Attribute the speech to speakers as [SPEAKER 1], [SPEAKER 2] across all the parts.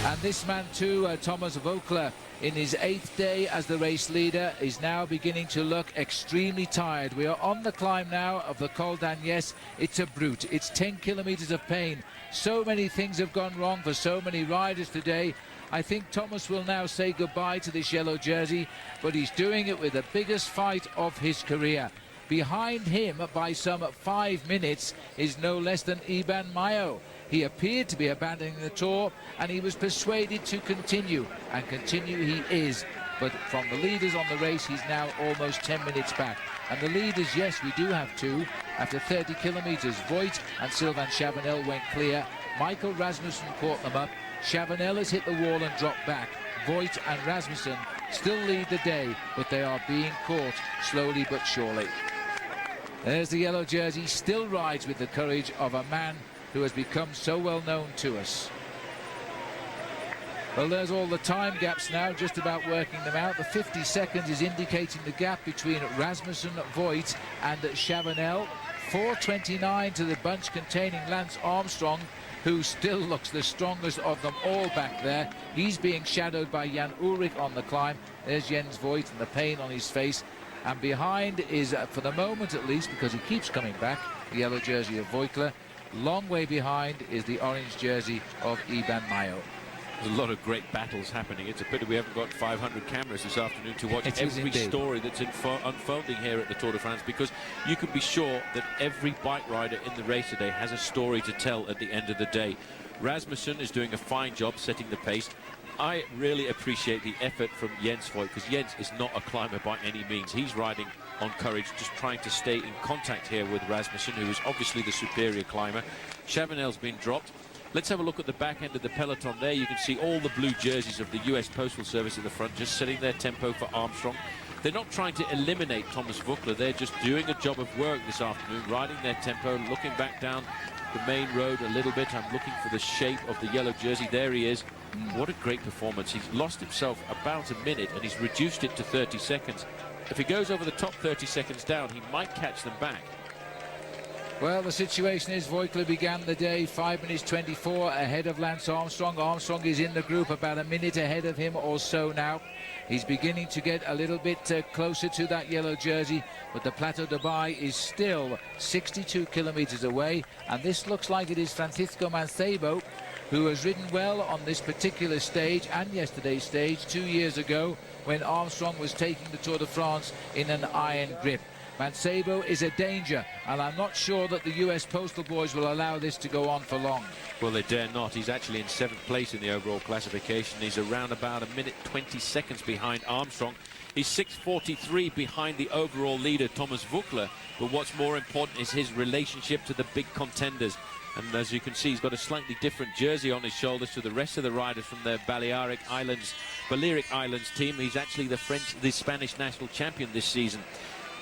[SPEAKER 1] And this man too, Thomas Voeckler, in his 8th day as the race leader, is now beginning to look extremely tired. We are on the climb now of the Col d'Agnès. It's a brute. It's 10 kilometers of pain. So many things have gone wrong for so many riders today. I think Thomas will now say goodbye to this yellow jersey, but he's doing it with the biggest fight of his career. Behind him by some 5 minutes is no less than Mayo. He appeared to be abandoning the Tour, and he was persuaded to continue, and continue he is. But from the leaders on the race, he's now almost 10 minutes back. And the leaders, yes, we do have two. After 30 kilometers, Voigt and Sylvain Chavanel went clear. Michael Rasmussen caught them up. Chavanel has hit the wall and dropped back. Voigt and Rasmussen still lead the day, but they are being caught slowly but surely. There's the yellow jersey, still rides with the courage of a man who has become so well known to us. Well, there's all the time gaps now, just about working them out. The 50 seconds is indicating the gap between Rasmussen, Voigt and Chavanel. 4:29 to the bunch containing Lance Armstrong, who still looks the strongest of them all back there. He's being shadowed by Jan Ullrich on the climb. There's Jens Voigt and the pain on his face. And behind is, for the moment at least, because he keeps coming back, the yellow jersey of Voeckler. Long way behind is the orange jersey of Mayo.
[SPEAKER 2] There's a lot of great battles happening. It's a pity we haven't got 500 cameras this afternoon to watch every story that's unfolding here at the Tour de France, because you can be sure that every bike rider in the race today has a story to tell at the end of the day. Rasmussen is doing a fine job setting the pace. I really appreciate the effort from Jens Voigt, because Jens is not a climber by any means. He's riding on courage, just trying to stay in contact here with Rasmussen, who is obviously the superior climber. Chavanel's been dropped. Let's have a look at the back end of the peloton there. You can see all the blue jerseys of the US Postal Service at the front, just setting their tempo for Armstrong. They're not trying to eliminate Thomas Voeckler. They're just doing a job of work this afternoon, riding their tempo, looking back down the main road a little bit. I'm looking for the shape of the yellow jersey. There he is. What a great performance. He's lost himself about a minute, and he's reduced it to 30 seconds. If he goes over the top 30 seconds down, he might catch them back.
[SPEAKER 1] Well, the situation is Voeckler began the day 5 minutes 24 ahead of Lance Armstrong. Armstrong is in the group about a minute ahead of him or so now. He's beginning to get a little bit closer to that yellow jersey, but the Plateau de Beille is still 62 kilometers away, and this looks like it is Francisco Mancebo, who has ridden well on this particular stage and yesterday's stage 2 years ago when Armstrong was taking the Tour de France in an iron grip. Mancebo is a danger, and I'm not sure that the US Postal boys will allow this to go on for long.
[SPEAKER 2] Well, they dare not. He's actually in 7th place in the overall classification. He's around about a minute 20 seconds behind Armstrong. He's 6:43 behind the overall leader, Thomas Voeckler. But what's more important is his relationship to the big contenders. And as you can see, he's got a slightly different jersey on his shoulders to the rest of the riders from the Balearic Islands team. He's actually the Spanish national champion this season.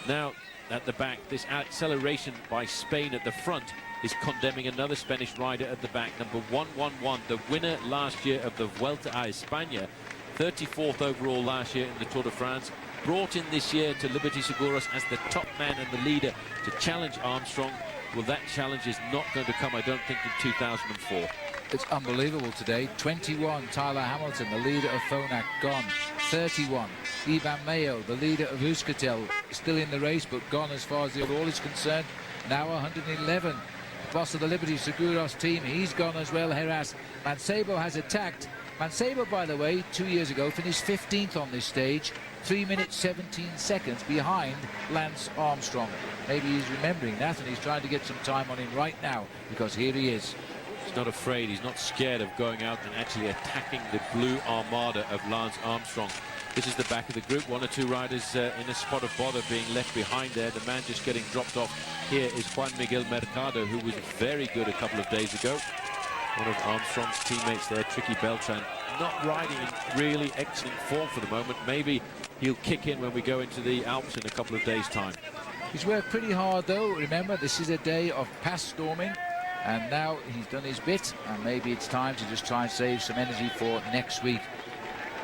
[SPEAKER 2] Now, at the back, this acceleration by Spain at the front is condemning another Spanish rider at the back, number 111, the winner last year of the Vuelta a España, 34th overall last year in the Tour de France, brought in this year to Liberty Seguros as the top man and the leader to challenge Armstrong. Well, that challenge is not going to come, I don't think, in 2004.
[SPEAKER 1] It's unbelievable today. 21, Tyler Hamilton, the leader of Phonak, gone. 31, Mayo, the leader of Euskaltel, still in the race but gone as far as the overall is concerned. Now 111, the boss of the Liberty Seguros team, he's gone as well. Heras Mancebo has attacked. Mancebo, by the way, 2 years ago finished 15th on this stage, 3 minutes 17 seconds behind Lance Armstrong. Maybe he's remembering that, and he's trying to get some time on him right now, because here he is.
[SPEAKER 2] He's not afraid, he's not scared of going out and actually attacking the blue armada of Lance Armstrong. This is the back of the group. 1 or 2 riders in a spot of bother being left behind there. The man just getting dropped off here is Juan Miguel Mercado, who was very good a couple of days ago. One of Armstrong's teammates there, Tricky Beltran, not riding in really excellent form for the moment. Maybe he'll kick in when we go into the Alps in a couple of days' time.
[SPEAKER 1] He's worked pretty hard, though. Remember, this is a day of past storming, and now he's done his bit, and maybe it's time to just try and save some energy for next week.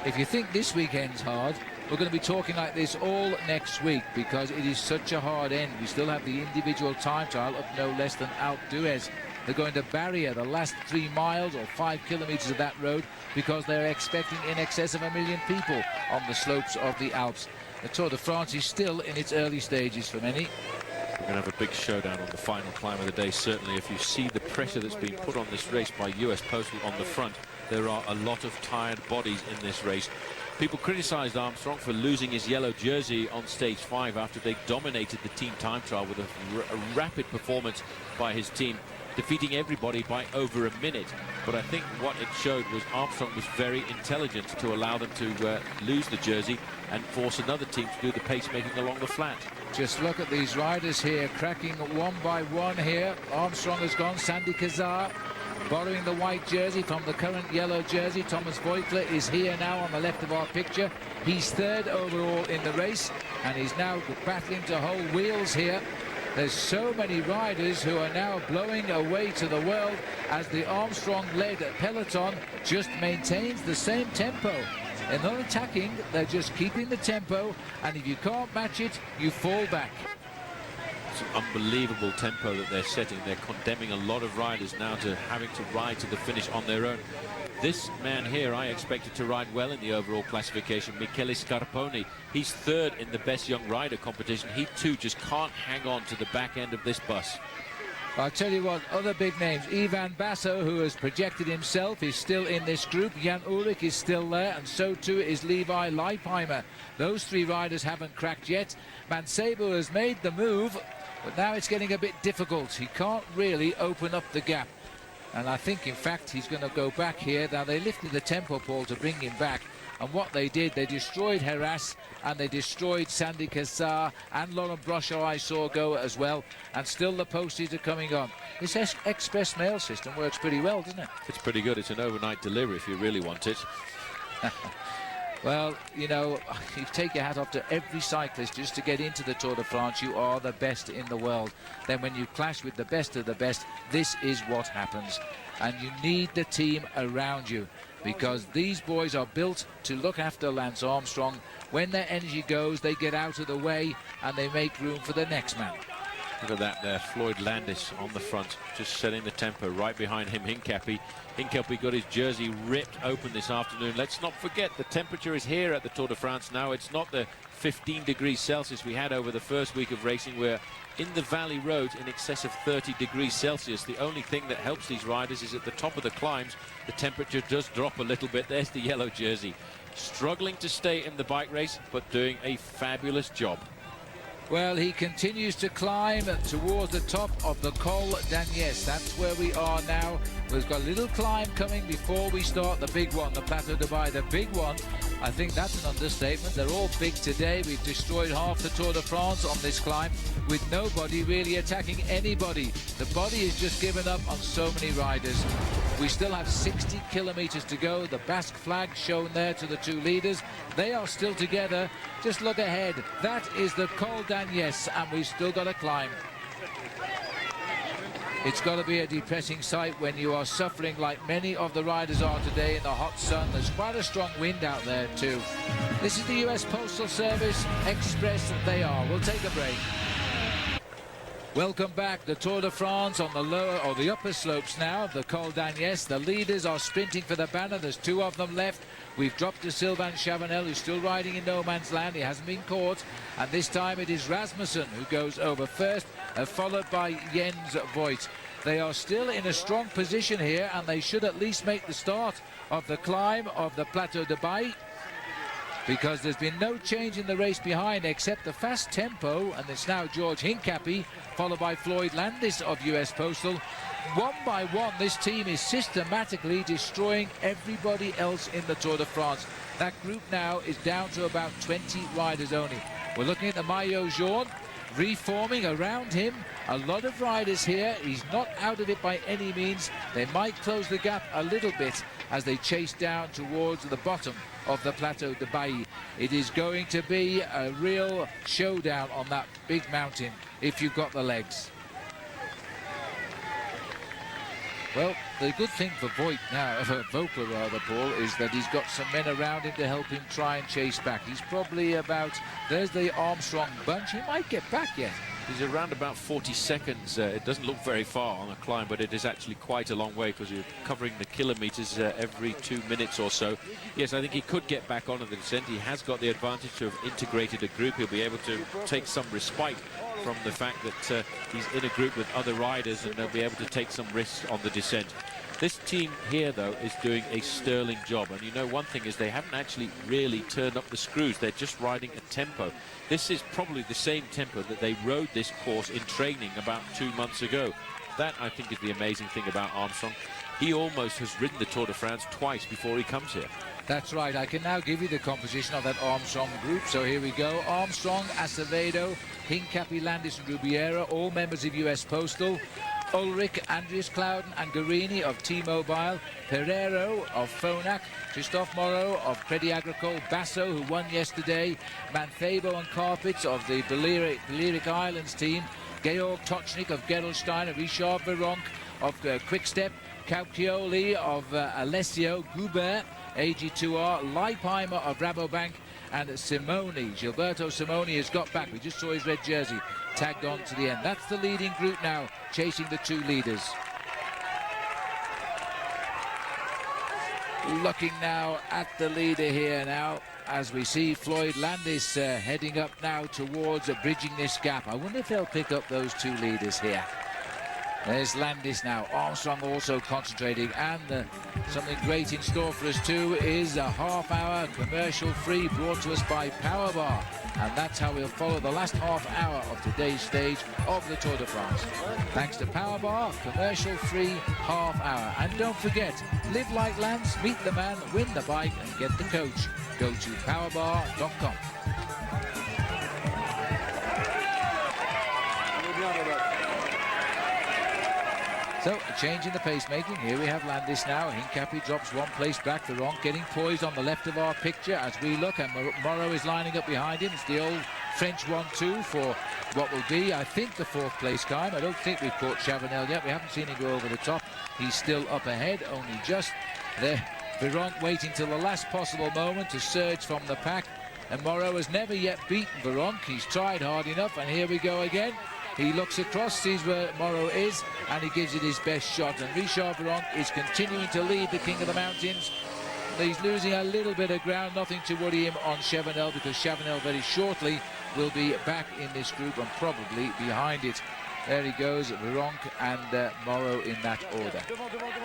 [SPEAKER 1] If you think this weekend's hard, we're going to be talking like this all next week, because it is such a hard end. We still have the individual time trial of no less than Alpe d'Huez. They're going to barrier the last 3 miles or 5 kilometers of that road because they're expecting in excess of 1 million people on the slopes of the Alps. The Tour de France is still in its early stages for many.
[SPEAKER 2] We're going to have a big showdown on the final climb of the day. Certainly, if you see the pressure that's been put on this race by US Postal on the front, there are a lot of tired bodies in this race. People criticised Armstrong for losing his yellow jersey on stage 5 after they dominated the team time trial with a rapid performance by his team, defeating everybody by over a minute. But I think what it showed was Armstrong was very intelligent to allow them to lose the jersey and force another team to do the pacemaking along the flat.
[SPEAKER 1] Just look at these riders here, cracking one by one here. Armstrong has gone. Sandy Cazar borrowing the white jersey from the current yellow jersey. Thomas Voeckler is here now on the left of our picture. He's third overall in the race, and he's now battling to hold wheels here. There's so many riders who are now blowing away to the world as the Armstrong-led peloton just maintains the same tempo. They're not attacking, they're just keeping the tempo, and if you can't match it, you fall back.
[SPEAKER 2] It's an unbelievable tempo that they're setting. They're condemning a lot of riders now to having to ride to the finish on their own. This man here I expected to ride well in the overall classification, Michele Scarponi. He's third in the best young rider competition. He too just can't hang on to the back end of this bus.
[SPEAKER 1] I'll tell you what, other big names. Ivan Basso, who has projected himself, is still in this group. Jan Ullrich is still there, and so too is Levi Leipheimer. Those 3 riders haven't cracked yet. Mancebo has made the move, but now it's getting a bit difficult. He can't really open up the gap. And I think, in fact, he's going to go back here. Now, they lifted the tempo pole to bring him back. And what they did, they destroyed Heras and they destroyed Sandy Cazar, and Laurent Brochot I saw go as well. And still the posties are coming on. This express mail system works pretty well, doesn't it?
[SPEAKER 2] It's pretty good. It's an overnight delivery if you really want it.
[SPEAKER 1] Well, you know, you take your hat off to every cyclist just to get into the Tour de France. You are the best in the world. Then when you clash with the best of the best, this is what happens. And you need the team around you, because these boys are built to look after Lance Armstrong. When their energy goes, they get out of the way and they make room for the next man.
[SPEAKER 2] Look at that there, Floyd Landis on the front, just setting the tempo. Right behind him, Hincapie. Hincapie got his jersey ripped open this afternoon. Let's not forget the temperature is here at the Tour de France now. It's not the 15 degrees Celsius we had over the first week of racing. We're in the valley roads in excess of 30 degrees Celsius. The only thing that helps these riders is at the top of the climbs, the temperature does drop a little bit. There's the yellow jersey. Struggling to stay in the bike race, but doing a fabulous job.
[SPEAKER 1] Well, he continues to climb towards the top of the Col d'Agnès. That's where we are now. We've got a little climb coming before we start the big one, the Plateau de Beille. The big one, I think that's an understatement. They're all big today. We've destroyed half the Tour de France on this climb with nobody really attacking anybody. The body has just given up on so many riders. We still have 60 kilometers to go. The Basque flag shown there to the 2 leaders. They are still together. Just look ahead. That is the Col d'Agnès, and we've still got to climb. It's got to be a depressing sight when you are suffering like many of the riders are today in the hot sun. There's quite a strong wind out there too. This is the US Postal Service Express. They are. We'll take a break. Welcome back. The Tour de France on the lower or the upper slopes now of the Col d'Agnès. The leaders are sprinting for the banner. There's 2 of them left. We've dropped to Sylvain Chavanel, who's still riding in no man's land. He hasn't been caught. And this time it is Rasmussen who goes over first, followed by Jens Voigt. They are still in a strong position here, and they should at least make the start of the climb of the Plateau de Beille, because there's been no change in the race behind except the fast tempo, and it's now George Hincapie followed by Floyd Landis of US Postal. One by one, this team is systematically destroying everybody else in the Tour de France. That group now is down to about 20 riders only. We're looking at the Mayo jaune reforming around him. A lot of riders here. He's not out of it by any means. They might close the gap a little bit as they chase down towards the bottom of the Plateau de Beille. It is going to be a real showdown on that big mountain if you've got the legs. Well, the good thing for Voeckler rather, Paul, is that he's got some men around him to help him try and chase back. He's probably about, there's the Armstrong bunch. He might get back yet.
[SPEAKER 2] He's around about 40 seconds. It doesn't look very far on a climb, but it is actually quite a long way because you're covering the kilometers every 2 minutes or so. Yes, I think he could get back onto the descent. He has got the advantage to have integrated a group. He'll be able to take some respite from the fact that he's in a group with other riders, and they'll be able to take some risks on the descent. This team here, though, is doing a sterling job. And you know, one thing is they haven't actually really turned up the screws. They're just riding a tempo. This is probably the same tempo that they rode this course in training about 2 months ago. That, I think, is the amazing thing about Armstrong. He almost has ridden the Tour de France twice before he comes here.
[SPEAKER 1] That's right. I can now give you the composition of that Armstrong group. So here we go. Armstrong, Acevedo, Hincapie, Landis and Rubiera, all members of US Postal. Ullrich, Andreas Clouden and Guarini of T-Mobile, Pereiro of Phonak, Christophe Moreau of Crédit Agricole, Basso, who won yesterday, Manthebo and Carpets of the Balearic Islands team, Georg Tochnik of Gerolstein, and Richard Veronk of Quickstep, Cauchioli of Alessio, Goubert, AG2R, Leipheimer of Rabobank, and Gilberto Simoni has got back. We just saw his red jersey tagged on to the end. That's the leading group now, chasing the two leaders. Looking now at the leader here now, as we see Floyd Landis heading up now towards bridging this gap. I wonder if they'll pick up those two leaders here. There's Landis now. Armstrong also concentrating, and something great in store for us too is a half-hour commercial-free brought to us by Powerbar, and that's how we'll follow the last half hour of today's stage of the Tour de France. Thanks to Powerbar, commercial-free half hour. And don't forget, live like Lance, meet the man, win the bike, and get the coach. Go to powerbar.com. So, a change in the pacemaking. Here we have Landis now. Hincapie drops one place back. Veronk getting poised on the left of our picture as we look, and Moreau is lining up behind him. It's the old French 1-2 for what will be, I think, the fourth place climb. I don't think we've caught Chavanel yet. We haven't seen him go over the top. He's still up ahead, only just there. Veronk waiting till the last possible moment to surge from the pack. And Moreau has never yet beaten Veronk. He's tried hard enough, and here we go again. He looks across, sees where Moreau is, and he gives it his best shot. And Richard Veronk is continuing to lead the King of the Mountains. He's losing a little bit of ground, nothing to worry him on Chavanel, because Chavanel very shortly will be back in this group and probably behind it. There he goes, Veronk and Moreau in that order.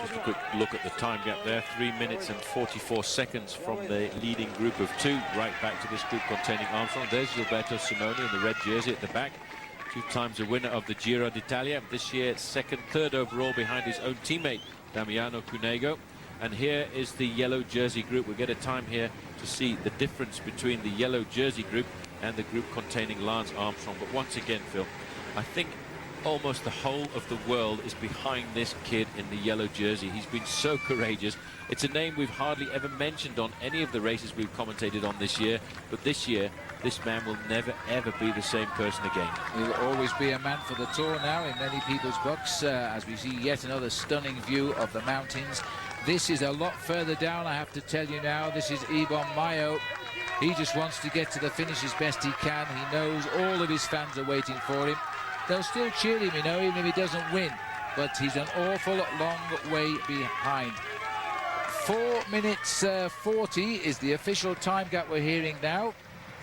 [SPEAKER 2] Just a quick look at the time gap there, 3 minutes and 44 seconds from the leading group of two, right back to this group containing Armstrong. There's Gilberto Simoni in the red jersey at the back. 2 times a winner of the Giro d'Italia. This year, third overall behind his own teammate, Damiano Cunego. And here is the yellow jersey group. We get a time here to see the difference between the yellow jersey group and the group containing Lance Armstrong. But once again, Phil, I think almost the whole of the world is behind this kid in the yellow jersey. He's been so courageous. It's a name we've hardly ever mentioned on any of the races we've commentated on this year. But this year, this man will never, ever be the same person again.
[SPEAKER 1] He'll always be a man for the Tour now in many people's books, as we see yet another stunning view of the mountains. This is a lot further down, I have to tell you now. This is Ibon Mayo. He just wants to get to the finish as best he can. He knows all of his fans are waiting for him. They'll still cheer him, you know, even if he doesn't win. But he's an awful long way behind. 4 minutes 40 is the official time gap we're hearing now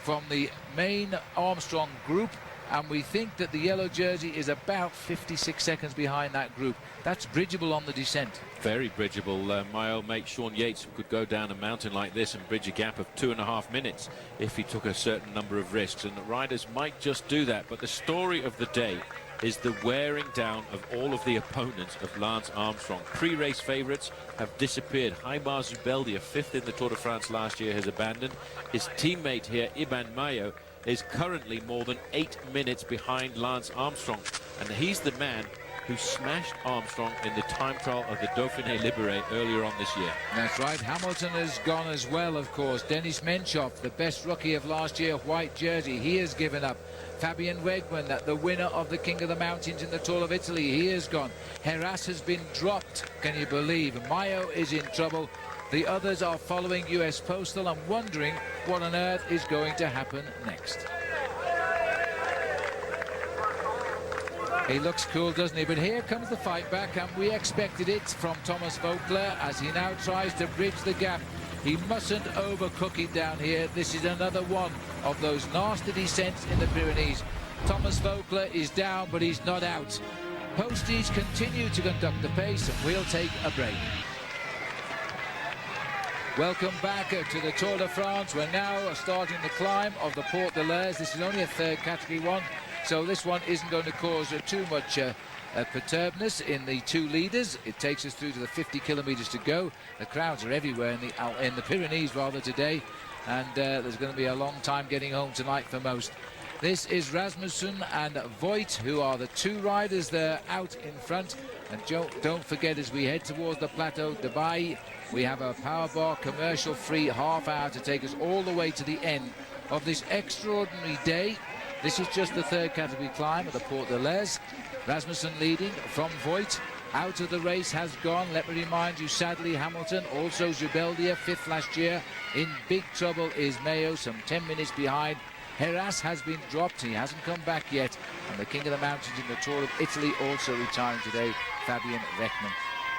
[SPEAKER 1] from the main Armstrong group, and we think that the yellow jersey is about 56 seconds behind that group. That's bridgeable on the descent. Very bridgeable. My old mate Sean Yates could go down a mountain like this and bridge a gap of 2.5 minutes if he took a certain number of risks, and the riders might just do that. But the story of the day is the wearing down of all of the opponents of Lance Armstrong. Pre-race favourites have disappeared. Haimar Zubeldia, 5th in the Tour de France last year, has abandoned. His teammate here, Ibon Mayo, is currently more than 8 minutes behind Lance Armstrong. And he's the man
[SPEAKER 2] who smashed Armstrong in the time trial of the Dauphiné Libéré earlier on this year.
[SPEAKER 1] That's right. Hamilton has gone as well, of course. Denis Menchov, the best rookie of last year, white jersey, he has given up. Fabian Wegman, the winner of the King of the Mountains in the Tour of Italy, he has gone. Heras has been dropped, can you believe? Mayo is in trouble. The others are following US Postal. I'm wondering what on earth is going to happen next. He looks cool, doesn't he? But here comes the fight back, and we expected it from Thomas Voeckler as he now tries to bridge the gap. He mustn't overcook it down here. This is another one of those nasty descents in the Pyrenees. Thomas Voeckler is down, but he's not out. Posties continue to conduct the pace, and we'll take a break. Welcome back to the Tour de France. We're now starting the climb of the Porte de l'Aise. This is only a third category one, so this one isn't going to cause too much perturbedness in the two leaders. It takes us through to the 50 kilometers to go. The crowds are everywhere in the Pyrenees rather today, and there's going to be a long time getting home tonight for most. This is Rasmussen and Voigt, who are the two riders there out in front. And don't forget, as we head towards the Plateau de Beille, we have a power bar commercial free half hour to take us all the way to the end of this extraordinary day. This is just the third category climb at the Porte de l'Aise. Rasmussen leading from Voigt. Out of the race has gone, let me remind you, sadly, Hamilton, also Zubeldia, fifth last year. In big trouble is Mayo, some 10 minutes behind. Heras has been dropped, he hasn't come back yet. And the King of the Mountains in the Tour of Italy also retiring today, Fabian Wegman.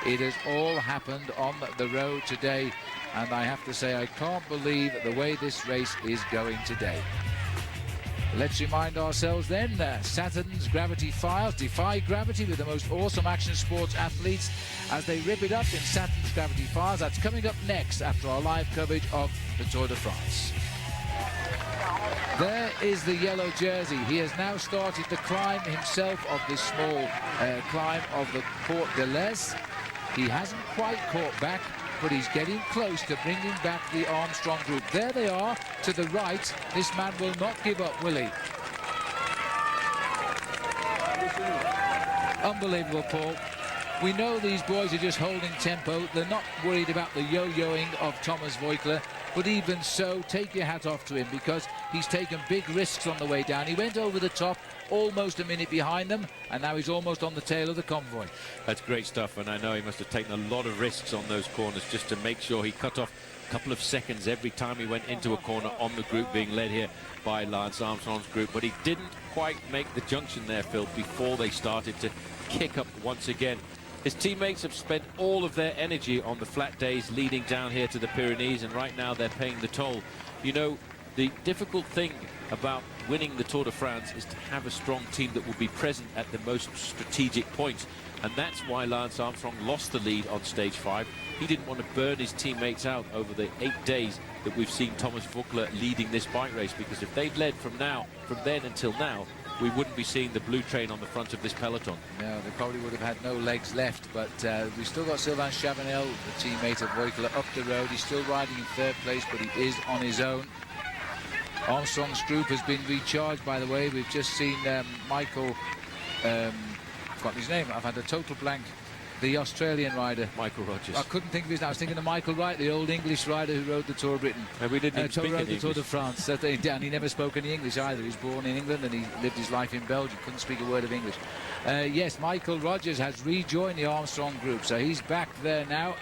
[SPEAKER 1] It has all happened on the road today, and I have to say I can't believe the way this race is going today. Let's remind ourselves then, Saturn's Gravity Files defy gravity with the most awesome action sports athletes as they rip it up in Saturn's Gravity Files. That's coming up next after our live coverage of the Tour de France. There is the yellow jersey. He has now started the climb himself of this small climb of the Porte de l'Aise. He hasn't quite caught back, but he's getting close to bringing back the Armstrong group. There they are to the right. This man will not give up, will he? Unbelievable, Paul. We know these boys are just holding tempo. They're not worried about the yo-yoing of Thomas Voeckler. But even so, take your hat off to him, because he's taken big risks on the way down. He went over the top, almost a minute behind them, and now he's almost on the tail of the convoy.
[SPEAKER 2] That's great stuff, and I know he must have taken a lot of risks on those corners just to make sure he cut off a couple of seconds every time he went into a corner on the group being led here by Lance Armstrong's group. But he didn't quite make the junction there, Phil, before they started to kick up once again. His teammates have spent all of their energy on the flat days leading down here to the Pyrenees, and right now they're paying the toll. You know, the difficult thing about winning the Tour de France is to have a strong team that will be present at the most strategic points, and that's why Lance Armstrong lost the lead on stage 5. He didn't want to burn his teammates out over the 8 days that we've seen Thomas Voeckler leading this bike race, because if they'd led from then until now, we wouldn't be seeing the blue train on the front of this peloton.
[SPEAKER 1] No, they probably would have had no legs left, but we've still got Sylvain Chavanel, the teammate of Voeckler, up the road. He's still riding in third place, but he is on his own. Armstrong's group has been recharged, by the way. We've just seen Michael, I've forgotten his name, I've had a total blank. The Australian rider.
[SPEAKER 2] Michael Rogers.
[SPEAKER 1] I couldn't think of his name. I was thinking of Michael Wright, the old English rider who rode the Tour of Britain.
[SPEAKER 2] And we didn't even speak
[SPEAKER 1] rode the
[SPEAKER 2] English.
[SPEAKER 1] Tour de France. And he never spoke any English either. He was born in England and he lived his life in Belgium. Couldn't speak a word of English. Yes, Michael Rogers has rejoined the Armstrong group. So he's back there now.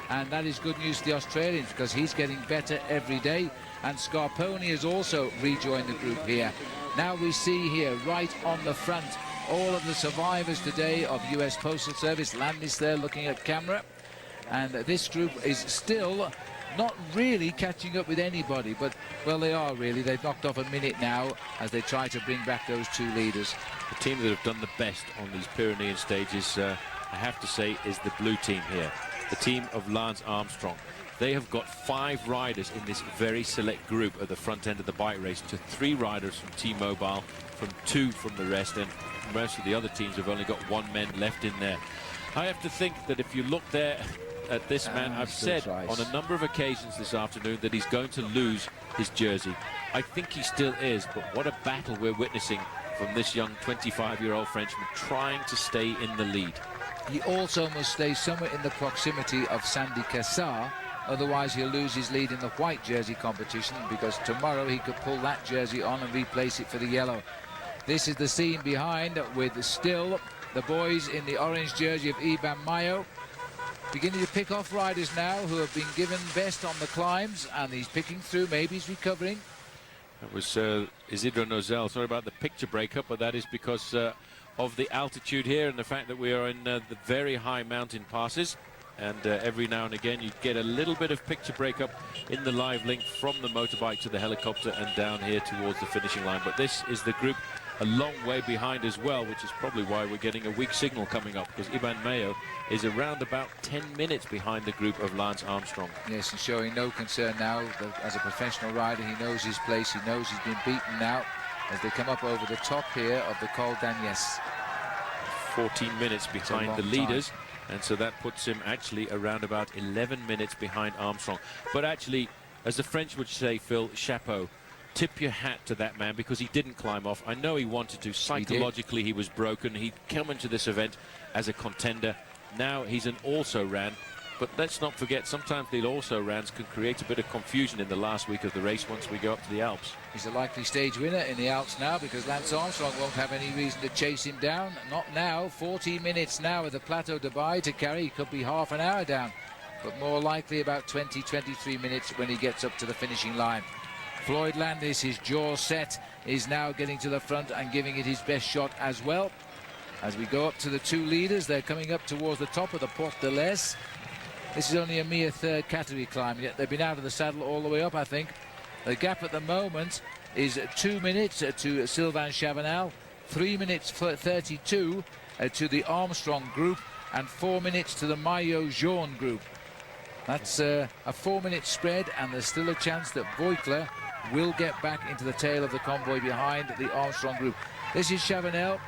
[SPEAKER 1] And that is good news to the Australians, because he's getting better every day. And Scarponi has also rejoined the group here. Now we see here, right on the front, all of the survivors today of US Postal Service. Landis there looking at camera. And this group is still not really catching up with anybody, but, well, they are really. They've knocked off a minute now as they try to bring back those two leaders.
[SPEAKER 2] The team that have done the best on these Pyrenean stages, I have to say, is the blue team here. The team of Lance Armstrong. They have got 5 riders in this very select group at the front end of the bike race, to 3 riders from T-Mobile, from 2 from the rest, and most of the other teams have only got 1 man left in there. I have to think that if you look there at this man, I've said on a number of occasions this afternoon that he's going to lose his jersey. I think he still is, but what a battle we're witnessing from this young 25-year-old Frenchman trying to stay in the lead.
[SPEAKER 1] He also must stay somewhere in the proximity of Sandy Cassar, otherwise he'll lose his lead in the white jersey competition, because tomorrow he could pull that jersey on and replace it for the yellow. This is the scene behind, with still the boys in the orange jersey of Mayo beginning to pick off riders now who have been given best on the climbs, and he's picking through. Maybe he's recovering.
[SPEAKER 2] That was Isidro Nozel. Sorry about the picture breakup, but that is because of the altitude here and the fact that we are in the very high mountain passes. And every now and again you get a little bit of picture breakup in the live link from the motorbike to the helicopter and down here towards the finishing line. But this is the group a long way behind as well, which is probably why we're getting a weak signal coming up, because Mayo is around about 10 minutes behind the group of Lance Armstrong.
[SPEAKER 1] Yes, and showing no concern now. As a professional rider, he knows his place. He knows he's been beaten now as they come up over the top here of the Col d'Agnès.
[SPEAKER 2] 14 minutes behind the leaders. And so that puts him actually around about 11 minutes behind Armstrong. But actually, as the French would say, Phil, chapeau. Tip your hat to that man, because he didn't climb off. I know he wanted to. Psychologically, he was broken. He'd come into this event as a contender. Now he's an also-ran. But let's not forget, sometimes the also-rans can create a bit of confusion in the last week of the race once we go up to the Alps.
[SPEAKER 1] He's a likely stage winner in the Alps now, because Lance Armstrong won't have any reason to chase him down. Not now. 14 minutes now at the Plateau de Beille to carry. He could be half an hour down, but more likely about 20-23 minutes when he gets up to the finishing line. Floyd Landis, his jaw set, is now getting to the front and giving it his best shot as well. As we go up to the two leaders, they're coming up towards the top of the Porte de l'Est. This is only a mere third category climb, yet they've been out of the saddle all the way up, I think. The gap at the moment is 2 minutes to Sylvain Chavanel, 3 minutes 32 to the Armstrong group, and 4 minutes to the Mayo Jaune group. That's a 4-minute spread, and there's still a chance that Voeckler will get back into the tail of the convoy behind the Armstrong group. This is Chavanel.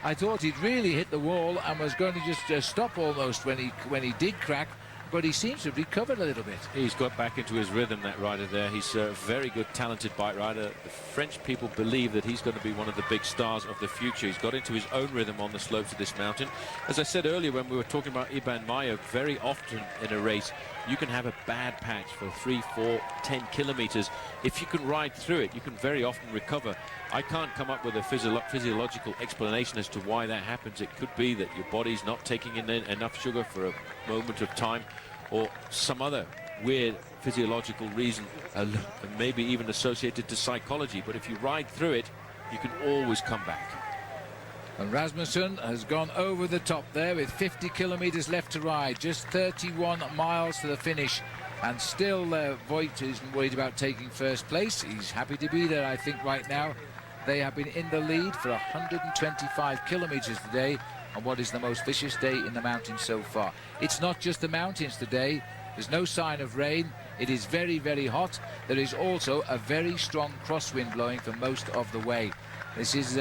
[SPEAKER 1] I thought he'd really hit the wall and was going to just stop almost when he did crack, but he seems to have recovered a little bit. He's
[SPEAKER 2] got back into his rhythm, that rider there. He's a very good, talented bike rider. The French people believe that he's going to be one of the big stars of the future. He's got into his own rhythm on the slopes of this mountain. As I said earlier when we were talking about Mayo, very often in a race you can have a bad patch for 3, 4, 10 kilometers. If you can ride through it, you can very often recover. I can't come up with a physiological explanation as to why that happens. It could be that your body's not taking in enough sugar for a moment of time, or some other weird physiological reason, maybe even associated to psychology. But if you ride through it, you can always come back.
[SPEAKER 1] And Rasmussen has gone over the top there with 50 kilometers left to ride, just 31 miles to the finish. And still Voigt isn't worried about taking first place. He's happy to be there, I think, right now. They have been in the lead for 125 kilometers today on what is the most vicious day in the mountains so far. It's not just the mountains today. There's no sign of rain. It is very, very hot. There is also a very strong crosswind blowing for most of the way. This is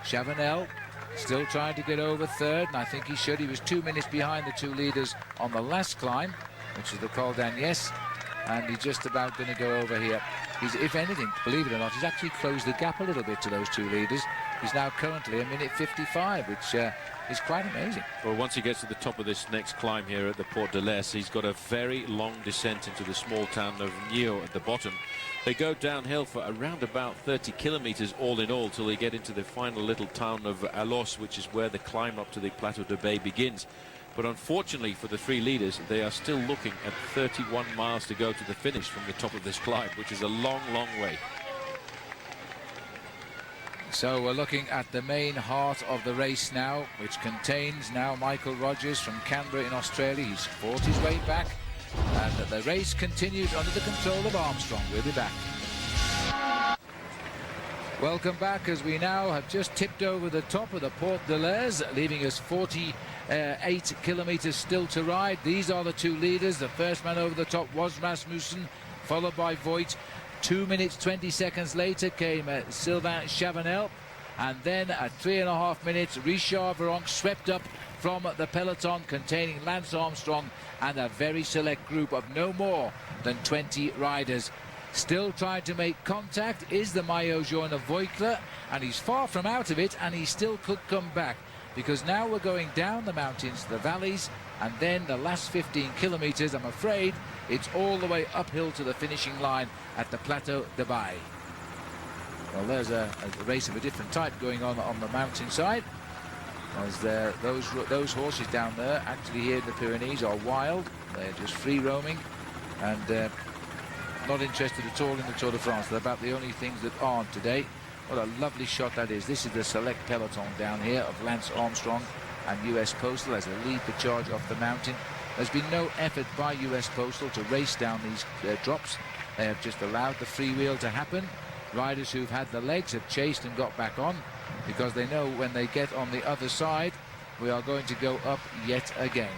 [SPEAKER 1] Chavanel still trying to get over third, and I think he should. He was 2 minutes behind the two leaders on the last climb, which is the Col d'Agnès, and he's just about going to go over here. He's, if anything, believe it or not, he's actually closed the gap a little bit to those two leaders. He's now currently a minute 55, which is quite amazing.
[SPEAKER 2] Well, once he gets to the top of this next climb here at the Porte de l'Est, he's got a very long descent into the small town of Mayo at the bottom. They go downhill for around about 30 kilometers all in all till they get into the final little town of Alos, which is where the climb up to the Plateau de Beille begins. But unfortunately for the three leaders, they are still looking at 31 miles to go to the finish from the top of this climb, which is a long, long way.
[SPEAKER 1] So we're looking at the main heart of the race now, which contains now Michael Rogers from Canberra in Australia. He's fought his way back, and the race continues under the control of Armstrong. We'll be back. Welcome back, as we now have just tipped over the top of the Porte de l'Est, leaving us 48 kilometers still to ride. These are the two leaders. The first man over the top was Rasmussen, followed by Voigt. 2 minutes 20 seconds later came Sylvain Chavanel, and then at 3.5 minutes Richard Virenque swept up from the peloton containing Lance Armstrong and a very select group of no more than 20 riders. Still trying to make contact is the Mayo joiner Voeckler, and he's far from out of it, and he still could come back, because now we're going down the mountains, the valleys, and then the last 15 kilometers, I'm afraid it's all the way uphill to the finishing line at the Plateau de Beille. Well, there's a race of a different type going on the mountainside, as those horses down there, actually here in the Pyrenees, are wild. They're just free roaming and not interested at all in the Tour de France. They're about the only things that aren't today. What a lovely shot that is. This is the select peloton down here of Lance Armstrong and US Postal as they lead the charge off the mountain. There's been no effort by US Postal to race down these drops. They have just allowed the freewheel to happen. Riders who've had the legs have chased and got back on, because they know when they get on the other side, we are going to go up yet again.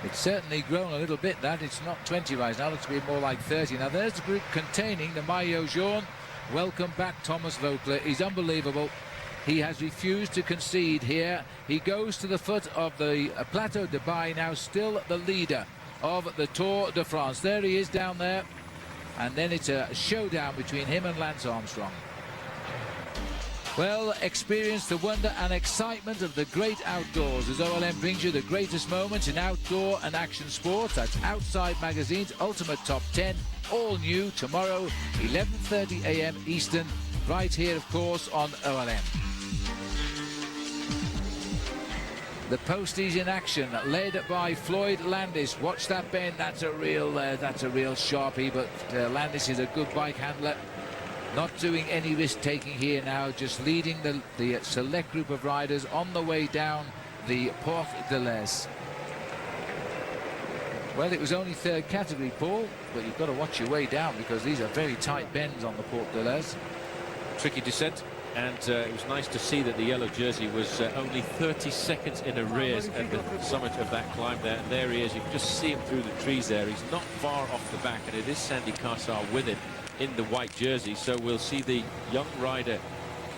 [SPEAKER 1] It's certainly grown a little bit, that. It's not 20 right now, looks to be more like 30. Now there's the group containing the Mayo jaune. Welcome back, Thomas Voeckler. He's unbelievable. He has refused to concede here. He goes to the foot of the Plateau de Beille, now still the leader of the Tour de France. There he is down there. And then it's a showdown between him and Lance Armstrong. Well, experience the wonder and excitement of the great outdoors as OLM brings you the greatest moments in outdoor and action sports. That's Outside Magazine's Ultimate Top 10, all new tomorrow, 11:30 a.m. Eastern, right here, of course, on OLM. The Posties in action, led by Floyd Landis. Watch that bend. That's a real sharpie. But Landis is a good bike handler. Not doing any risk-taking here now, just leading the select group of riders on the way down the Porte de l'Est. Well, it was only third category, Paul, but you've got to watch your way down, because these are very tight bends on the Porte de l'Est.
[SPEAKER 2] Tricky descent, and it was nice to see that the yellow jersey was only 30 seconds in arrears at the summit of that climb there. And there he is. You can just see him through the trees there. He's not far off the back, and it is Sandy Cassar with him in the white jersey. So we'll see the young rider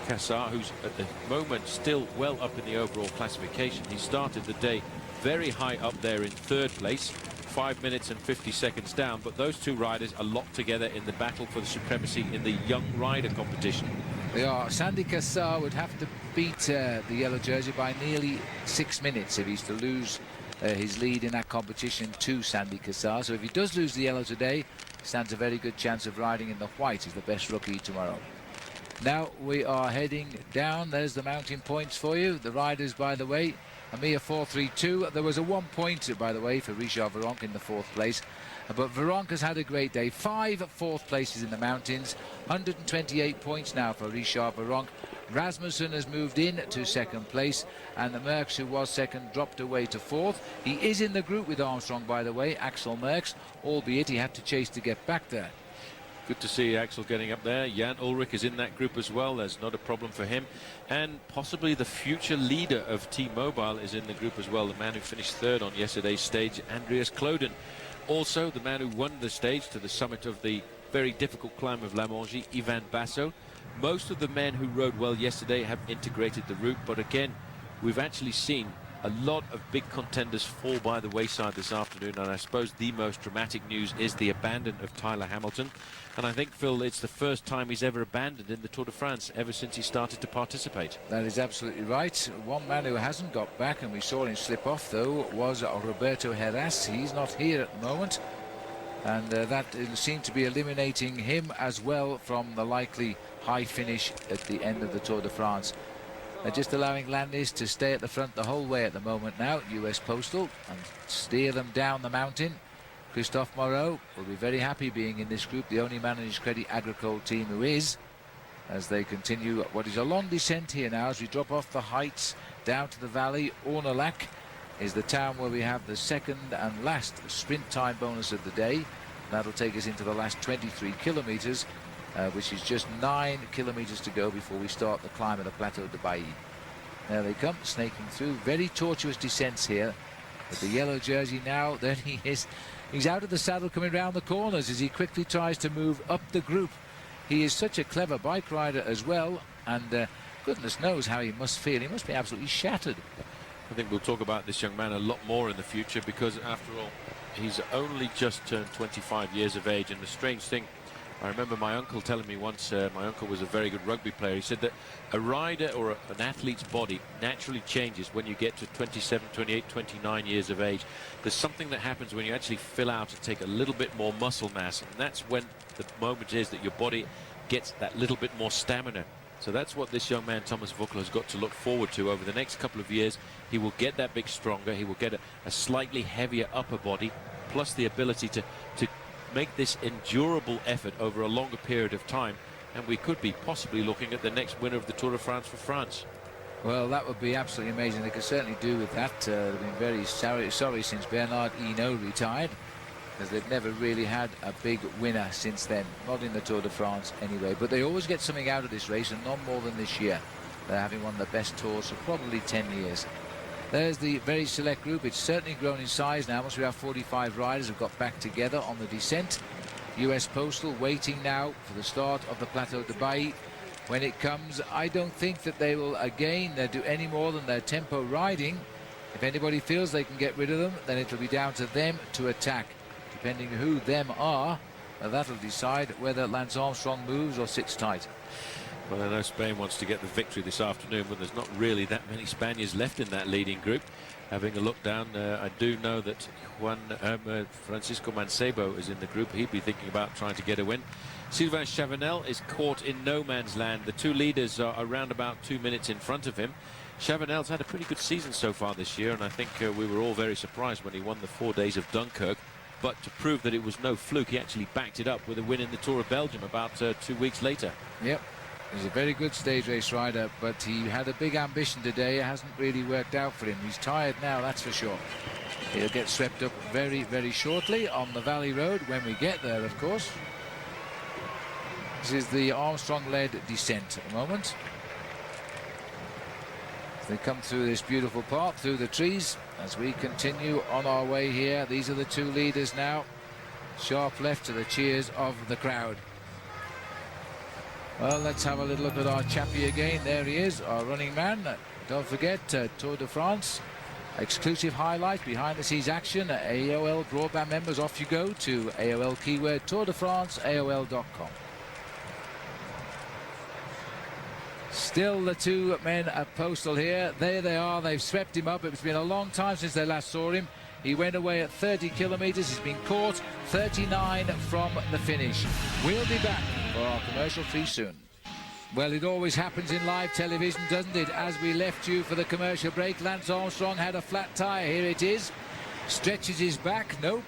[SPEAKER 2] Cassar, who's at the moment still well up in the overall classification. He started the day very high up there in third place, 5 minutes and 50 seconds down, but those two riders are locked together in the battle for the supremacy in the young rider competition.
[SPEAKER 1] They are. Sandy Cassar would have to beat the yellow jersey by nearly 6 minutes if he's to lose his lead in that competition to Sandy Cassar. So if he does lose the yellow today, stands a very good chance of riding in the white as the best rookie tomorrow. Now we are heading down. There's the mountain points for you. The riders, by the way, a mere 4.32. There was a 1 point, by the way, for Richard Virenque in the fourth place. But Virenque has had a great day. 5 fourth places in the mountains. 128 points now for Richard Virenque. Rasmussen has moved in to second place, and the Merckx, who was second, dropped away to fourth. He is in the group with Armstrong, by the way, Axel Merckx, albeit he had to chase to get back there.
[SPEAKER 2] Good to see Axel getting up there. Jan Ullrich is in that group as well. There's not a problem for him. And possibly the future leader of T-Mobile is in the group as well. The man who finished third on yesterday's stage, Andreas Kloden. Also, the man who won the stage to the summit of the very difficult climb of La Mongie, Ivan Basso. Most of the men who rode well yesterday have integrated the route, but again, we've actually seen a lot of big contenders fall by the wayside this afternoon, and I suppose the most dramatic news is the abandon of Tyler Hamilton. And I think, Phil, it's the first time he's ever abandoned in the Tour de France ever since he started to participate.
[SPEAKER 1] That is absolutely right. One man who hasn't got back, and we saw him slip off, though, was Roberto Heras. He's not here at the moment, and that seemed to be eliminating him as well from the likely high finish at the end of the Tour de France. They're just allowing Landis to stay at the front the whole way at the moment now, US Postal, and steer them down the mountain. Christophe Moreau will be very happy being in this group, the only man in his Crédit Agricole team who is, as they continue what is a long descent here now as we drop off the heights down to the valley. Ornolac is the town where we have the second and last sprint time bonus of the day. That'll take us into the last 23 kilometers, which is just 9 kilometers to go before we start the climb of the Plateau de Beille. There they come, snaking through. Very tortuous descents here. With the yellow jersey now, there he is. He's out of the saddle coming round the corners as he quickly tries to move up the group. He is such a clever bike rider as well, and goodness knows how he must feel. He must be absolutely shattered.
[SPEAKER 2] I think we'll talk about this young man a lot more in the future, because after all, He's only just turned 25 years of age, and the strange thing, I remember my uncle telling me once, my uncle was a very good rugby player, he said that a rider or an athlete's body naturally changes when you get to 27, 28, 29 years of age. There's something that happens when you actually fill out and take a little bit more muscle mass, and that's when the moment is that your body gets that little bit more stamina. So that's what this young man, Thomas Voeckler, has got to look forward to over the next couple of years. He will get that bit stronger, he will get a slightly heavier upper body, plus the ability to make this endurable effort over a longer period of time, and we could be possibly looking at the next winner of the Tour de France for France.
[SPEAKER 1] Well, that would be absolutely amazing. They could certainly do with that. They've been very sorry since Bernard Hinault retired, because they've never really had a big winner since then, not in the Tour de France anyway. But they always get something out of this race, and not more than this year. They're having one of the best tours for probably 10 years. There's the very select group. It's certainly grown in size now. Once we have 45 riders have got back together on the descent. US Postal waiting now for the start of the Plateau de Beille. When it comes, I don't think that they will again do any more than their tempo riding. If anybody feels they can get rid of them, then it'll be down to them to attack. Depending who them are, that'll decide whether Lance Armstrong moves or sits tight.
[SPEAKER 2] Well, I know Spain wants to get the victory this afternoon, but there's not really that many Spaniards left in that leading group. Having a look down, I do know that Francisco Mancebo is in the group. He'd be thinking about trying to get a win. Sylvain Chavanel is caught in no man's land. The two leaders are around about 2 minutes in front of him. Chavanel's had a pretty good season so far this year, and I think we were all very surprised when he won the 4 days of Dunkirk. But to prove that it was no fluke, he actually backed it up with a win in the Tour of Belgium about 2 weeks later.
[SPEAKER 1] Yep. He's a very good stage race rider, but he had a big ambition today. It hasn't really worked out for him. He's tired now, that's for sure. He'll get swept up very, very shortly on the Valley Road when we get there, of course. This is the Armstrong-led descent at the moment. They come through this beautiful park, through the trees, as we continue on our way here. These are the two leaders now. Sharp left to the cheers of the crowd. Well, let's have a little look at our chappie again. There he is, our running man. Don't forget, Tour de France, exclusive highlight, behind-the-scenes action. AOL broadband members, off you go to AOL keyword Tour de France, AOL.com. Still the two men at Postal here. There they are. They've swept him up. It's been a long time since they last saw him. He went away at 30 kilometers. He's been caught 39 from the finish. We'll be back for our commercial free soon. Well, it always happens in live television, doesn't it? As we left you for the commercial break, Lance Armstrong had a flat tyre. Here it is. Stretches his back. No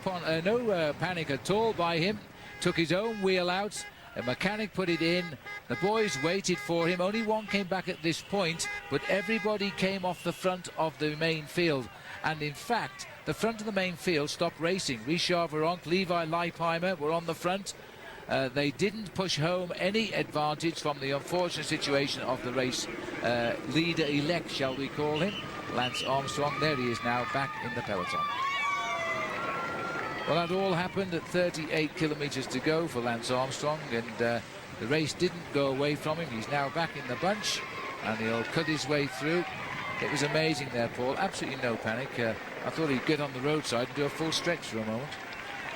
[SPEAKER 1] panic at all by him. Took his own wheel out. A mechanic put it in. The boys waited for him. Only one came back at this point, but everybody came off the front of the main field. And in fact, the front of the main field stopped racing. Richard Virenque, Levi Leipheimer were on the front. They didn't push home any advantage from the unfortunate situation of the race leader-elect, shall we call him, Lance Armstrong. There he is now, back in the peloton. Well, that all happened at 38 kilometers to go for Lance Armstrong, and the race didn't go away from him. He's now back in the bunch, and he'll cut his way through. It was amazing there, Paul. Absolutely no panic. I thought he'd get on the roadside and do a full stretch for a moment.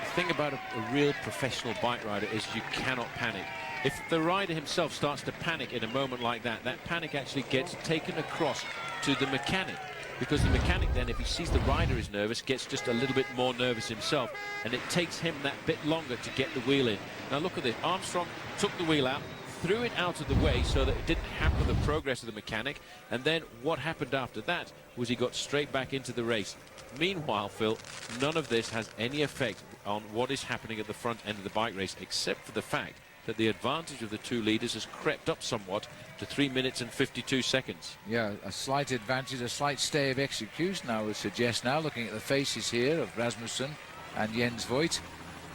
[SPEAKER 2] The thing about a real professional bike rider is you cannot panic. If the rider himself starts to panic in a moment like that, that panic actually gets taken across to the mechanic. Because the mechanic then, if he sees the rider is nervous, gets just a little bit more nervous himself, and it takes him that bit longer to get the wheel in. Now look at this. Armstrong took the wheel out, threw it out of the way so that it didn't hamper the progress of the mechanic, and then what happened after that was he got straight back into the race. Meanwhile, Phil, none of this has any effect on what is happening at the front end of the bike race, except for the fact that the advantage of the two leaders has crept up somewhat to 3 minutes and 52 seconds.
[SPEAKER 1] Yeah, a slight advantage, a slight stay of execution, I would suggest now, looking at the faces here of Rasmussen and Jens Voigt.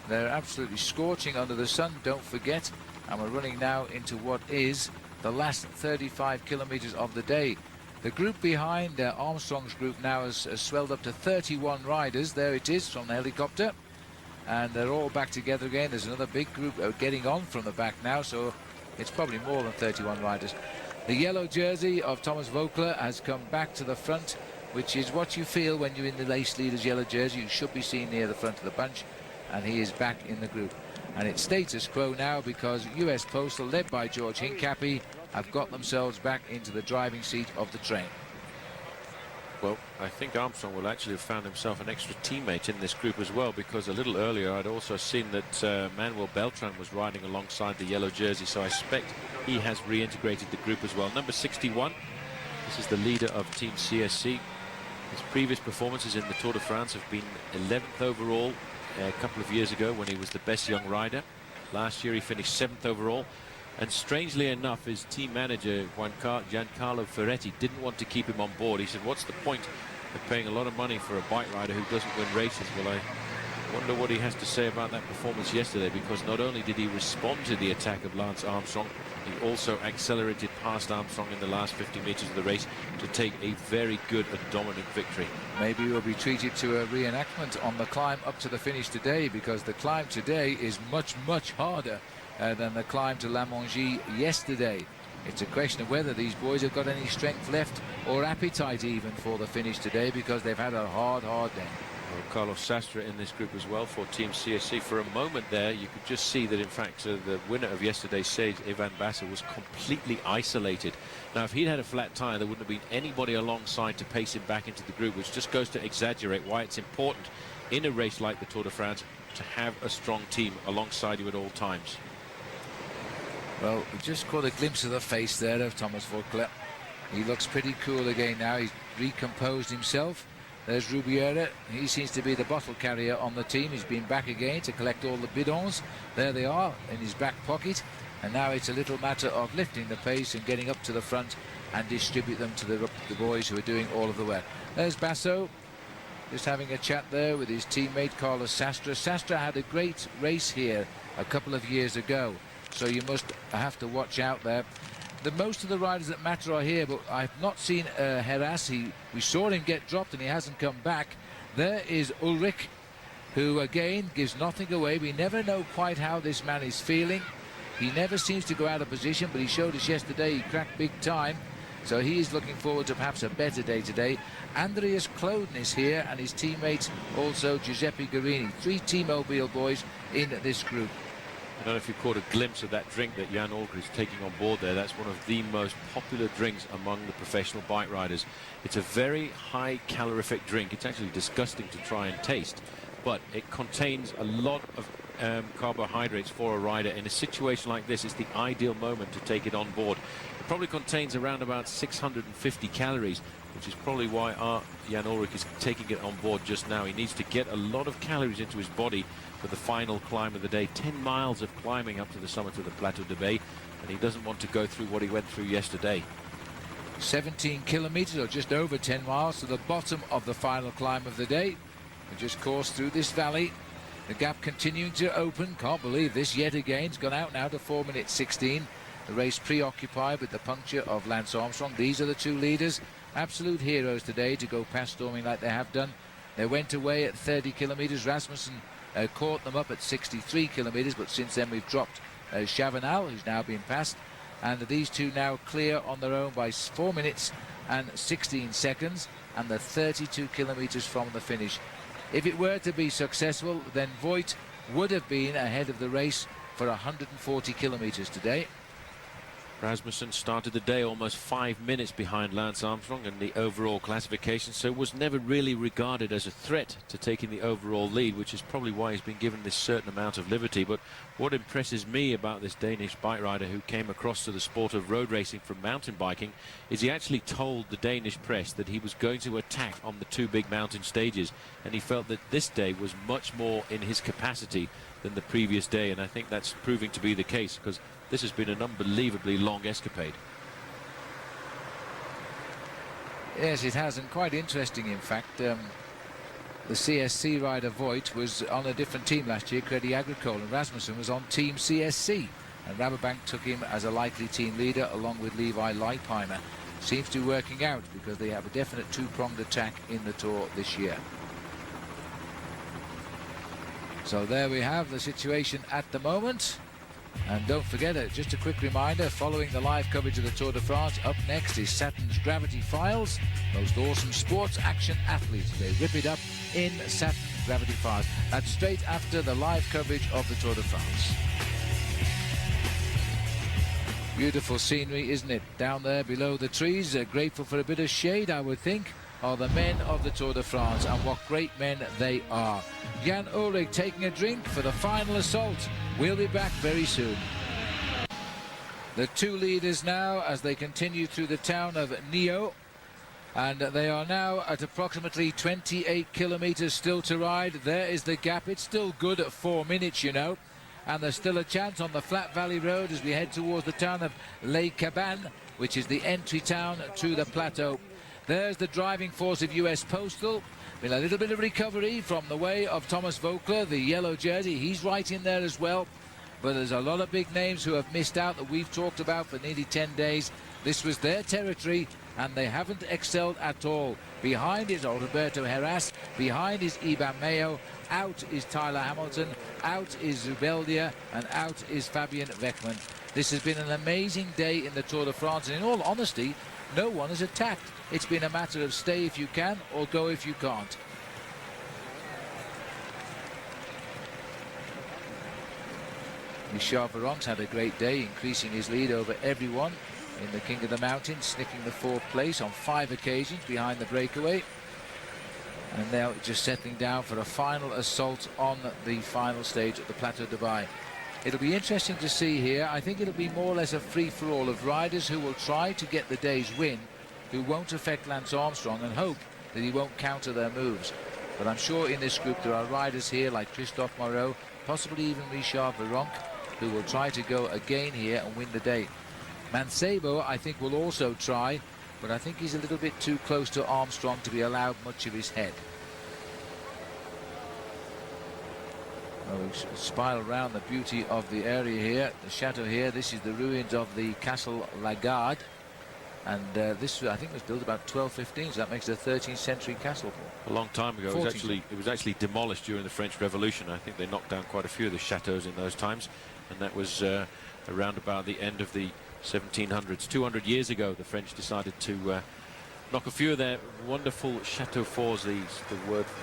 [SPEAKER 1] They're absolutely scorching under the sun, don't forget. And we're running now into what is the last 35 kilometers of the day. The group behind Armstrong's group now has swelled up to 31 riders. There it is from the helicopter. And they're all back together again. There's another big group getting on from the back now, so it's probably more than 31 riders. The yellow jersey of Thomas Voeckler has come back to the front. which is what you feel when you're in the race leader's yellow jersey. You should be seen near the front of the bunch, and he is back in the group. And it's status quo now because US Postal, led by George Hincapie, have got themselves back into the driving seat of the train.
[SPEAKER 2] Well, I think Armstrong will actually have found himself an extra teammate in this group as well, because a little earlier I'd also seen that Manuel Beltran was riding alongside the yellow jersey, so I expect he has reintegrated the group as well. Number 61, this is the leader of Team CSC. His previous performances in the Tour de France have been 11th overall a couple of years ago when he was the best young rider. Last year he finished 7th overall. And strangely enough, his team manager, Giancarlo Ferretti, didn't want to keep him on board. He said, what's the point of paying a lot of money for a bike rider who doesn't win races? Well, I wonder what he has to say about that performance yesterday, because not only did he respond to the attack of Lance Armstrong, he also accelerated past Armstrong in the last 50 meters of the race to take a very good and dominant victory.
[SPEAKER 1] Maybe we'll be treated to a reenactment on the climb up to the finish today, because the climb today is much, much harder than the climb to La Mongie yesterday. It's a question of whether these boys have got any strength left or appetite even for the finish today, because they've had a hard day.
[SPEAKER 2] Well, Carlos Sastre in this group as well for Team CSC. For a moment there, you could just see that, in fact, the winner of yesterday's stage, Sherwen Basso, was completely isolated. Now, if he'd had a flat tyre, there wouldn't have been anybody alongside to pace him back into the group, which just goes to exaggerate why it's important in a race like the Tour de France to have a strong team alongside you at all times.
[SPEAKER 1] Well, we just caught a glimpse of the face there of Thomas Voeckler. He looks pretty cool again now. He's recomposed himself. There's Rubiera. He seems to be the bottle carrier on the team. He's been back again to collect all the bidons. There they are in his back pocket. And now it's a little matter of lifting the pace and getting up to the front and distribute them to the boys who are doing all of the work. There's Basso, just having a chat there with his teammate Carlos Sastre. Sastre had a great race here a couple of years ago, so you must have to watch out there. Most of the riders that matter are here, but I've not seen Heras. We saw him get dropped and he hasn't come back. There is Ulrich, who again gives nothing away. We never know quite how this man is feeling. He never seems to go out of position, but he showed us yesterday he cracked big time. So he is looking forward to perhaps a better day today. Andreas Kloden is here, and his teammate also Giuseppe Guarini. 3 T-Mobile boys in this group.
[SPEAKER 2] I don't know if you caught a glimpse of that drink that Jan Ulrich is taking on board there. That's one of the most popular drinks among the professional bike riders. It's a very high calorific drink. It's actually disgusting to try and taste, but it contains a lot of carbohydrates for a rider. In a situation like this, it's the ideal moment to take it on board. It probably contains around about 650 calories, which is probably why Jan Ulrich is taking it on board just now. He needs to get a lot of calories into his body for the final climb of the day. 10 miles of climbing up to the summit of the Plateau de Beille, and he doesn't want to go through what he went through yesterday.
[SPEAKER 1] 17 kilometers, or just over 10 miles, to the bottom of the final climb of the day. We just coursed through this valley. The gap continuing to open. Can't believe this yet again. It's gone out now to 4 minutes 16. The race preoccupied with the puncture of Lance Armstrong. These are the 2 leaders. Absolute heroes today to go past storming like they have done. They went away at 30 kilometers. Rasmussen caught them up at 63 kilometers, but since then we've dropped Chavanel, who's now been passed. And these 2 now clear on their own by 4 minutes and 16 seconds, and they're 32 kilometers from the finish. If it were to be successful, then Voigt would have been ahead of the race for 140 kilometers today.
[SPEAKER 2] Rasmussen started the day almost 5 minutes behind Lance Armstrong in the overall classification, so was never really regarded as a threat to taking the overall lead, which is probably why he's been given this certain amount of liberty. But what impresses me about this Danish bike rider who came across to the sport of road racing from mountain biking is he actually told the Danish press that he was going to attack on the 2 big mountain stages, and he felt that this day was much more in his capacity than the previous day, and I think that's proving to be the case, because this has been an unbelievably long escapade.
[SPEAKER 1] Yes, it has, and quite interesting, in fact. The CSC rider Voigt was on a different team last year, Crédit Agricole, and Rasmussen was on Team CSC, and Rabobank took him as a likely team leader along with Levi Leipheimer. Seems to be working out because they have a definite 2-pronged attack in the Tour this year. So there we have the situation at the moment. And don't forget it, just a quick reminder, following the live coverage of the Tour de France, up next is Saturn's Gravity Files, most awesome sports action athletes. They rip it up in Saturn's Gravity Files. That's straight after the live coverage of the Tour de France. Beautiful scenery, isn't it? Down there below the trees, grateful for a bit of shade, I would think, are the men of the Tour de France, and what great men they are. Jan Ullrich taking a drink for the final assault. We'll be back very soon. The two leaders now as they continue through the town of Mayo, and they are now at approximately 28 kilometers still to ride. There is the gap. It's still good at 4 minutes, you know, and there's still a chance on the Flat Valley Road as we head towards the town of Les Cabanes, which is the entry town to the plateau. There's the driving force of US Postal. Been a little bit of recovery from the way of Thomas Voeckler, the yellow jersey. He's right in there as well. But there's a lot of big names who have missed out that we've talked about for nearly 10 days. This was their territory, and they haven't excelled at all. Behind is Alberto Heras. Behind is Iban Mayo. Out is Tyler Hamilton. Out is Zubeldia. And out is Fabian Weckman. This has been an amazing day in the Tour de France. And in all honesty, no one has attacked. It's been a matter of stay if you can or go if you can't. Richard Virenque's had a great day, increasing his lead over everyone in the King of the Mountains, sniffing the 4th place on 5 occasions behind the breakaway. And now just settling down for a final assault on the final stage at the Plateau de Beille. It'll be interesting to see here. I think it'll be more or less a free-for-all of riders who will try to get the day's win, who won't affect Lance Armstrong, and hope that he won't counter their moves. But I'm sure in this group there are riders here like Christophe Moreau, possibly even Richard Virenque, who will try to go again here and win the day. Mancebo, I think, will also try, but I think he's a little bit too close to Armstrong to be allowed much of his head. We spiral around the beauty of the area here, the chateau here. This is the ruins of the Castle Lagarde, and this I think was built about 1215, so that makes it a 13th century castle.
[SPEAKER 2] A long time ago. It was actually demolished during the French Revolution. I think they knocked down quite a few of the chateaux in those times, and that was around about the end of the 1700s. 200 years ago, the French decided to knock a few of their wonderful chateaux forts, the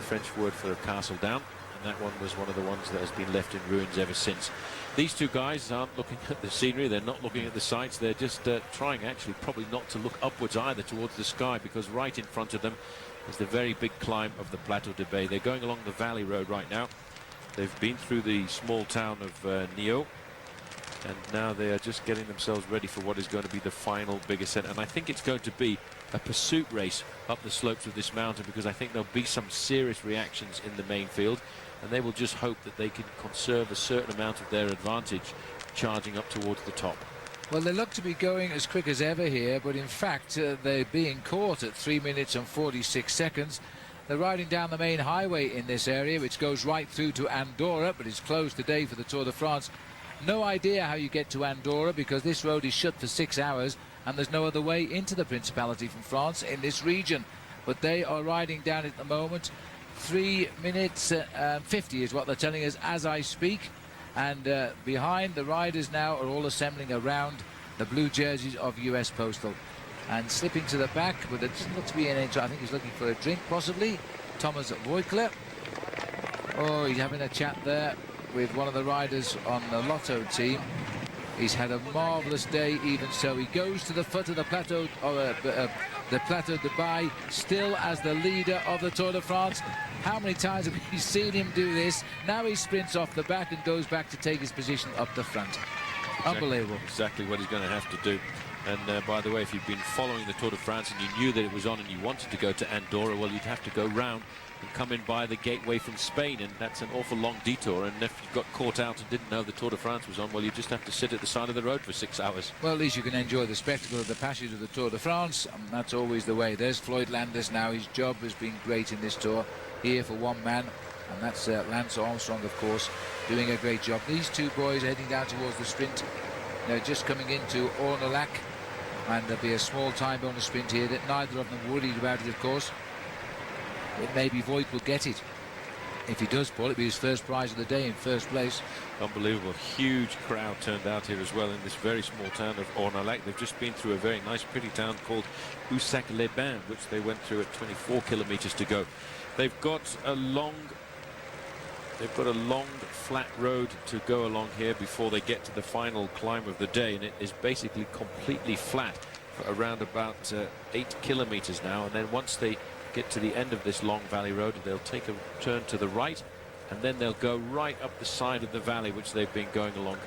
[SPEAKER 2] French word for a castle, down. And that one was one of the ones that has been left in ruins ever since. These two guys aren't looking at the scenery, they're not looking at the sights, they're just trying actually probably not to look upwards either towards the sky, because right in front of them is the very big climb of the Plateau de Beille. They're going along the valley road right now. They've been through the small town of Mayo, and now they are just getting themselves ready for what is going to be the final big ascent. And I think it's going to be a pursuit race up the slopes of this mountain, because I think there'll be some serious reactions in the main field, and they will just hope that they can conserve a certain amount of their advantage charging up towards the top.
[SPEAKER 1] Well, they look to be going as quick as ever here, but in fact they're being caught at 3 minutes and 46 seconds. They're riding down the main highway in this area, which goes right through to Andorra, but is closed today for the Tour de France. No idea how you get to Andorra, because this road is shut for 6 hours and there's no other way into the Principality from France in this region. But they are riding down at the moment. 3 minutes 50 is what they're telling us as I speak. And behind, the riders now are all assembling around the blue jerseys of US Postal. And slipping to the back, but it doesn't look to be an entry. I think he's looking for a drink, possibly. Thomas Voeckler. Oh, he's having a chat there with one of the riders on the Lotto team. He's had a marvellous day, even so. He goes to the foot of the Plateau, the Plateau de Beille, still as the leader of the Tour de France. How many times have we seen him do this? Now he sprints off the back and goes back to take his position up the front. Unbelievable.
[SPEAKER 2] Exactly what he's going to have to do. And by the way, if you've been following the Tour de France and you knew that it was on and you wanted to go to Andorra, well, you'd have to go round and come in by the gateway from Spain, and that's an awful long detour. And if you got caught out and didn't know the Tour de France was on, well, you just have to sit at the side of the road for 6 hours.
[SPEAKER 1] Well, at least you can enjoy the spectacle of the passage of the Tour de France. That's always the way. There's Floyd Landis now. His job has been great in this tour, here for one man, and that's Lance Armstrong, of course, doing a great job. These two boys heading down towards the sprint. They're just coming into Ornolac, and there'll be a small time bonus sprint here that neither of them worried about it, of course. But maybe Voigt will get it. If he does, Paul, it'll be his first prize of the day in first place.
[SPEAKER 2] Unbelievable. Huge crowd turned out here as well in this very small town of Ornolac. They've just been through a very nice, pretty town called Usac-les-Bains, which they went through at 24 kilometers to go. They've got a long flat road to go along here before they get to the final climb of the day, and it is basically completely flat for around about 8 kilometers now. And then once they get to the end of this long valley road, they'll take a turn to the right, and then they'll go right up the side of the valley which they've been going along,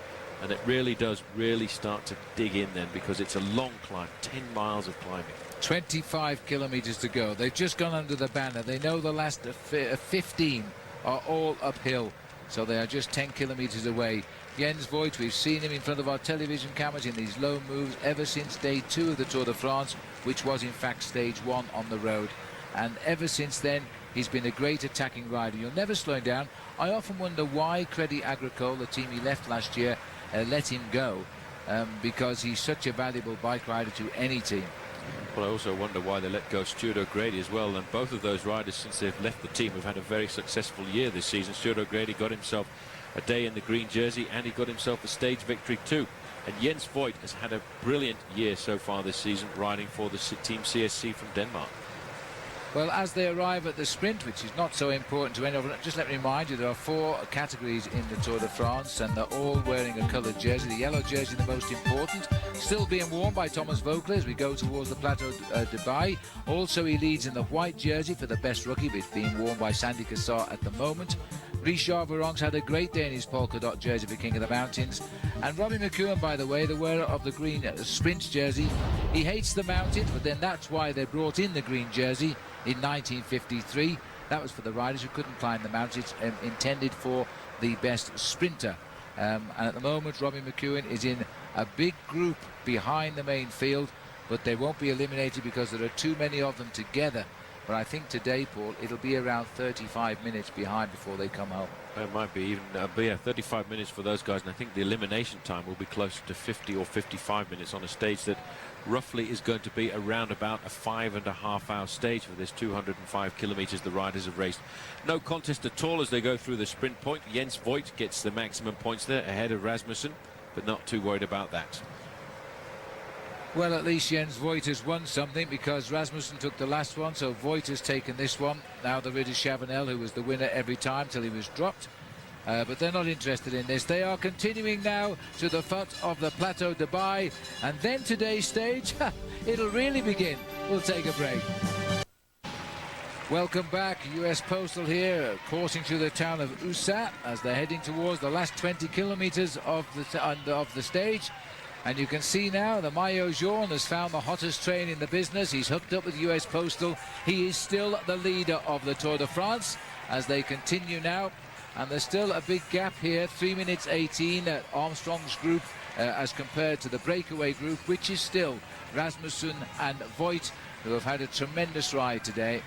[SPEAKER 2] and it really does start to dig in then, because it's a long climb, 10 miles of climbing. 25
[SPEAKER 1] kilometers to go. They've just gone under the banner. They know the last 15 are all uphill, so they are just 10 kilometers away. Jens Voigt, we've seen him in front of our television cameras in these low moves ever since day 2 of the Tour de France, which was in fact stage 1 on the road. And ever since then, he's been a great attacking rider. You'll never slow him down. I often wonder why Crédit Agricole, the team he left last year, let him go, because he's such a valuable bike rider to any team.
[SPEAKER 2] Well, I also wonder why they let go Stuart O'Grady as well. And both of those riders, since they've left the team, have had a very successful year this season. Stuart O'Grady got himself a day in the green jersey, and he got himself a stage victory too. And Jens Voigt has had a brilliant year so far this season, riding for the team CSC from Denmark.
[SPEAKER 1] Well, as they arrive at the sprint, which is not so important to any of them, just let me remind you, there are 4 categories in the Tour de France, and they're all wearing a coloured jersey. The yellow jersey, the most important, still being worn by Thomas Voeckler as we go towards the Plateau de Beille. Also, he leads in the white jersey for the best rookie, but it's being worn by Sandy Cassar at the moment. Richard Virenque's had a great day in his polka dot jersey for King of the Mountains. And Robbie McEwen, by the way, the wearer of the green sprint jersey, he hates the mountains, but then that's why they brought in the green jersey in 1953. That was for the riders who couldn't climb the mountains, intended for the best sprinter. And at the moment, Robbie McEwen is in a big group behind the main field, but they won't be eliminated because there are too many of them together. But I think today, Paul, it'll be around 35 minutes behind before they come home.
[SPEAKER 2] It might be even, yeah, 35 minutes for those guys, and I think the elimination time will be closer to 50 or 55 minutes on a stage that roughly is going to be around about a 5.5-hour stage for this 205 kilometers the riders have raced. No contest at all as they go through the sprint point. Jens Voigt gets the maximum points there ahead of Rasmussen, but not too worried about that.
[SPEAKER 1] Well, at least Jens Voigt has won something, because Rasmussen took the last one, so Voigt has taken this one. Now the rid is Chavanel, who was the winner every time till he was dropped. But they're not interested in this. They are continuing now to the foot of the Plateau de Beille, and then today's stage, it'll really begin. We'll take a break. Welcome back. US Postal here, coursing through the town of Ullrich as they're heading towards the last 20 kilometers of the stage. And you can see now the Mayo has found the hottest train in the business. He's hooked up with US Postal. He is still the leader of the Tour de France as they continue now. And there's still a big gap here, 3 minutes 18 at Armstrong's group as compared to the Breakaway group, which is still Rasmussen and Voigt, who have had a tremendous ride today.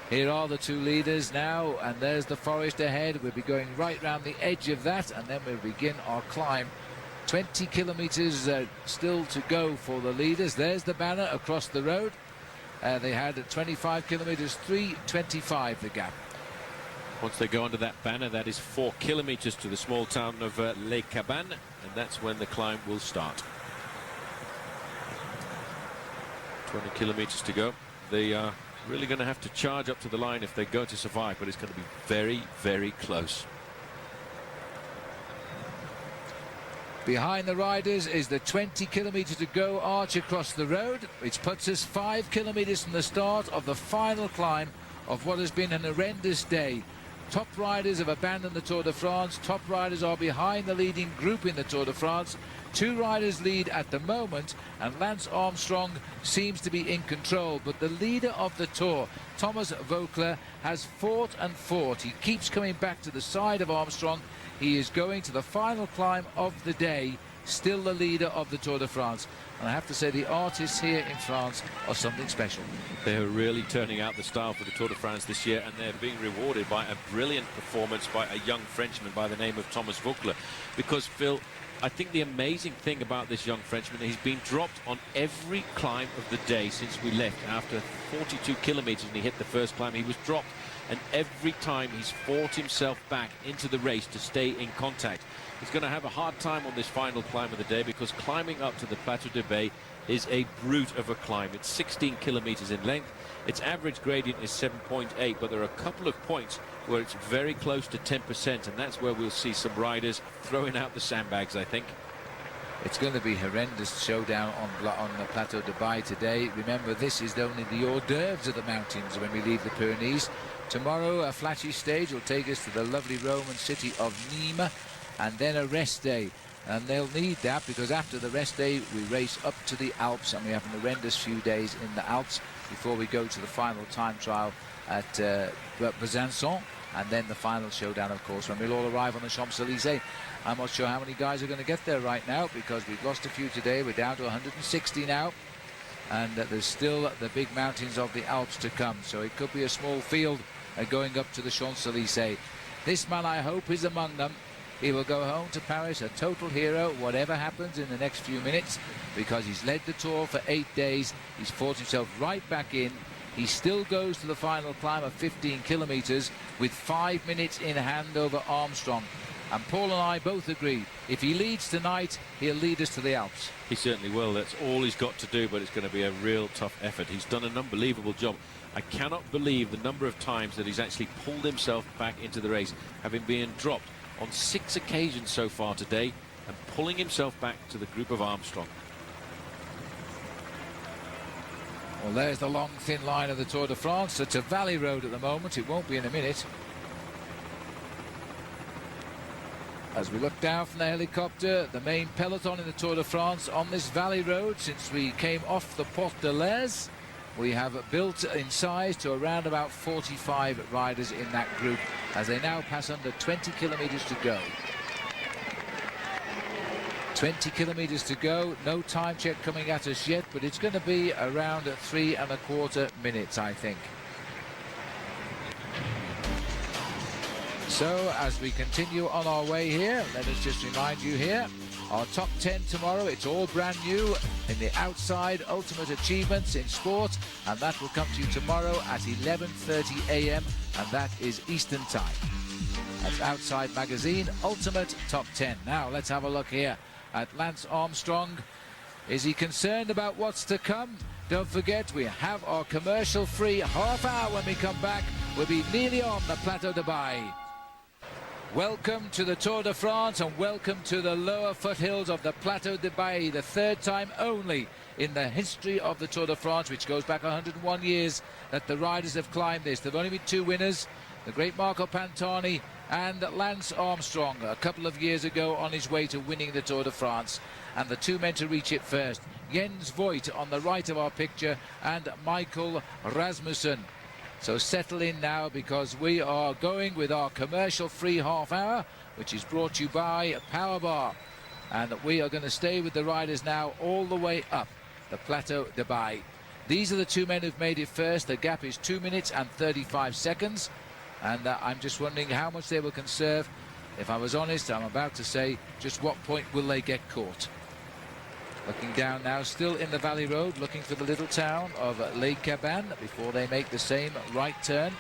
[SPEAKER 1] Here are the 2 leaders now, and there's the forest ahead. We'll be going right round the edge of that, and then we'll begin our climb. 20 kilometers still to go for the leaders. There's the banner across the road. They had at 25 kilometers, 3:25 the gap.
[SPEAKER 2] Once they go under that banner, that is 4 kilometers to the small town of Les Cabanes, and that's when the climb will start. 20 kilometers to go. They are really going to have to charge up to the line if they're going to survive, but it's going to be very, very close.
[SPEAKER 1] Behind the riders is the 20 kilometre to go arch across the road, which puts us 5 kilometres from the start of the final climb of what has been an horrendous day. Top riders have abandoned the Tour de France. Top riders are behind the leading group in the Tour de France. 2 riders lead at the moment, and Lance Armstrong seems to be in control. But the leader of the Tour, Thomas Voeckler, has fought and fought. He keeps coming back to the side of Armstrong. He is going to the final climb of the day, still the leader of the Tour de France. And I have to say, the artists here in France are something special.
[SPEAKER 2] They're really turning out the style for the Tour de France this year, and they're being rewarded by a brilliant performance by a young Frenchman by the name of Thomas Voeckler. Because, Phil, I think the amazing thing about this young Frenchman, he's been dropped on every climb of the day since we left. After 42 kilometers and he hit the first climb, he was dropped and every time he's fought himself back into the race to stay in contact. He's going to have a hard time on this final climb of the day, because climbing up to the Plateau de Beille is a brute of a climb. It's 16 kilometers in length. Its average gradient is 7.8, but there are a couple of points where it's very close to 10%, and that's where we'll see some riders throwing out the sandbags, I think.
[SPEAKER 1] It's going to be horrendous showdown on the Plateau de Beille today. Remember, this is only the hors d'oeuvres of the mountains when we leave the Pyrenees. Tomorrow, a flashy stage will take us to the lovely Roman city of Nîmes, and then a rest day. And they'll need that, because after the rest day, we race up to the Alps, and we have an horrendous few days in the Alps before we go to the final time trial at Besançon, and then the final showdown, of course, when we'll all arrive on the Champs-Élysées. I'm not sure how many guys are going to get there right now, because we've lost a few today. We're down to 160 now, and there's still the big mountains of the Alps to come, so it could be a small field going up to the Champs-Élysées. This man, I hope, is among them. He will go home to Paris a total hero, whatever happens in the next few minutes, because he's led the Tour for 8 days. He's fought himself right back in. He still goes to the final climb of 15 kilometers with 5 minutes in hand over Armstrong. And Paul and I both agree, if he leads tonight, he'll lead us to the Alps.
[SPEAKER 2] He certainly will. That's all he's got to do, but it's going to be a real tough effort. He's done an unbelievable job. I cannot believe the number of times that he's actually pulled himself back into the race, having been dropped on 6 occasions so far today, and pulling himself back to the group of Armstrong.
[SPEAKER 1] Well, there's the long, thin line of the Tour de France. It's a valley road at the moment. It won't be in a minute. As we look down from the helicopter, the main peloton in the Tour de France on this valley road, since we came off the Porte de l'Aise, we have built in size to around about 45 riders in that group, as they now pass under 20 kilometers to go. 20 kilometers to go. No time check coming at us yet, but it's going to be around 3¼ minutes, I think. So as we continue on our way here, let us just remind you here, our top 10 tomorrow, it's all brand new in the outside ultimate achievements in sport, and that will come to you tomorrow at 11:30 a.m. and that is Eastern time. That's Outside Magazine Ultimate Top 10. Now let's have a look here at Lance Armstrong. Is he concerned about what's to come? Don't forget, we have our commercial-free half hour when we come back. We'll be nearly on the Plateau de Beille. Welcome to the Tour de France, and welcome to the lower foothills of the Plateau de Beille, the 3rd time only in the history of the Tour de France, which goes back 101 years that the riders have climbed this. There have only been 2 winners, the great Marco Pantani and Lance Armstrong, a couple of years ago on his way to winning the Tour de France. And the 2 men to reach it first, Jens Voigt on the right of our picture and Michael Rasmussen. So settle in now, because we are going with our commercial-free half hour, which is brought to you by Power Bar. And we are going to stay with the riders now all the way up the Plateau de Beille. These are the 2 men who've made it first. The gap is 2 minutes and 35 seconds. And I'm just wondering how much they will conserve. If I was honest, I'm about to say, just what point will they get caught? Looking down now, still in the valley road, looking for the little town of Les Cabanes before they make the same right turn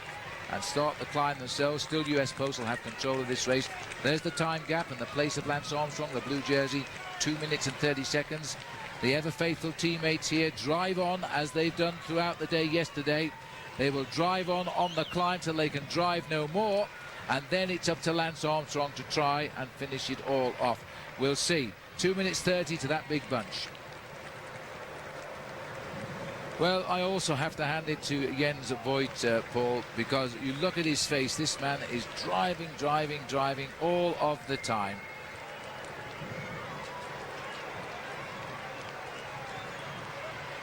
[SPEAKER 1] and start the climb themselves. Still US Postal have control of this race. There's the time gap and the place of Lance Armstrong, the blue jersey, 2 minutes and 30 seconds. The ever-faithful teammates here drive on as they've done throughout the day yesterday. They will drive on the climb till they can drive no more, and then it's up to Lance Armstrong to try and finish it all off. We'll see. 2 minutes 30 to that big bunch. Well, I also have to hand it to Jens Voigt, Paul, because you look at his face, this man is driving all of the time.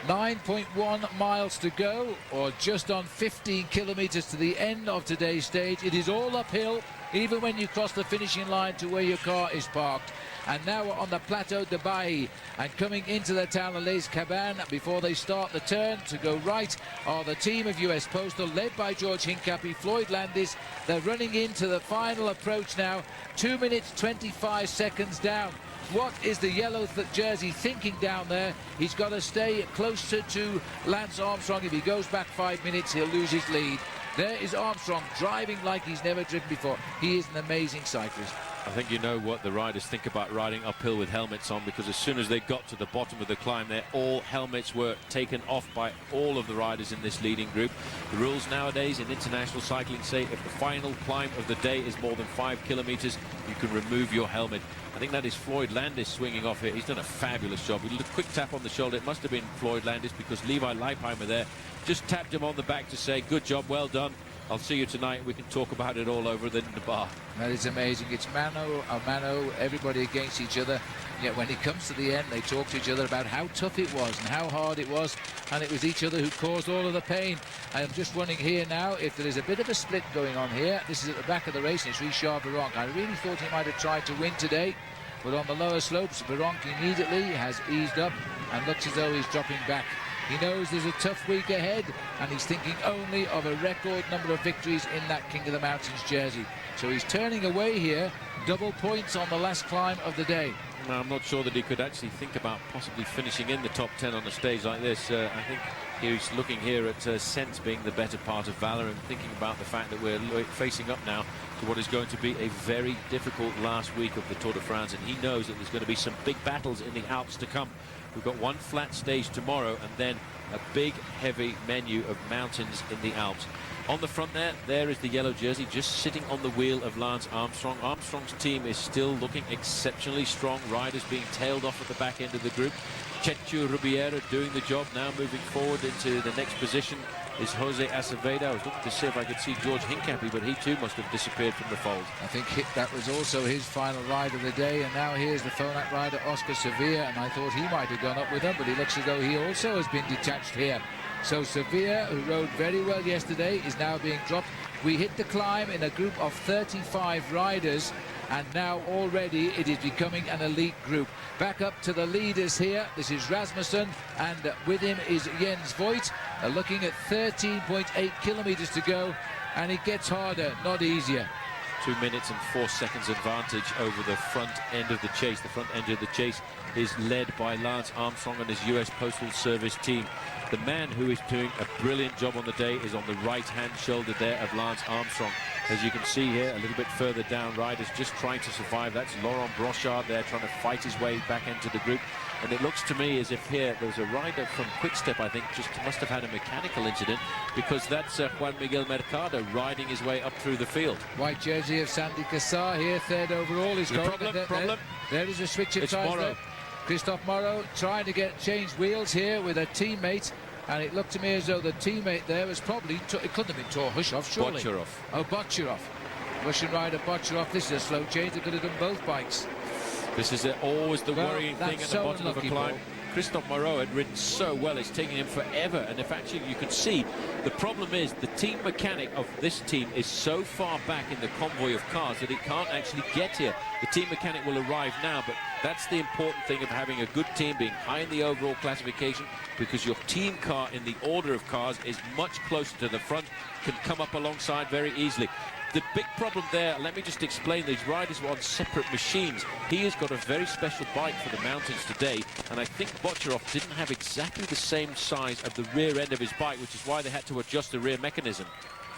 [SPEAKER 1] 9.1 miles to go, or just on 15 kilometers to the end of today's stage. It is all uphill, even when you cross the finishing line to where your car is parked. And now we're on the Plateau de Beille, and coming into the town of Les Cabanes before they start the turn to go right are the team of US Postal, led by George Hincapie, Floyd Landis. They're running into the final approach now, 2 minutes 25 seconds down. What is the yellow jersey thinking down there? He's got to stay closer to Lance Armstrong. If he goes back 5 minutes, he'll lose his lead. There is Armstrong driving like he's never driven before. He is an amazing cyclist.
[SPEAKER 2] I think you know what the riders think about riding uphill with helmets on, because as soon as they got to the bottom of the climb there, all helmets were taken off by all of the riders in this leading group. The rules nowadays in international cycling say if the final climb of the day is more than 5 kilometers, you can remove your helmet. I think that is Floyd Landis swinging off here. He's done a fabulous job. He did a quick tap on the shoulder. It must have been Floyd Landis, because Levi Leipheimer there just tapped him on the back to say, good job, well done. I'll see you tonight. We can talk about it all over in the bar. That
[SPEAKER 1] is amazing. It's mano a mano, everybody against each other. Yet when it comes to the end, they talk to each other about how tough it was and how hard it was. And it was each other who caused all of the pain. I'm just wondering here now if there is a bit of a split going on here. This is at the back of the race, and it's Richard Virenque. I really thought he might have tried to win today. But on the lower slopes, Virenque immediately has eased up and looks as though he's dropping back. He knows there's a tough week ahead, and he's thinking only of a record number of victories in that King of the Mountains jersey. So he's turning away here, double points on the last climb of the day.
[SPEAKER 2] No, I'm not sure that he could actually think about possibly finishing in the top 10 on a stage like this. I think he's looking here at sense being the better part of valor, and thinking about the fact that we're facing up now to what is going to be a very difficult last week of the Tour de France, and he knows that there's going to be some big battles in the Alps to come. We've got one flat stage tomorrow, and then a big, heavy menu of mountains in the Alps. On the front there is the yellow jersey just sitting on the wheel of Lance Armstrong. Armstrong's team is still looking exceptionally strong. Riders being tailed off at the back end of the group. Chechu Rubiera doing the job now, moving forward into the next position is Jose Acevedo. I was looking to see if I could see George Hincapie, but he too must have disappeared from the fold.
[SPEAKER 1] I think that was also his final ride of the day, and now here's the Phonak rider Oscar Sevilla, and I thought he might have gone up with him, but he looks as though he also has been detached here. So Sevilla, who rode very well yesterday, is now being dropped. We hit the climb in a group of 35 riders, and now already it is becoming an elite group. Back up to the leaders here. This is Rasmussen, and with him is Jens Voigt. Looking at 13.8 kilometers to go, and it gets harder, not easier.
[SPEAKER 2] 2 minutes and 4 seconds advantage over the front end of the chase. The front end of the chase is led by Lance Armstrong and his US Postal Service team. The man who is doing a brilliant job on the day is on the right-hand shoulder there of Lance Armstrong. As you can see here, a little bit further down, riders just trying to survive. That's Laurent Brochard there trying to fight his way back into the group. And it looks to me as if here there's a rider from Quick-Step, I think, just must have had a mechanical incident, because that's Juan Miguel Mercado riding his way up through the field.
[SPEAKER 1] White jersey of Sandy Cassar here, third overall. He's
[SPEAKER 2] the problem.
[SPEAKER 1] There is a switch of tires there. Christophe Moreau trying to get changed wheels here with a teammate, and it looked to me as though the teammate there was probably, it couldn't have been Tor Hushoff, surely.
[SPEAKER 2] Botcharov.
[SPEAKER 1] Oh, Botcharov. Russian rider Botcharov. This is a slow change. They could have done both bikes.
[SPEAKER 2] This is always the worrying thing at the bottom of a climb. Christophe Moreau had ridden so well, it's taking him forever, and if actually you can see, the problem is the team mechanic of this team is so far back in the convoy of cars that it can't actually get here. The team mechanic will arrive now, but that's the important thing of having a good team, being high in the overall classification, because your team car in the order of cars is much closer to the front, can come up alongside very easily. The big problem there, let me just explain, these riders were on separate machines. He has got a very special bike for the mountains today, and I think Botcharov didn't have exactly the same size of the rear end of his bike, which is why they had to adjust the rear mechanism.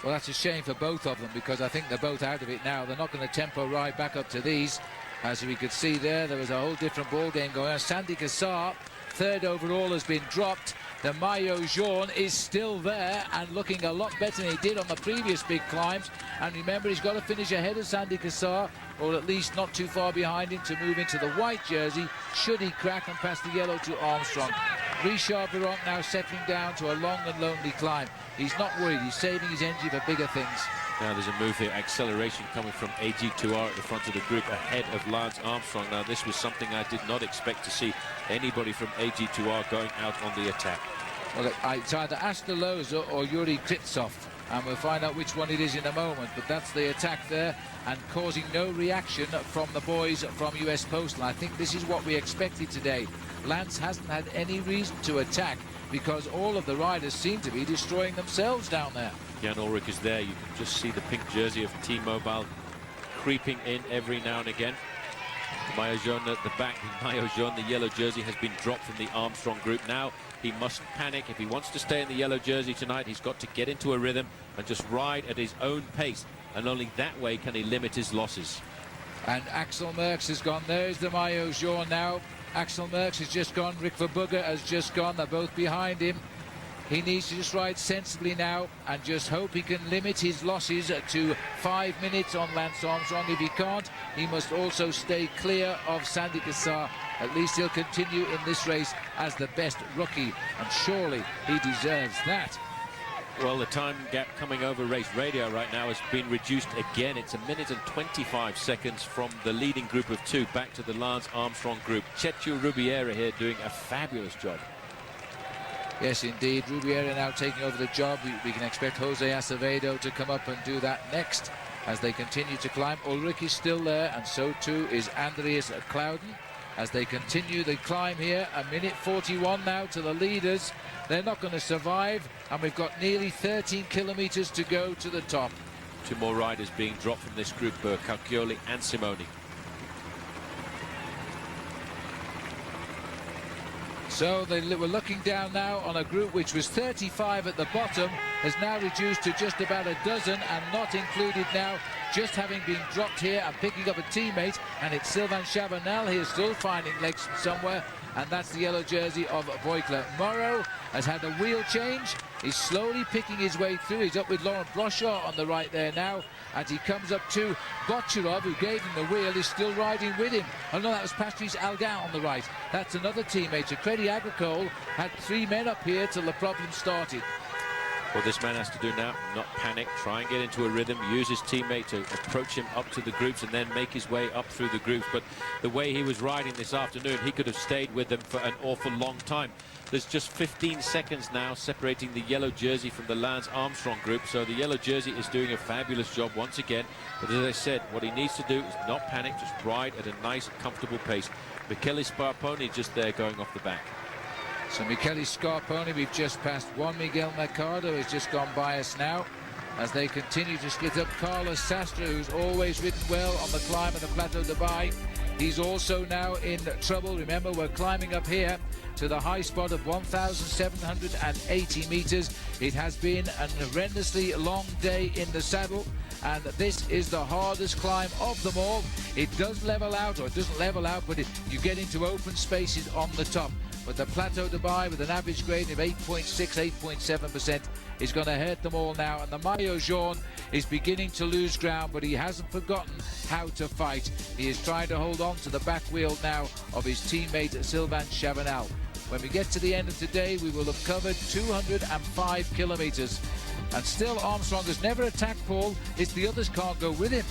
[SPEAKER 1] Well, that's a shame for both of them, because I think they're both out of it now. They're not going to tempo ride back up to these. As we could see there was a whole different ball game going on. Sandy Cassar, third overall, has been dropped. The Mayo jaune is still there and looking a lot better than he did on the previous big climbs. And remember, he's got to finish ahead of Sandy Cassar, or at least not too far behind him, to move into the white jersey, should he crack and pass the yellow to Armstrong. Richard Virenque now settling down to a long and lonely climb. He's not worried. He's saving his energy for bigger things.
[SPEAKER 2] Now there's a move here, acceleration coming from AG2R at the front of the group ahead of Lance Armstrong. Now this was something I did not expect to see anybody from AG2R going out on the attack.
[SPEAKER 1] Well, it's either Asta Loza or Yuri Kritsov, and we'll find out which one it is in a moment, but that's the attack there, and causing no reaction from the boys from US Postal. I think this is what we expected today. Lance hasn't had any reason to attack, because all of the riders seem to be destroying themselves down there.
[SPEAKER 2] Jan Ullrich is there. You can just see the pink jersey of T-Mobile creeping in every now and again. Mayo Jaune at the back. Mayo Jaune, the yellow jersey, has been dropped from the Armstrong group. Now he mustn't panic. If he wants to stay in the yellow jersey tonight, he's got to get into a rhythm and just ride at his own pace. And only that way can he limit his losses.
[SPEAKER 1] And Axel Merckx has gone. There's the Mayo Jaune now. Axel Merckx has just gone. Rick Verbrugge has just gone. They're both behind him. He needs to just ride sensibly now and just hope he can limit his losses to 5 minutes on Lance Armstrong. If he can't, he must also stay clear of Sandy Cassar. At least he'll continue in this race as the best rookie, and surely he deserves that.
[SPEAKER 2] Well, the time gap coming over race radio right now has been reduced again. It's 1 minute and 25 seconds from the leading group of 2 back to the Lance Armstrong group. Chechu Rubiera here doing a fabulous job.
[SPEAKER 1] Yes, indeed. Rubiera now taking over the job. We can expect Jose Acevedo to come up and do that next as they continue to climb. Ulrich is still there, and so too is Andreas Clouden as they continue the climb here. 1 minute 41 now to the leaders. They're not going to survive, and we've got nearly 13 kilometers to go to the top.
[SPEAKER 2] 2 more riders being dropped from this group, Cacchioli and Simoni.
[SPEAKER 1] So they were looking down now on a group which was 35 at the bottom, has now reduced to just about a dozen, and not included now just having been dropped here and picking up a teammate, and it's Sylvain Chavanel here still finding legs from somewhere, and that's the yellow jersey of Voeckler. Moreau has had a wheel change. He's slowly picking his way through. He's up with Laurent Blochard on the right there now, and he comes up to Botcherov, who gave him the wheel, is still riding with him. Oh no, that was Patrice Algan on the right. That's another teammate. So Crédit Agricole had 3 men up here till the problem started.
[SPEAKER 2] What this man has to do now, not panic, try and get into a rhythm, use his teammate to approach him up to the groups and then make his way up through the groups. But the way he was riding this afternoon, he could have stayed with them for an awful long time. There's just 15 seconds now separating the yellow jersey from the Lance Armstrong group, so the yellow jersey is doing a fabulous job once again. But as I said, what he needs to do is not panic, just ride at a nice, comfortable pace. Michele Scarponi just there going off the back.
[SPEAKER 1] So Michele Scarponi, we've just passed Juan Miguel Mercado, has just gone by us now as they continue to split up. Carlos Sastre, who's always ridden well on the climb of the Plateau de Beille, he's also now in trouble. Remember, we're climbing up here to the high spot of 1,780 meters. It has been an horrendously long day in the saddle, and this is the hardest climb of them all. It does level out, or it doesn't level out, but you get into open spaces on the top. But the Plateau de Beille, with an average grade of 8.6, 8.7%, is going to hurt them all now. And the Mayo Jaune is beginning to lose ground, but he hasn't forgotten how to fight. He is trying to hold on to the back wheel now of his teammate Sylvain Chavanel. When we get to the end of today, we will have covered 205 kilometers. And still Armstrong has never attacked Paul. It's the others can't go with him.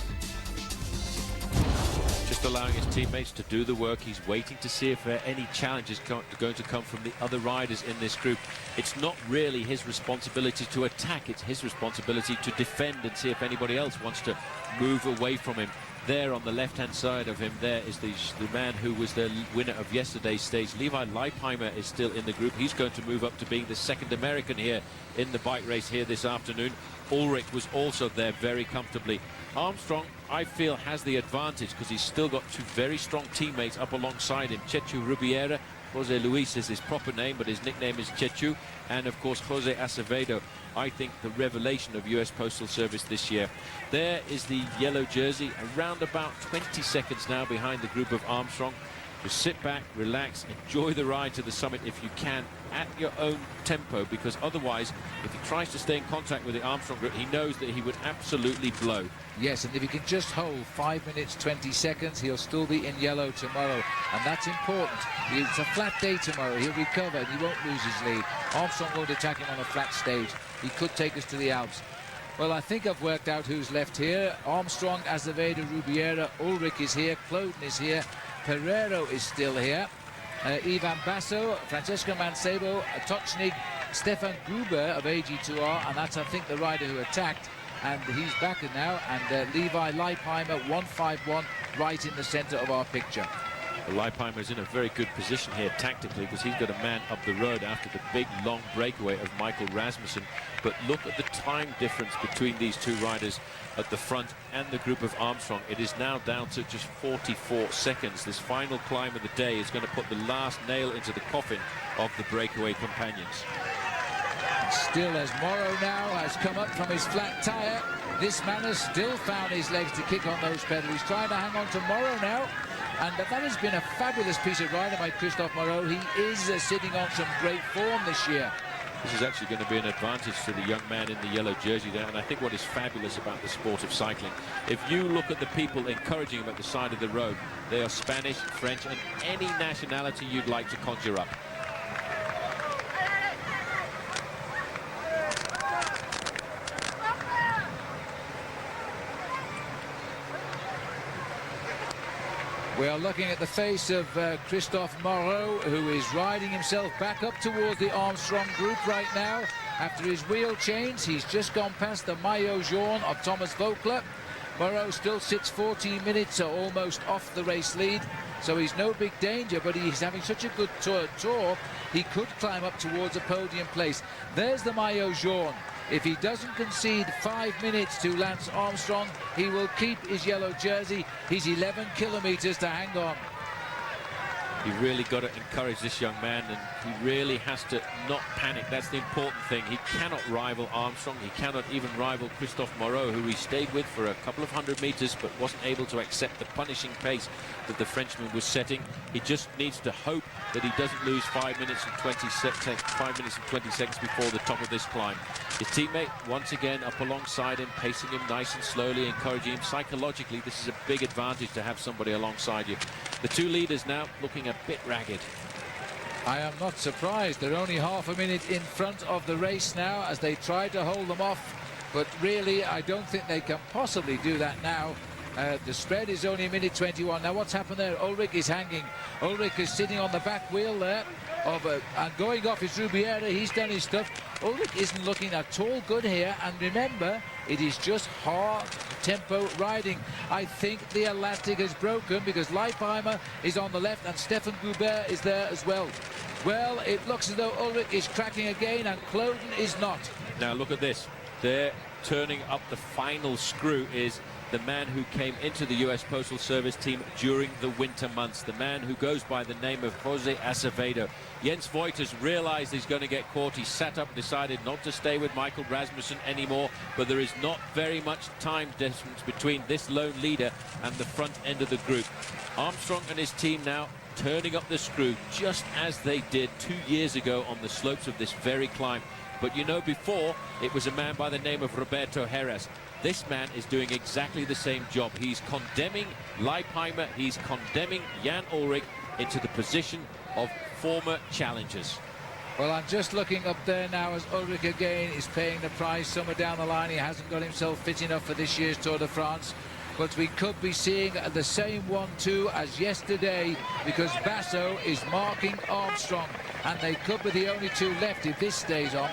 [SPEAKER 2] Just allowing his teammates to do the work. He's waiting to see if any challenges going to come from the other riders in this group. It's not really his responsibility to attack. It's his responsibility to defend and see if anybody else wants to move away from him. There on the left-hand side of him, there is the man who was the winner of yesterday's stage. Levi Leipheimer is still in the group. He's going to move up to being the second American here in the bike race here this afternoon. Ullrich was also there very comfortably. Armstrong, I feel, has the advantage because he's still got 2 very strong teammates up alongside him. Chechu Rubiera, Jose Luis is his proper name, but his nickname is Chechu, and of course Jose Acevedo, I think the revelation of US Postal Service this year. There is the yellow jersey, around about 20 seconds now behind the group of Armstrong. Just sit back, relax, enjoy the ride to the summit if you can, at your own tempo, because otherwise, if he tries to stay in contact with the Armstrong group, he knows that he would absolutely blow.
[SPEAKER 1] Yes, and if he can just hold 5 minutes 20 seconds, he'll still be in yellow tomorrow, and that's important. It's a flat day tomorrow. He'll recover and he won't lose his lead. Armstrong won't attack him on a flat stage. He could take us to the Alps. Well, I think I've worked out who's left here. Armstrong, Acevedo, Rubiera, Ullrich is here, Cloden is here, Pereiro is still here, Ivan Basso, Francesco Mancebo, Tochnig, Stefan Gruber of AG2R, and that's, I think, the rider who attacked, and he's back now, and Levi Leipheimer, 151, right in the center of our picture.
[SPEAKER 2] Leipheimer's in a very good position here tactically because he's got a man up the road after the big long breakaway of Michael Rasmussen. But look at the time difference between these two riders at the front and the group of Armstrong. It is now down to just 44 seconds. This final climb of the day is going to put the last nail into the coffin of the breakaway companions.
[SPEAKER 1] Still, as Morrow now has come up from his flat tyre, this man has still found his legs to kick on those pedals. He's trying to hang on to Morrow now. And that has been a fabulous piece of riding by Christophe Moreau. He is sitting on some great form this year.
[SPEAKER 2] This is actually going to be an advantage to the young man in the yellow jersey there. And I think what is fabulous about the sport of cycling, if you look at the people encouraging him at the side of the road, they are Spanish, French, and any nationality you'd like to conjure up.
[SPEAKER 1] We are looking at the face of Christophe Moreau, who is riding himself back up towards the Armstrong group right now. After his wheel change, he's just gone past the Mayo jaune of Thomas Voeckler. Moreau still sits 14 minutes or almost off the race lead, so he's no big danger, but he's having such a good tour, he could climb up towards a podium place. There's the Mayo jaune. If he doesn't concede 5 minutes to Lance Armstrong, he will keep his yellow jersey. He's 11 kilometers to hang on.
[SPEAKER 2] You really got to encourage this young man, and he really has to not panic. That's the important thing. He cannot rival Armstrong. He cannot even rival Christophe Moreau, who he stayed with for a couple of 100 meters but wasn't able to accept the punishing pace that the Frenchman was setting. He just needs to hope that he doesn't lose 5 minutes and 20 seconds before the top of this climb. His teammate once again up alongside him, pacing him nice and slowly, encouraging him. Psychologically, this is a big advantage to have somebody alongside you. The two leaders now looking a bit ragged.
[SPEAKER 1] I am not surprised. They're only half a minute in front of the race now as they try to hold them off, but really I don't think they can possibly do that now. The spread is only a minute 21. Now what's happened there? Ulrich is hanging. Ulrich is sitting on the back wheel there and going off his Rubiera. He's done his stuff. Ulrich isn't looking at all good here, and remember, it is just hard tempo riding. I think the Atlantic has broken because Leipheimer is on the left and Stefan Goubert is there as well. Well, it looks as though Ulrich is cracking again and Cloden is not.
[SPEAKER 2] Now look at this. They're turning up the final screw is the man who came into the US Postal Service team during the winter months, the man who goes by the name of Jose Acevedo. Jens Voigt has realized he's going to get caught. He sat up, decided not to stay with Michael Rasmussen anymore, but there is not very much time difference between this lone leader and the front end of the group. Armstrong and his team now turning up the screw just as they did 2 years ago on the slopes of this very climb. But you know, before, it was a man by the name of Roberto Heras. This man is doing exactly the same job. He's condemning Leipheimer, he's condemning Jan Ullrich into the position of former challengers.
[SPEAKER 1] Well, I'm just looking up there now as Ulrich again is paying the price. Somewhere down the line, he hasn't got himself fit enough for this year's Tour de France. But we could be seeing the same 1-2 as yesterday because Basso is marking Armstrong, and they could be the only two left if this stays on.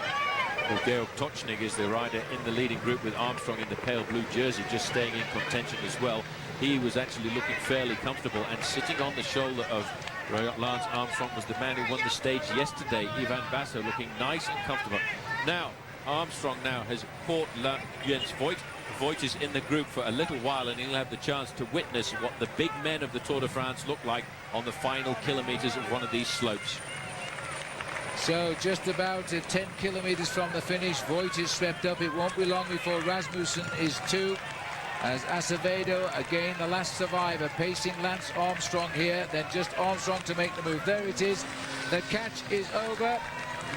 [SPEAKER 2] Well, Georg Tochnig is the rider in the leading group with Armstrong in the pale blue jersey, just staying in contention as well. He was actually looking fairly comfortable, and sitting on the shoulder of Lance Armstrong was the man who won the stage yesterday, Ivan Basso, looking nice and comfortable. Now, Armstrong now has caught Jens Voigt. Voigt is in the group for a little while, and he'll have the chance to witness what the big men of the Tour de France look like on the final kilometers of one of these slopes.
[SPEAKER 1] So just about 10 kilometers from the finish, Voigt is swept up. It won't be long before Rasmussen is too. As Acevedo, again the last survivor, pacing Lance Armstrong here, then just Armstrong to make the move. There it is. The catch is over.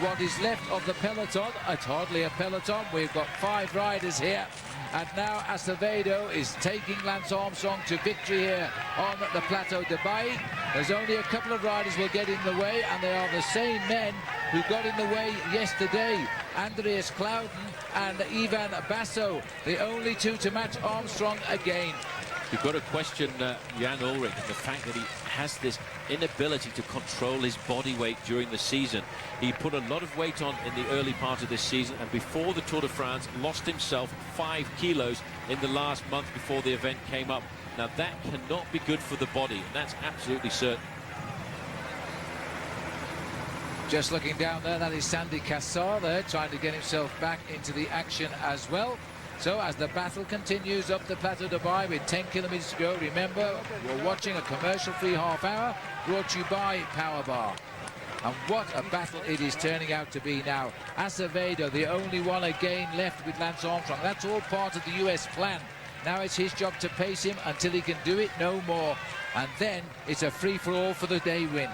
[SPEAKER 1] What is left of the peloton, it's hardly a peloton. We've got 5 riders here. And now Acevedo is taking Lance Armstrong to victory here on the Plateau de Beille. There's only a couple of riders will get in the way, and they are the same men who got in the way yesterday. Andreas Clouden and Ivan Basso, the only two to match Armstrong again.
[SPEAKER 2] You've got to question Jan Ullrich and the fact that he has this inability to control his body weight during the season. He put a lot of weight on in the early part of this season, and before the Tour de France lost himself 5 kilos in the last month before the event came up. Now that cannot be good for the body, and that's absolutely certain.
[SPEAKER 1] Just looking down there, that is Sandy Cassar there, trying to get himself back into the action as well. So as the battle continues up the Plateau de Beille with 10 kilometers to go, remember, we're watching a commercial-free half hour brought to you by Power Bar. And what a battle it is turning out to be now. Acevedo, the only one again left with Lance Armstrong. That's all part of the US plan. Now it's his job to pace him until he can do it no more. And then it's a free-for-all for the day win.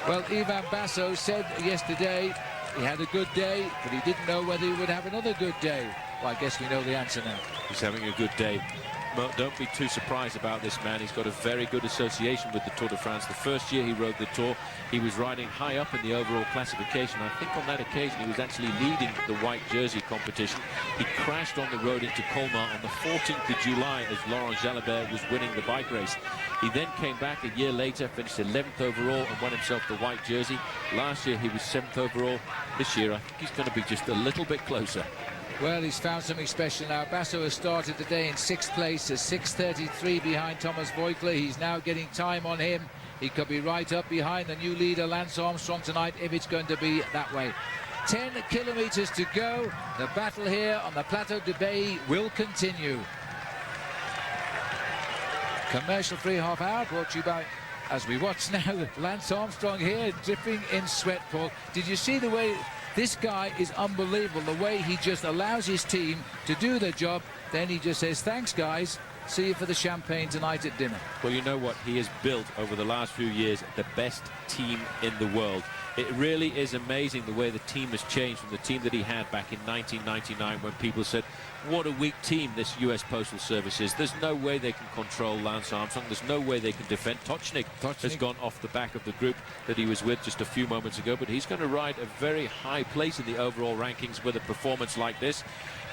[SPEAKER 1] Well, Ivan Basso said yesterday he had a good day, but he didn't know whether he would have another good day. Well, I guess we know the answer now.
[SPEAKER 2] He's having a good day. But don't be too surprised about this man. He's got a very good association with the Tour de France. The first year he rode the Tour, he was riding high up in the overall classification. I think on that occasion he was actually leading the white jersey competition. He crashed on the road into Colmar on the 14th of July as Laurent Jalabert was winning the bike race. He then came back a year later, finished 11th overall and won himself the white jersey. Last year he was 7th overall. This year I think he's going to be just a little bit closer.
[SPEAKER 1] Well, he's found something special now. Basso has started the day in 6th place, a 6:33 behind Thomas Voeckler. He's now getting time on him. He could be right up behind the new leader, Lance Armstrong, tonight, if it's going to be that way. 10 kilometers to go. The battle here on the Plateau de Beille will continue. Commercial-free half hour brought to you by, as we watch now, Lance Armstrong here dripping in sweat, Paul. Did you see the way this guy is unbelievable, the way he just allows his team to do their job, then he just says, thanks guys, see you for the champagne tonight at dinner.
[SPEAKER 2] Well, you know what? He has built over the last few years the best team in the world. It really is amazing the way the team has changed from the team that he had back in 1999 when people said, what a weak team this US Postal Service is. There's no way they can control Lance Armstrong. There's no way they can defend. Tocznik has gone off the back of the group that he was with just a few moments ago, but he's going to ride a very high place in the overall rankings with a performance like this.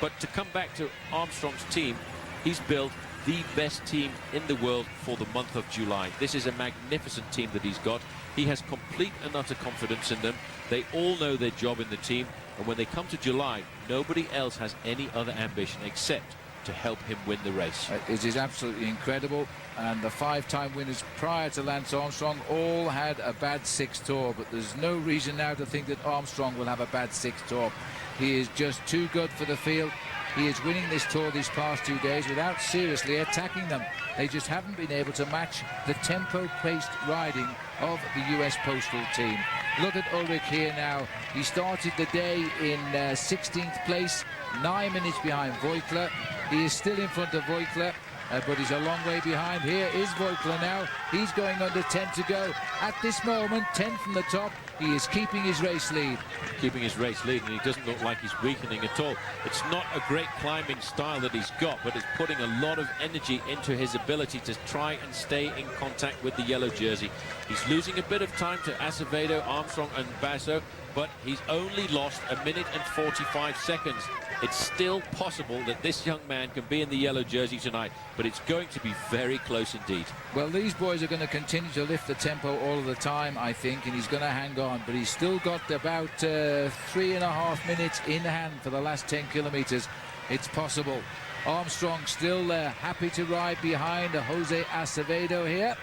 [SPEAKER 2] But to come back to Armstrong's team, he's built the best team in the world for the month of July. This is a magnificent team that he's got. He has complete and utter confidence in them. They all know their job in the team, and when they come to July, nobody else has any other ambition except to help him win the race.
[SPEAKER 1] It is absolutely incredible, and the 5-time winners prior to Lance Armstrong all had a bad 6th Tour, but there's no reason now to think that Armstrong will have a bad 6th Tour. He is just too good for the field. He is winning this Tour these past 2 days without seriously attacking them. They just haven't been able to match the tempo-paced riding of the US Postal team. Look at Ulrich here now. He started the day in 16th place, 9 minutes behind Voeckler. He is still in front of Voeckler, but he's a long way behind. Here is Voeckler now. He's going under 10 to go. At this moment, 10 from the top. He is keeping his race lead.
[SPEAKER 2] Keeping his race lead, and he doesn't look like he's weakening at all. It's not a great climbing style that he's got, but it's putting a lot of energy into his ability to try and stay in contact with the yellow jersey. He's losing a bit of time to Acevedo, Armstrong and Basso, but he's only lost 1 minute and 45 seconds. It's still possible that this young man can be in the yellow jersey tonight, but it's going to be very close indeed.
[SPEAKER 1] Well, these boys are going to continue to lift the tempo all of the time, I think, and he's going to hang on, but he's still got about 3.5 minutes in hand for the last 10 kilometers. It's possible. Armstrong still happy to ride behind Jose Acevedo here,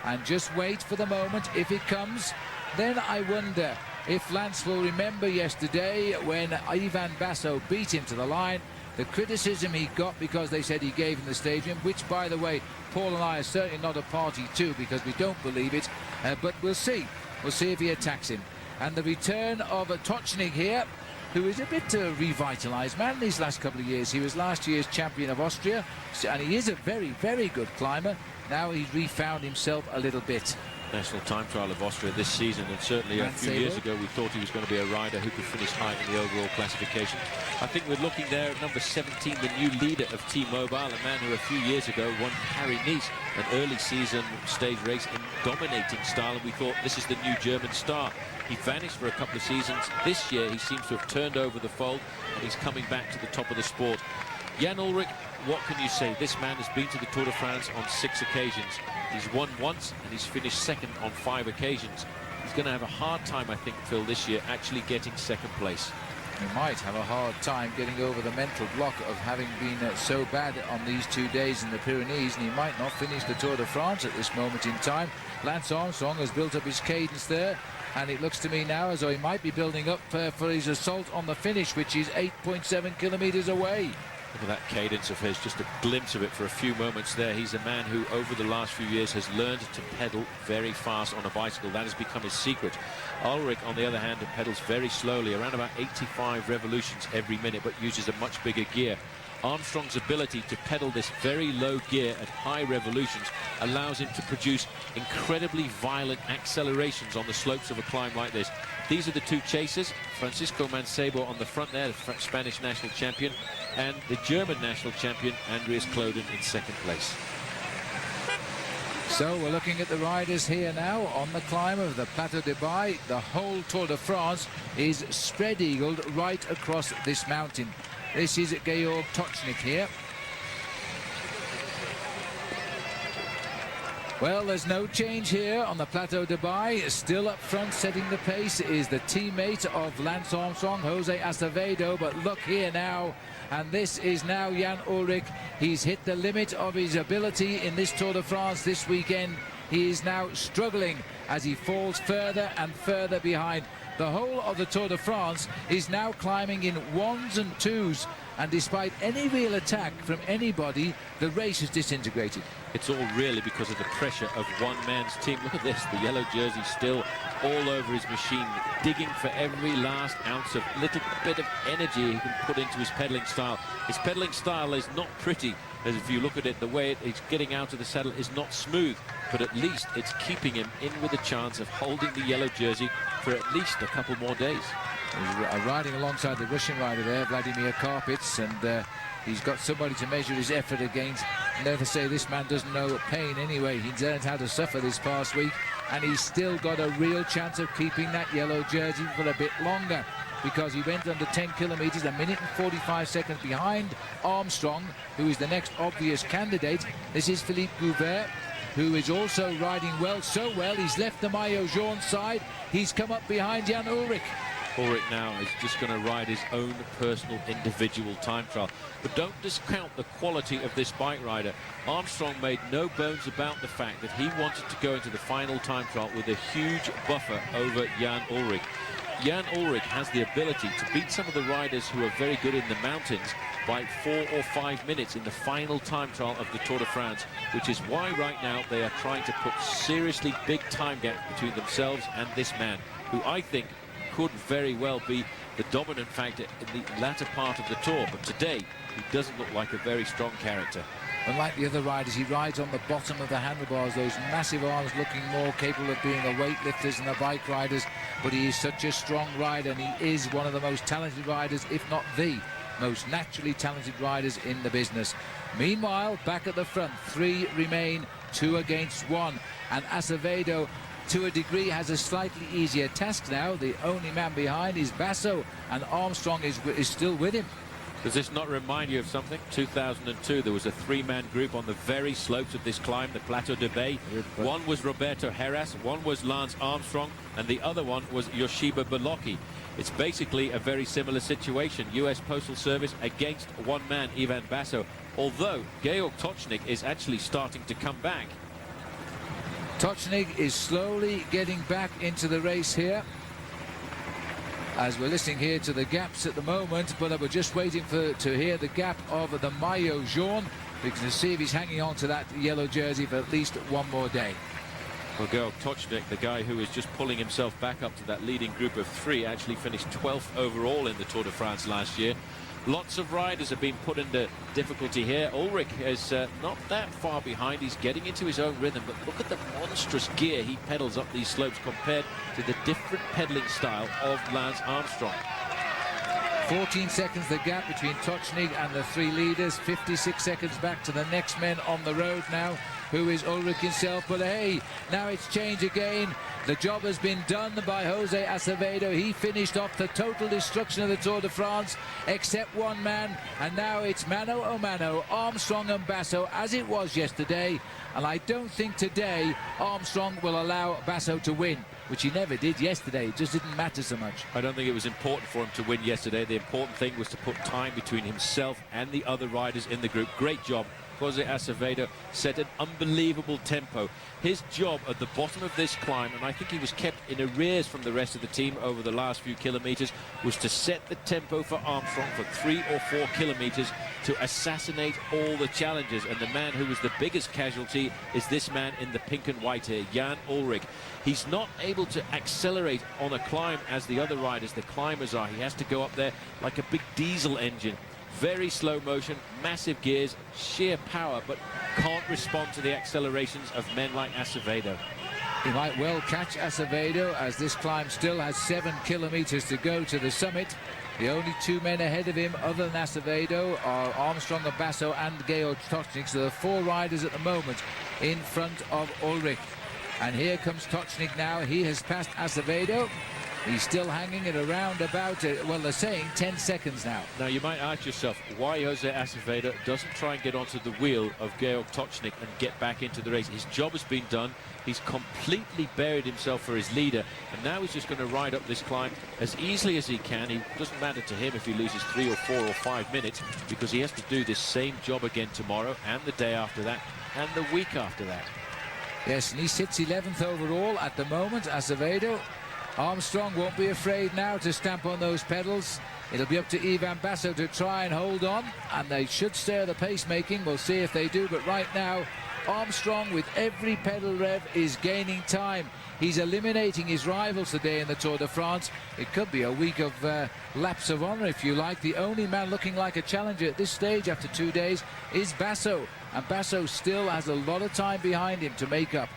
[SPEAKER 1] and just wait for the moment. If it comes, then I wonder if Lance will remember yesterday when Ivan Basso beat him to the line, the criticism he got because they said he gave him the stadium, which, by the way, Paul and I are certainly not a party to because we don't believe it, but we'll see. We'll see if he attacks him. And the return of Tocznik here, who is a bit revitalised man these last couple of years. He was last year's champion of Austria, and he is a very, very good climber. Now he's refound himself a little bit.
[SPEAKER 2] National time trial of Austria this season, and certainly a few years ago we thought he was going to be a rider who could finish high in the overall classification. I think we're looking there at number 17, the new leader of T-Mobile, a man who a few years ago won Paris-Nice, an early season stage race in dominating style, and we thought this is the new German star. He vanished for a couple of seasons. This year he seems to have turned over the fold, and he's coming back to the top of the sport. Jan Ullrich what can you say? This man has been to the Tour de France on 6 occasions. He's won once and he's finished second on 5 occasions. He's going to have a hard time, I think, Phil, this year actually getting second place.
[SPEAKER 1] He might have a hard time getting over the mental block of having been so bad on these 2 days in the Pyrenees, and he might not finish the Tour de France at this moment in time. Lance Armstrong has built up his cadence there, and it looks to me now as though he might be building up for his assault on the finish, which is 8.7 kilometers away.
[SPEAKER 2] Look at that cadence of his, just a glimpse of it for a few moments there. He's a man who over the last few years has learned to pedal very fast on a bicycle. That has become his secret. Ulrich, on the other hand, pedals very slowly, around about 85 revolutions every minute, but uses a much bigger gear. Armstrong's ability to pedal this very low gear at high revolutions allows him to produce incredibly violent accelerations on the slopes of a climb like this. These are the two chasers, Francisco Mancebo on the front there, the Spanish national champion, and the German national champion, Andreas Kloden, in second place.
[SPEAKER 1] So we're looking at the riders here now on the climb of the Plateau de Beille. The whole Tour de France is spread-eagled right across this mountain. This is Georg Tocznik here. Well, there's no change here on the Plateau de Beille. Still up front, setting the pace, is the teammate of Lance Armstrong, Jose Acevedo. But look here now, and this is now Jan Ullrich. He's hit the limit of his ability in this Tour de France this weekend. He is now struggling as he falls further and further behind. The whole of the Tour de France is now climbing in 1s and 2s, and despite any real attack from anybody, the race has disintegrated.
[SPEAKER 2] It's all really because of the pressure of one man's team. Look at this, the yellow jersey still all over his machine, digging for every last ounce of little bit of energy he can put into his pedaling style. His pedaling style is not pretty, as if you look at it, the way it's getting out of the saddle is not smooth, but at least it's keeping him in with a chance of holding the yellow jersey for at least a couple more days.
[SPEAKER 1] He's riding alongside the Russian rider there, Vladimir Karpits, and he's got somebody to measure his effort against. Never say this man doesn't know pain anyway. He's learned how to suffer this past week, and he's still got a real chance of keeping that yellow jersey for a bit longer, because he went under 10 kilometers, a minute and 45 seconds behind Armstrong, who is the next obvious candidate. This is Philippe Gouvert, who is also riding well, so well he's left the Mayo Jaune side. He's come up behind Jan Ullrich.
[SPEAKER 2] Ulrich now is just going to ride his own personal individual time trial. But don't discount the quality of this bike rider. Armstrong made no bones about the fact that he wanted to go into the final time trial with a huge buffer over Jan Ullrich. Jan Ullrich has the ability to beat some of the riders who are very good in the mountains by 4 or 5 minutes in the final time trial of the Tour de France, which is why right now they are trying to put seriously big time gaps between themselves and this man, who I think could very well be the dominant factor in the latter part of the Tour. But today, he doesn't look like a very strong character.
[SPEAKER 1] Unlike the other riders, he rides on the bottom of the handlebars, those massive arms, looking more capable of being a weightlifter than the bike riders. But he is such a strong rider, and he is one of the most talented riders, if not the most naturally talented riders in the business. Meanwhile, back at the front, 3 remain, 2 against 1. And Acevedo, to a degree, has a slightly easier task now. The only man behind is Basso, and Armstrong is still with him.
[SPEAKER 2] Does this not remind you of something? 2002, there was a 3-man group on the very slopes of this climb, the Plateau de Beille. One was Roberto Heras, one was Lance Armstrong, and the other one was Yoshiba Belocchi. It's basically a very similar situation. US Postal Service against one man, Ivan Basso, although Georg Tocznik is actually starting to come back.
[SPEAKER 1] Tocznik is slowly getting back into the race here, as we're listening here to the gaps at the moment, but we're just waiting to hear the gap of the Mayo Jaune. We can see if he's hanging on to that yellow jersey for at least one more day.
[SPEAKER 2] Well, Georg Tocznik, the guy who is just pulling himself back up to that leading group of 3, actually finished 12th overall in the Tour de France last year. Lots of riders have been put into difficulty here. Ulrich is not that far behind. He's getting into his own rhythm, but look at the monstrous gear he pedals up these slopes compared to the different pedaling style of Lance Armstrong.
[SPEAKER 1] 14 seconds the gap between Tocznik and the 3 leaders. 56 seconds back to the next men on the road now. who is Ulrich himself. But hey, now it's changed again. The job has been done by Jose Acevedo. He finished off the total destruction of the Tour de France, except one man, and now it's mano a mano, Armstrong and Basso, as it was yesterday. And I don't think today Armstrong will allow Basso to win, which he never did yesterday. It just didn't matter so much.
[SPEAKER 2] I don't think it was important for him to win yesterday. The important thing was to put time between himself and the other riders in the group. Great job. Jose Acevedo set an unbelievable tempo. His job at the bottom of this climb, and I think he was kept in arrears from the rest of the team over the last few kilometers, was to set the tempo for Armstrong for 3 or 4 kilometers to assassinate all the challengers. And the man who was the biggest casualty is this man in the pink and white here, Jan Ullrich. He's not able to accelerate on a climb as the other riders, the climbers are. He has to go up there like a big diesel engine. Very slow motion, massive gears, sheer power, but can't respond to the accelerations of men like Acevedo.
[SPEAKER 1] He might well catch Acevedo, as this climb still has 7 kilometers to go to the summit. The only 2 men ahead of him, other than Acevedo, are Armstrong and Basso and Georg Tocznik. So there are 4 riders at the moment in front of Ulrich. And here comes Tocznik now. He has passed Acevedo. He's still hanging at around about, well, they're saying 10 seconds now.
[SPEAKER 2] Now, you might ask yourself why Jose Acevedo doesn't try and get onto the wheel of Georg Tocznik and get back into the race. His job has been done. He's completely buried himself for his leader, and now he's just going to ride up this climb as easily as he can. It doesn't matter to him if he loses 3 or 4 or 5 minutes, because he has to do this same job again tomorrow and the day after that and the week after that.
[SPEAKER 1] Yes, and he sits 11th overall at the moment, Acevedo. Armstrong won't be afraid now to stamp on those pedals. It'll be up to Ivan Basso to try and hold on, and they should stir the pacemaking. We'll see if they do, but right now Armstrong, with every pedal rev, is gaining time. He's eliminating his rivals today in the Tour de France. It could be a week of lapse of honor, if you like. The only man looking like a challenger at this stage after 2 days is Basso, and Basso still has a lot of time behind him to make up.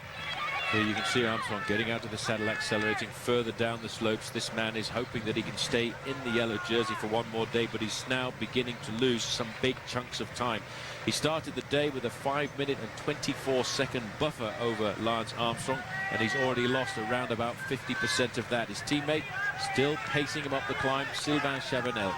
[SPEAKER 2] Here you can see Armstrong getting out of the saddle, accelerating further down the slopes. This man is hoping that he can stay in the yellow jersey for one more day, but he's now beginning to lose some big chunks of time. He started the day with a 5-minute and 24-second buffer over Lance Armstrong, and he's already lost around about 50% of that. His teammate still pacing him up the climb, Sylvain Chavanel.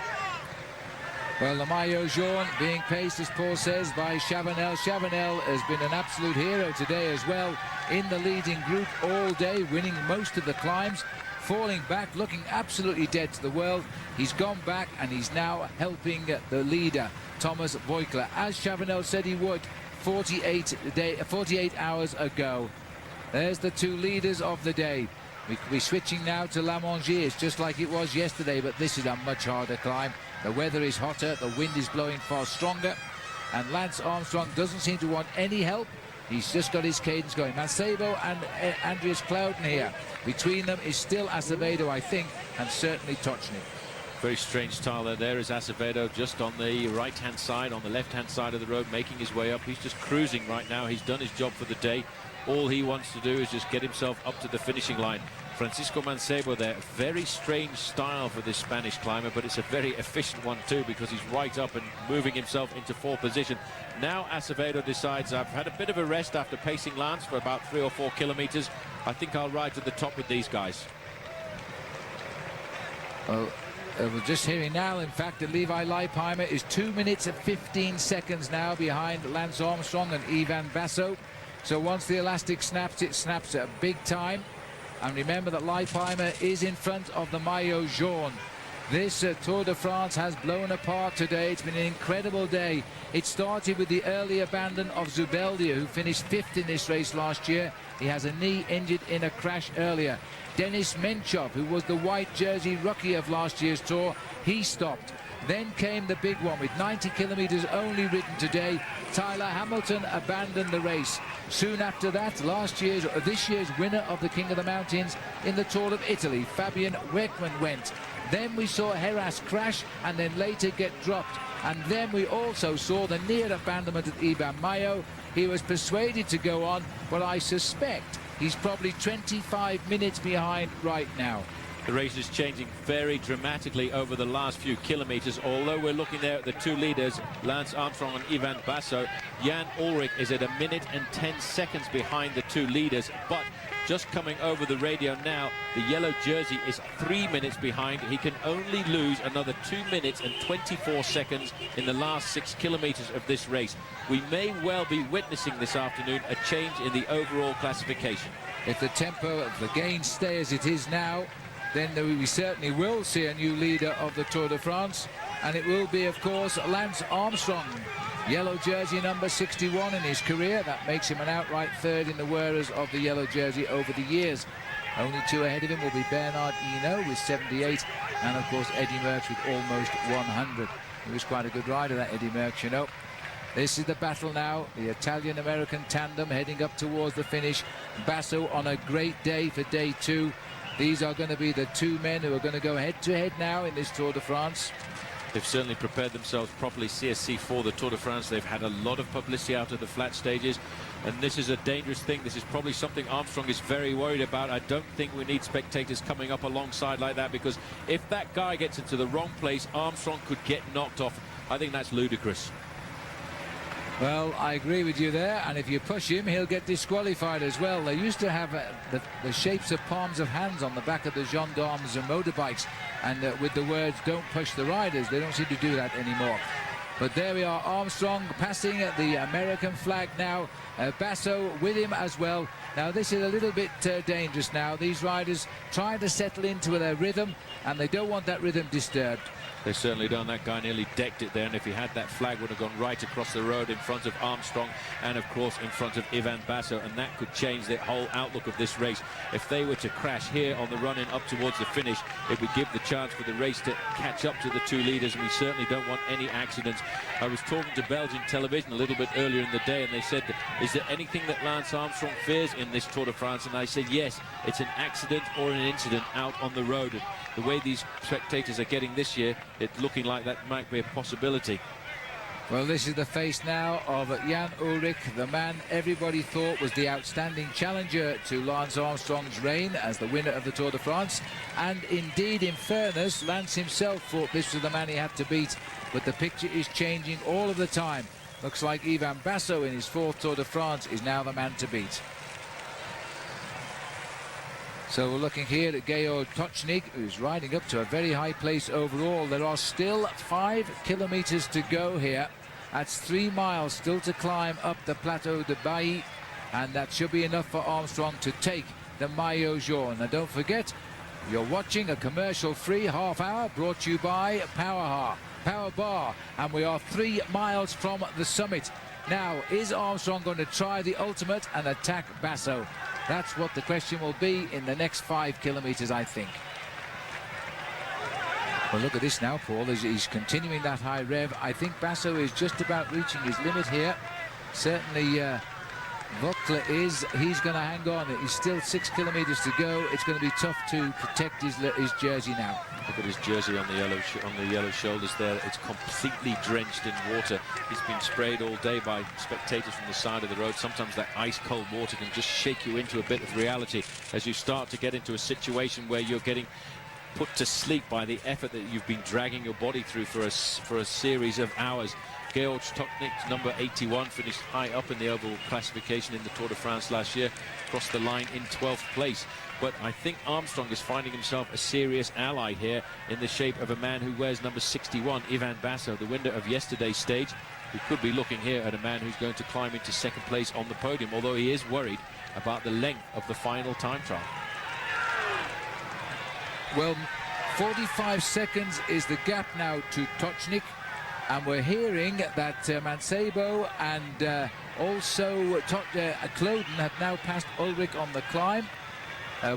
[SPEAKER 1] Well, the Mayo Jaune being paced, as Paul says, by Chavanel. Chavanel has been an absolute hero today as well, in the leading group all day, winning most of the climbs, falling back, looking absolutely dead to the world. He's gone back and he's now helping the leader, Thomas Voeckler, as Chavanel said he would 48 hours ago. There's the 2 leaders of the day. We're switching now to La Mongie. Just like it was yesterday, but this is a much harder climb. The weather is hotter, the wind is blowing far stronger, and Lance Armstrong doesn't seem to want any help. He's just got his cadence going. Mancebo and Andreas Clouden here. Between them is still Acevedo, I think, and certainly Tocznik.
[SPEAKER 2] Very strange style there. There is Acevedo just on the right-hand side, on the left-hand side of the road, making his way up. He's just cruising right now. He's done his job for the day. All he wants to do is just get himself up to the finishing line. Francisco Mancebo there, very strange style for this Spanish climber, but it's a very efficient one too, because he's right up and moving himself into 4th position. Now Acevedo decides, I've had a bit of a rest after pacing Lance for about 3 or 4 kilometers. I think I'll ride to the top with these guys.
[SPEAKER 1] Well, we're just hearing now, in fact, that Levi Leipheimer is 2 minutes and 15 seconds now behind Lance Armstrong and Ivan Basso. So once the elastic snaps, it snaps at a big time. And remember that Leipheimer is in front of the Mayo Jaune. This Tour de France has blown apart today. It's been an incredible day. It started with the early abandon of Zubeldia, who finished 5th in this race last year. He has a knee injured in a crash earlier. Denis Menchov, who was the white jersey rookie of last year's Tour, he stopped. Then came the big one with 90 kilometers only ridden today. Tyler Hamilton abandoned the race. Soon after that, this year's winner of the King of the Mountains in the Tour of Italy, Fabian Weckman, went. Then we saw Heras crash and then later get dropped. And then we also saw the near abandonment of Iban Mayo. He was persuaded to go on, but I suspect he's probably 25 minutes behind right now.
[SPEAKER 2] The race is changing very dramatically over the last few kilometers. Although we're looking there at the two leaders, Lance Armstrong and Ivan Basso, Jan Ullrich is at 1 minute and 10 seconds behind the two leaders. But just coming over the radio now, the yellow jersey is 3 minutes behind. He can only lose another 2 minutes and 24 seconds in the last 6 kilometers of this race. We may well be witnessing this afternoon a change in the overall classification.
[SPEAKER 1] If the tempo of the gains stay as it is now, then we certainly will see a new leader of the Tour de France, and it will be, of course, Lance Armstrong. Yellow jersey number 61 in his career. That makes him an outright third in the wearers of the yellow jersey over the years. Only two ahead of him will be Bernard Hinault with 78, and of course Eddy Merckx with almost 100. He was quite a good rider, that Eddy Merckx, you know. This is the battle now, the Italian-American tandem heading up towards the finish. Basso on a great day for day 2. These are going to be the two men who are going to go head-to-head now in this Tour de France.
[SPEAKER 2] They've certainly prepared themselves properly. CSC for the Tour de France. They've had a lot of publicity out of the flat stages, and this is a dangerous thing. This is probably something Armstrong is very worried about. I don't think we need spectators coming up alongside like that, because if that guy gets into the wrong place, Armstrong could get knocked off. I think that's ludicrous.
[SPEAKER 1] Well, I agree with you there, and if you push him, he'll get disqualified as well. They used to have the shapes of palms of hands on the back of the gendarmes and motorbikes, and with the words, "Don't push the riders." They don't seem to do that anymore. But there we are, Armstrong passing the American flag now. Basso with him as well. Now this is a little bit dangerous now. These riders trying to settle into their rhythm, and they don't want that rhythm disturbed.
[SPEAKER 2] They certainly don't. That guy nearly decked it there, and if he had that flag, would have gone right across the road in front of Armstrong and, of course, in front of Ivan Basso, and that could change the whole outlook of this race. If they were to crash here on the run-in up towards the finish, it would give the chance for the race to catch up to the two leaders, and we certainly don't want any accidents. I was talking to Belgian television a little bit earlier in the day, and they said, is there anything that Lance Armstrong fears in this Tour de France? And I said, yes, it's an accident or an incident out on the road. And the way these spectators are getting this year, it's looking like that might be a possibility.
[SPEAKER 1] Well, this is the face now of Jan Ullrich, the man everybody thought was the outstanding challenger to Lance Armstrong's reign as the winner of the Tour de France. And indeed, in fairness, Lance himself thought this was the man he had to beat. But the picture is changing all of the time. Looks like Ivan Basso in his 4th Tour de France is now the man to beat. So we're looking here at Georg Tocznik, who's riding up to a very high place overall. There are still 5 kilometers to go here. That's 3 miles still to climb up the Plateau de Beille, and that should be enough for Armstrong to take the Mayo jaune. And don't forget, you're watching a commercial-free half hour brought to you by Power Bar, and we are 3 miles from the summit. Now, is Armstrong going to try the ultimate and attack Basso? That's what the question will be in the next 5 kilometers, I think. Well, look at this now, Paul, as he's continuing that high rev. I think Basso is just about reaching his limit here. Certainly, Voeckler he's going to hang on. He's still 6 kilometers to go. It's going to be tough to protect his jersey now.
[SPEAKER 2] Look at his jersey on the yellow shoulders there. It's completely drenched in water. He's been sprayed all day by spectators from the side of the road. Sometimes that ice-cold water can just shake you into a bit of reality as you start to get into a situation where you're getting put to sleep by the effort that you've been dragging your body through for a series of hours. Georg Tocznik, number 81, finished high up in the overall classification in the Tour de France last year, crossed the line in 12th place. But I think Armstrong is finding himself a serious ally here in the shape of a man who wears number 61, Ivan Basso, the winner of yesterday's stage. We could be looking here at a man who's going to climb into 2nd place on the podium, although he is worried about the length of the final time trial.
[SPEAKER 1] Well, 45 seconds is the gap now to Tocznik, and we're hearing that Mancebo and also Kloden have now passed Ullrich on the climb,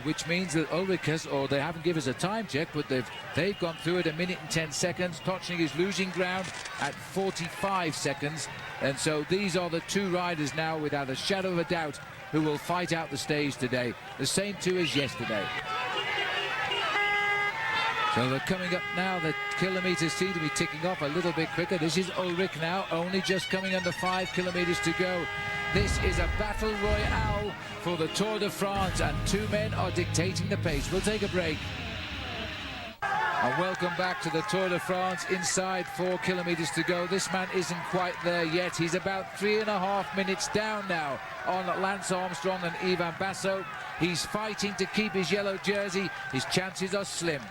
[SPEAKER 1] which means that Ulrich they haven't given us a time check, but they've gone through it 1 minute and 10 seconds. Tocznik is losing ground at 45 seconds, and so these are the two riders now, without a shadow of a doubt, who will fight out the stage today. The same two as yesterday. So they're coming up now. The kilometers seem to be ticking off a little bit quicker. This is Ulrich now, only just coming under 5 kilometers to go. This is a battle royale for the Tour de France, and two men are dictating the pace. We'll take a break. And welcome back to the Tour de France. Inside 4 kilometers to go. This man isn't quite there yet. He's about 3.5 minutes down now on Lance Armstrong and Ivan Basso. He's fighting to keep his yellow jersey. His chances are slim.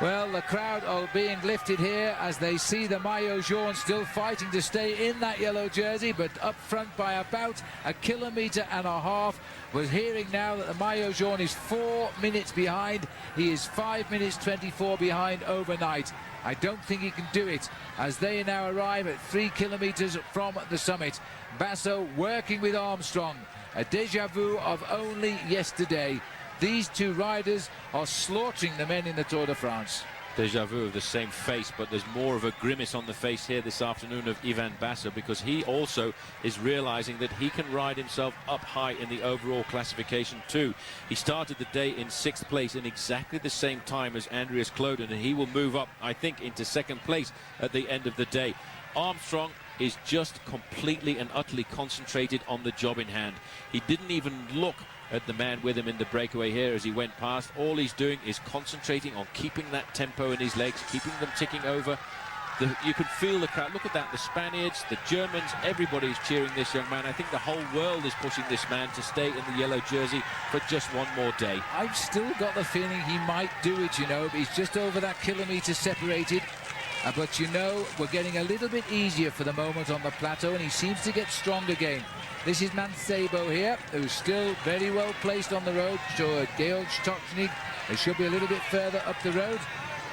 [SPEAKER 1] Well, the crowd are being lifted here as they see the Mayo jaune still fighting to stay in that yellow jersey, but up front by about 1.5 kilometers. We're hearing now that the Mayo jaune is 4 minutes behind. He is 5 minutes 24 behind overnight. I don't think he can do it as they now arrive at 3 kilometers from the summit. Basso working with Armstrong. A déjà vu of only yesterday. These two riders are slaughtering the men in the Tour de France.
[SPEAKER 2] Déjà vu of the same face, but there's more of a grimace on the face here this afternoon of Ivan Basso, because he also is realizing that he can ride himself up high in the overall classification too. He started the day in 6th place in exactly the same time as Andreas Kloden, and he will move up, I think, into 2nd place at the end of the day. Armstrong is just completely and utterly concentrated on the job in hand. He didn't even look at the man with him in the breakaway here as he went past. All he's doing is concentrating on keeping that tempo in his legs, keeping them ticking over. You can feel the crowd. Look at that, the Spaniards, the Germans, everybody's cheering this young man. I think the whole world is pushing this man to stay in the yellow jersey for just one more day.
[SPEAKER 1] I've still got the feeling he might do it, you know. He's just over that kilometre separated. But, you know, we're getting a little bit easier for the moment on the plateau, and he seems to get strong again. This is Mancebo here, who's still very well placed on the road. So Georg Tochnig, they should be a little bit further up the road.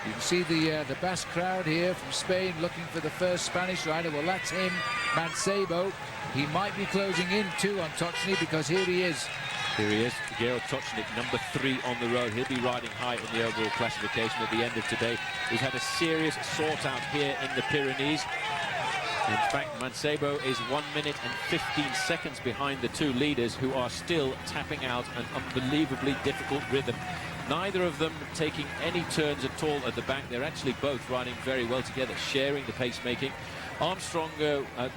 [SPEAKER 1] You can see the Basque crowd here from Spain looking for the first Spanish rider. Well, that's him, Mancebo. He might be closing in too on Tochnig, because here he is.
[SPEAKER 2] Here he is, Georg Tochnig, number 3 on the road. He'll be riding high in the overall classification at the end of today. He's had a serious sort out here in the Pyrenees. In fact, Mancebo is 1 minute and 15 seconds behind the two leaders, who are still tapping out an unbelievably difficult rhythm. Neither of them taking any turns at all at the back. They're actually both riding very well together, sharing the pacemaking. Armstrong,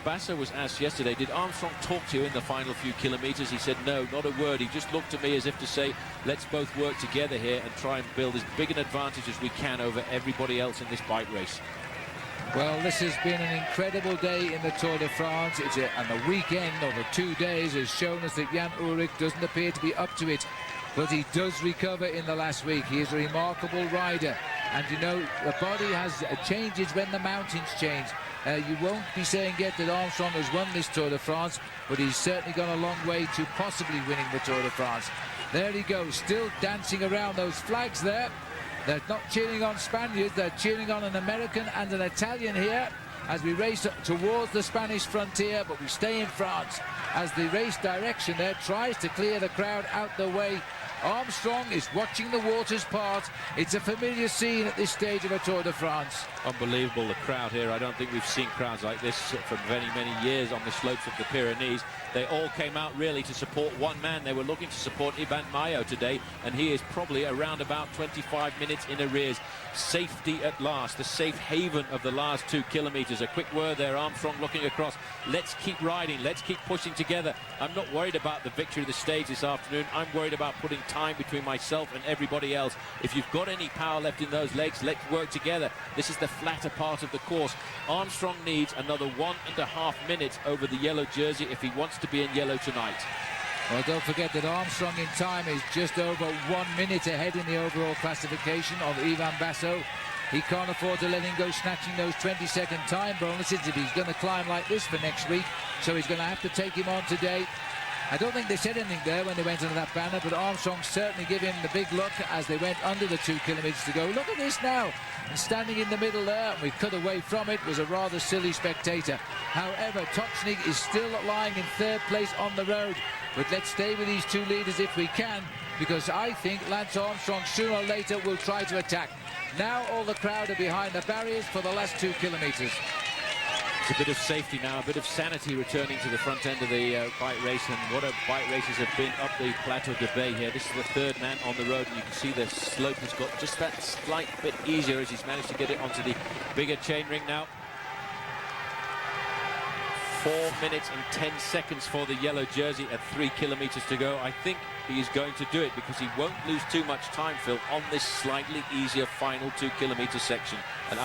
[SPEAKER 2] Basso was asked yesterday, did Armstrong talk to you in the final few kilometres? He said no, not a word. He just looked at me as if to say, let's both work together here and try and build as big an advantage as we can over everybody else in this bike race.
[SPEAKER 1] Well, this has been an incredible day in the Tour de France. And the weekend, or the 2 days, has shown us that Jan Ullrich doesn't appear to be up to it. But he does recover in the last week. He is a remarkable rider. And, you know, the body has changes when the mountains change. You won't be saying yet that Armstrong has won this Tour de France, but he's certainly gone a long way to possibly winning the Tour de France. There he goes, still dancing around those flags there. They're not cheering on Spaniards, they're cheering on an American and an Italian here as we race towards the Spanish frontier, but we stay in France as the race direction there tries to clear the crowd out the way. Armstrong is watching the waters part. It's a familiar scene at this stage of a Tour de France.
[SPEAKER 2] Unbelievable, the crowd here. I don't think we've seen crowds like this for many, many years on the slopes of the Pyrenees. They all came out really to support one man. They were looking to support Iban Mayo today, and he is probably around about 25 minutes in arrears. Safety at last, the safe haven of the last 2 kilometres. A quick word there, Armstrong looking across. Let's keep riding, let's keep pushing together. I'm not worried about the victory of the stage this afternoon. I'm worried about putting time between myself and everybody else. If you've got any power left in those legs, let's work together. This is the flatter part of the course. Armstrong needs another 1.5 minutes over the yellow jersey if he wants to be in yellow tonight.
[SPEAKER 1] Well, don't forget that Armstrong in time is just over 1 minute ahead in the overall classification of Ivan Basso. He can't afford to let him go snatching those 20-second time bonuses if he's going to climb like this for next week. So he's going to have to take him on today. I don't think they said anything there when they went under that banner, but Armstrong certainly gave him the big look as they went under the 2 kilometres to go. Look at this now. And standing in the middle there, and we cut away from it, was a rather silly spectator. However, Tochnig is still lying in 3rd place on the road. But let's stay with these two leaders if we can, because I think Lance Armstrong sooner or later will try to attack. Now all the crowd are behind the barriers for the last 2 kilometres.
[SPEAKER 2] It's a bit of safety now, a bit of sanity returning to the front end of the bike race, and what a bike races have been up the Plateau de Beille here. This is the 3rd man on the road, and you can see the slope has got just that slight bit easier as he's managed to get it onto the bigger chainring now. 4 minutes and 10 seconds for the yellow jersey at 3 kilometers to go. I think he is going to do it because he won't lose too much time, Phil, on this slightly easier final 2 kilometer section. And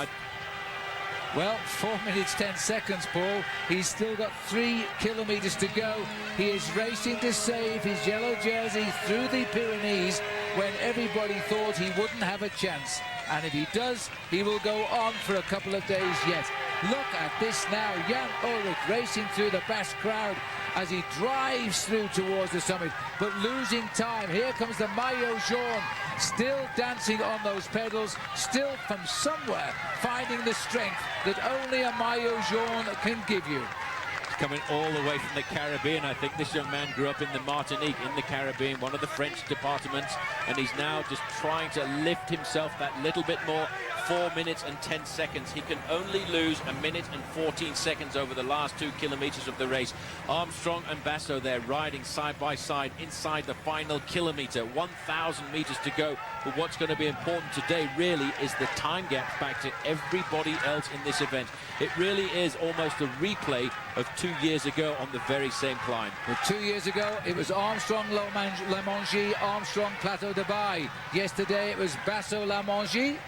[SPEAKER 1] well, 4 minutes 10 seconds, Paul. He's still got 3 kilometers to go. He is racing to save his yellow jersey through the Pyrenees when everybody thought he wouldn't have a chance. And if he does, he will go on for a couple of days yet. Look at this now. Jan Ullrich racing through the Basque crowd as he drives through towards the summit, but losing time. Here comes the Mayo Jaune, still dancing on those pedals, still from somewhere finding the strength that only a Mayo Jaune can give you.
[SPEAKER 2] Coming all the way from the Caribbean. I think this young man grew up in the Martinique, in the Caribbean, one of the French departments, and he's now just trying to lift himself that little bit more. 4 minutes and 10 seconds. He can only lose 1 minute and 14 seconds over the last 2 kilometers of the race. Armstrong and Basso there riding side by side inside the final kilometer. 1,000 meters to go. But what's going to be important today really is the time gap back to everybody else in this event. It really is almost a replay of 2 years ago on the very same climb.
[SPEAKER 1] Well, 2 years ago it was Armstrong La Mangie, Armstrong Plateau de Beille. Yesterday it was Basso La Mangie.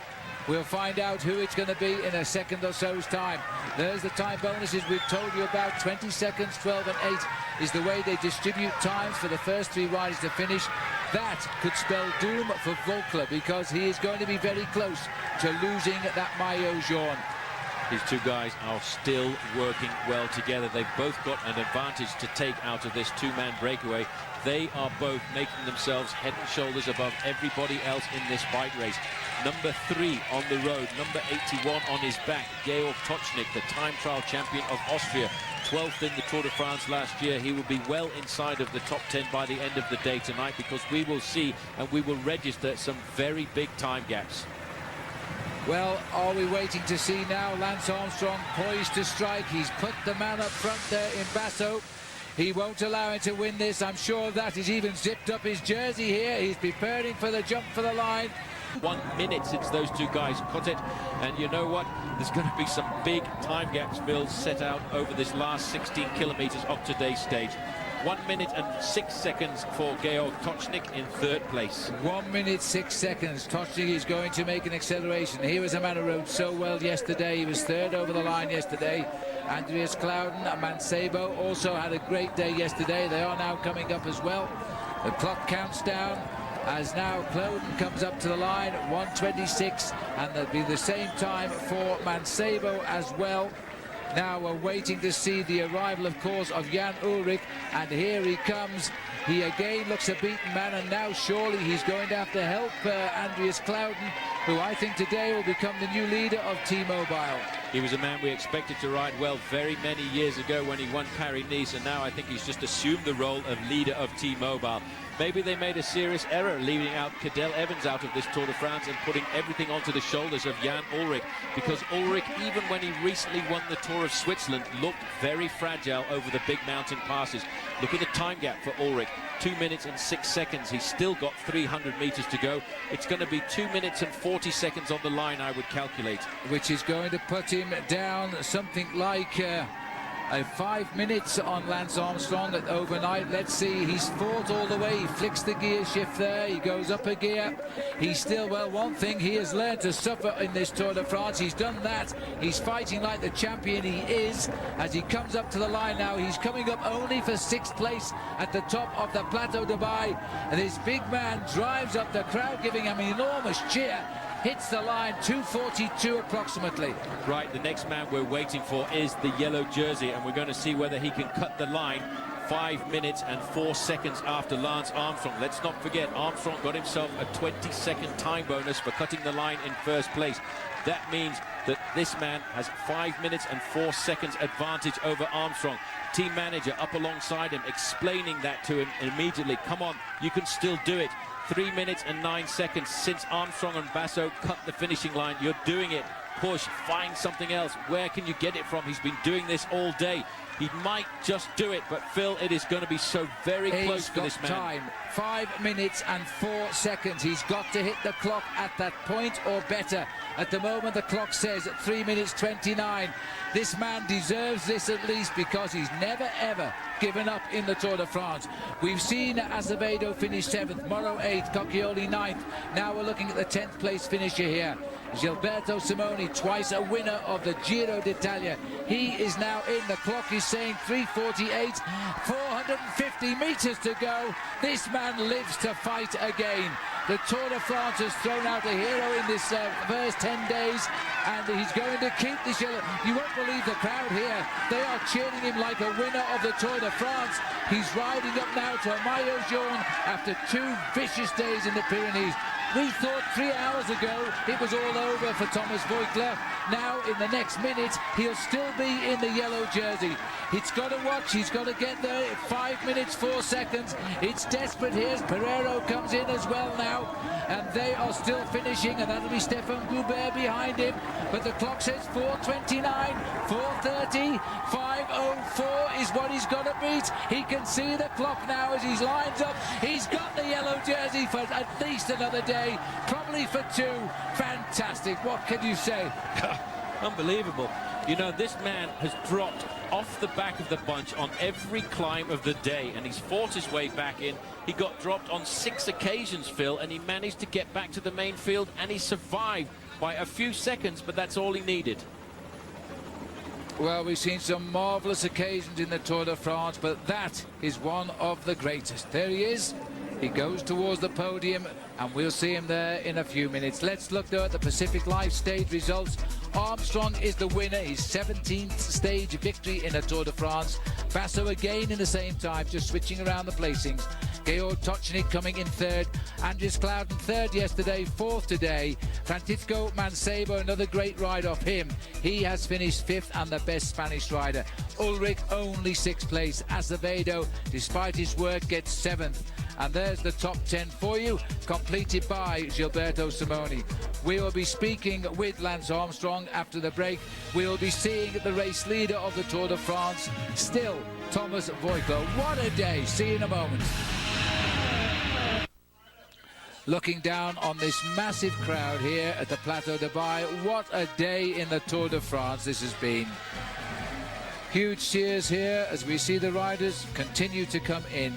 [SPEAKER 1] We'll find out who it's going to be in a second or so's time. There's the time bonuses we've told you about. 20 seconds, 12 and 8 is the way they distribute times for the first 3 riders to finish. That could spell doom for Voeckler because he is going to be very close to losing that Mayo Jaune.
[SPEAKER 2] These two guys are still working well together. They've both got an advantage to take out of this 2-man breakaway. They are both making themselves head and shoulders above everybody else in this bike race. Number 3 on the road, number 81 on his back, Georg Tocznik, the time trial champion of Austria, 12th in the Tour de France last year. He will be well inside of the top 10 by the end of the day tonight because we will see and we will register some very big time gaps.
[SPEAKER 1] Well, are we waiting to see now? Lance Armstrong poised to strike. He's put the man up front there in Basso. He won't allow him to win this. I'm sure of that. He's even zipped up his jersey here. He's preparing for the jump for the line.
[SPEAKER 2] 1 minute since those two guys caught it, and you know what? There's going to be some big time gaps, Bill, set out over this last 16 kilometers of today's stage. 1 minute and 6 seconds for Georg Tocznik in 3rd place. 1
[SPEAKER 1] minute 6 seconds. Tocznik is going to make an acceleration. He was a man who rode so well yesterday. He was 3rd over the line yesterday. Andreas Clauden and Mancebo also had a great day yesterday. They are now coming up as well. The clock counts down as now Clauden comes up to the line, 1:26, and there'll be the same time for Mancebo as well. Now we're waiting to see the arrival, of course, of Jan Ullrich, and here he comes. He again looks a beaten man, and now surely he's going to have to help Andreas Clauden, who I think today will become the new leader of T-Mobile.
[SPEAKER 2] He was a man we expected to ride well very many years ago when he won Paris-Nice, and now I think he's just assumed the role of leader of T-Mobile. Maybe they made a serious error leaving out Cadel Evans out of this Tour de France and putting everything onto the shoulders of Jan Ullrich, because Ullrich, even when he recently won the Tour of Switzerland, looked very fragile over the big mountain passes. Look at the time gap for Ullrich, 2 minutes and 6 seconds. He's still got 300 meters to go. It's going to be 2 minutes and 40 seconds on the line, I would calculate.
[SPEAKER 1] Which is going to put him down something like 5 minutes on Lance Armstrong at overnight. Let's see, he's fought all the way. He flicks the gear shift there. He goes up a gear. He's still, well, one thing he has learned to suffer in this Tour de France. He's done that. He's fighting like the champion he is as he comes up to the line now. He's coming up only for 6th place at the top of the Plateau de Beille. And this big man drives up, the crowd giving him an enormous cheer. Hits the line, 2:42 approximately.
[SPEAKER 2] Right, the next man we're waiting for is the yellow jersey, and we're going to see whether he can cut the line 5 minutes and 4 seconds after Lance Armstrong. Let's not forget, Armstrong got himself a 20-second time bonus for cutting the line in 1st place. That means that this man has 5 minutes and 4 seconds advantage over Armstrong. Team manager up alongside him, explaining that to him immediately. Come on, you can still do it. 3 minutes and 9 seconds since Armstrong and Basso cut the finishing line. You're doing it. push, find something else. Where can you get it from? He's been doing this all day. He might just do it, but Phil, it is going to be so very close for this man.
[SPEAKER 1] Time 5 minutes and 4 seconds. He's got to hit the clock at that point or better. At the moment, the clock says 3 minutes 29. This man deserves this at least, because he's never ever given up in the Tour de France. We've seen Azevedo finish 7th, Morrow 8th, Cocchioli 9th. Now we're looking at the 10th place finisher here. Gilberto Simoni, twice a winner of the Giro d'Italia. He is now in. The clock is saying 3:48, 450 meters to go. This man lives to fight again. The Tour de France has thrown out a hero in this first 10 days, and he's going to keep this yellow. You won't believe the crowd here. They are cheering him like a winner of the Tour de France. He's riding up now to a Mayo jaune after 2 vicious days in the Pyrenees. We thought 3 hours ago it was all over for Thomas Voeckler. Now, in the next minute, he'll still be in the yellow jersey. He's got to watch. He's got to get there. 5 minutes, 4 seconds. It's desperate here. Pereiro comes in as well now, and they are still finishing, and that'll be Stefan Goubert behind him. But the clock says 4:29, 4:30, 5:04 is what he's got to beat. He can see the clock now as he lines up. He's got the yellow jersey for at least another day, probably for 2. Fantastic. What can you say?
[SPEAKER 2] Unbelievable. You know, this man has dropped off the back of the bunch on every climb of the day, and he's fought his way back in. He got dropped on 6 occasions, Phil, and he managed to get back to the main field, and he survived by a few seconds, but that's all he needed.
[SPEAKER 1] Well, we've seen some marvellous occasions in the Tour de France, but that is one of the greatest. There he is. He goes towards the podium, and we'll see him there in a few minutes. Let's look, though, at the Pacific Life stage results. Armstrong is the winner. His 17th stage victory in the Tour de France. Basso again in the same time, just switching around the placings. Georg Tochnik coming in 3rd. Andries Clouden 3rd yesterday, 4th today. Francisco Mancebo, another great ride off him. He has finished 5th and the best Spanish rider. Ullrich only 6th place. Azevedo, despite his work, gets 7th. And there's the top 10 for you, completed by Gilberto Simoni. We will be speaking with Lance Armstrong after the break. We'll be seeing the race leader of the Tour de France, still Thomas Voeckler. What a day. See you in a moment. Looking down on this massive crowd here at the Plateau de Beille. What a day in the Tour de France this has been. Huge cheers here as we see the riders continue to come in.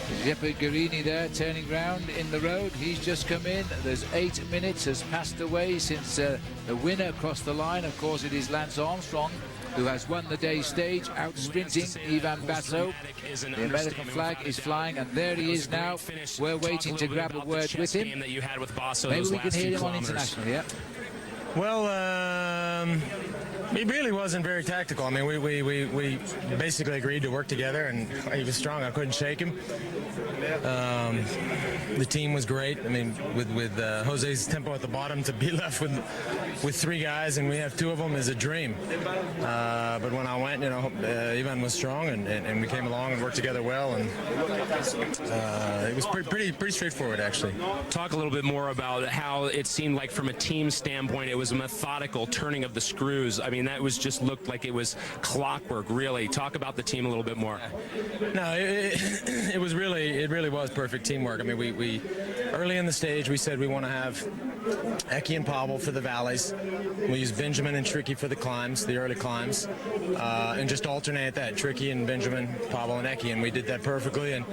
[SPEAKER 1] Giuseppe Guerini there turning round in the road. He's just come in. There's 8 minutes has passed away since the winner crossed the line. Of course, it is Lance Armstrong who has won the day stage, out sprinting Ivan Basso. The American flag is flying, and there he is now. We're waiting to grab a word with him. Maybe we can hear him on international, yeah?
[SPEAKER 3] Well, he really wasn't very tactical. I mean, we basically agreed to work together, and he was strong. I couldn't shake him. The team was great. I mean, with Jose's tempo at the bottom, to be left with 3 guys, and we have 2 of them, is a dream. But when I went, you know, Ivan was strong, and we came along and worked together well, and it was pretty straightforward, actually.
[SPEAKER 4] Talk a little bit more about how it seemed like from a team standpoint, it was a methodical turning of the screws. I mean, that was just looked like it was clockwork, really. Talk about the team a little bit more.
[SPEAKER 3] No, it really was perfect teamwork. I mean, we early in the stage, we said we want to have Eki and Pavel for the valleys. We use Benjamin and Tricky for the climbs, the early climbs, and just alternate that, Tricky and Benjamin, Pavel and Eki, and we did that perfectly. And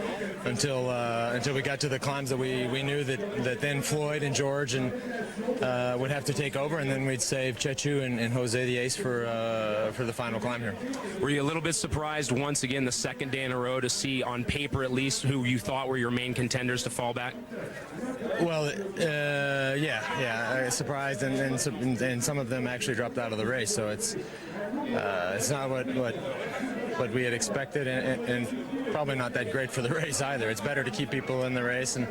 [SPEAKER 3] until we got to the climbs that we knew that then Floyd and George and would have to take over, and then we'd save Chechu and Jose the ace for the final climb here.
[SPEAKER 4] Were you a little bit surprised once again the second day in a row to see on paper at least who you thought were your main contenders to fall back?
[SPEAKER 3] Well, yeah, surprised, and some of them actually dropped out of the race. So it's It's not what we had expected, and probably not that great for the race either. It's better to keep people in the race and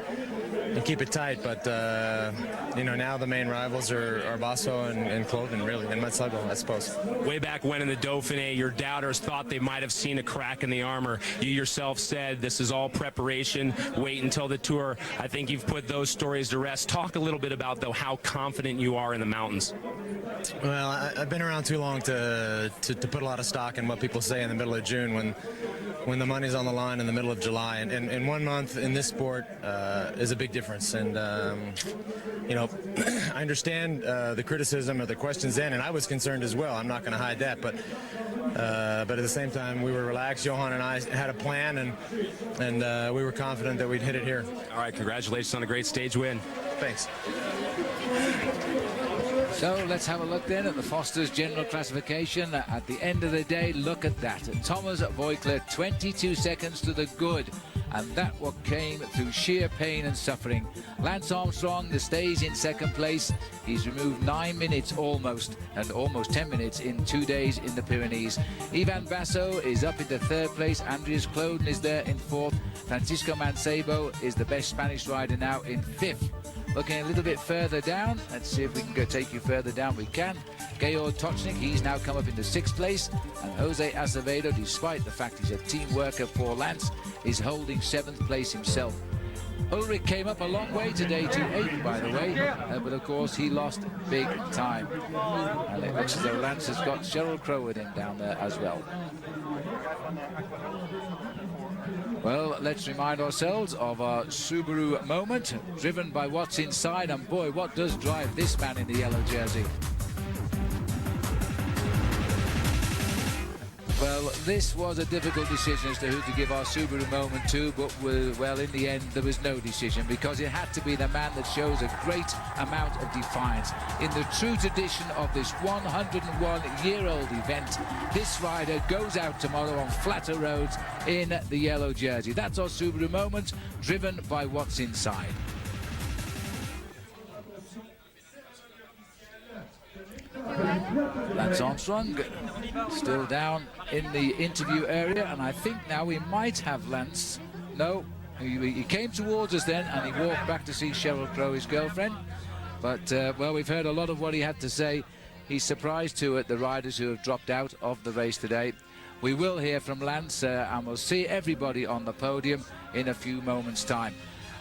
[SPEAKER 3] keep it tight, but now the main rivals are Basso and Cloven, really, and Metsago, I suppose.
[SPEAKER 4] Way back when in the Dauphiné, your doubters thought they might have seen a crack in the armor. You yourself said this is all preparation, wait until the Tour. I think you've put those stories to rest. Talk a little bit about, though, how confident you are in the mountains.
[SPEAKER 3] Well, I've been around too long to put a lot of stock in what people say in the middle of June when the money's on the line in the middle of July. And 1 month in this sport is a big difference. And, I understand the criticism or the questions then, and I was concerned as well. I'm not going to hide that. But at the same time, we were relaxed. Johan and I had a plan, and we were confident that we'd hit it here.
[SPEAKER 4] All right, congratulations on a great stage win.
[SPEAKER 3] Thanks.
[SPEAKER 1] So let's have a look then at the Foster's general classification. At the end of the day, look at that. Thomas Voeckler, 22 seconds to the good. And that what came through sheer pain and suffering. Lance Armstrong stays in second place. He's removed 9 minutes almost, and almost 10 minutes in 2 days in the Pyrenees. Ivan Basso is up into third place. Andreas Cloden is there in fourth. Francisco Mancebo is the best Spanish rider now in fifth. Looking a little bit further down, let's see if we can go take you further down. We can. Georg Tochnik, he's now come up into sixth place, and Jose Acevedo, despite the fact he's a team worker for Lance, is holding seventh place himself. Ullrich came up a long way today to eighth, by the way, but of course he lost big time. And it looks as though Lance has got Sheryl Crow with him down there as well. Well, let's remind ourselves of our Subaru moment, driven by what's inside, and boy, what does drive this man in the yellow jersey? Well, this was a difficult decision as to who to give our Subaru moment to, but well, in the end, there was no decision, because it had to be the man that shows a great amount of defiance. In the true tradition of this 101-year-old event, this rider goes out tomorrow on flatter roads in the yellow jersey. That's our Subaru moment, driven by what's inside. Lance Armstrong still down in the interview area, and I think now we might have Lance. No, he came towards us then, and he walked back to see Sheryl Crow, his girlfriend. But, well, we've heard a lot of what he had to say. He's surprised too at the riders who have dropped out of the race today. We will hear from Lance, and we'll see everybody on the podium in a few moments' time.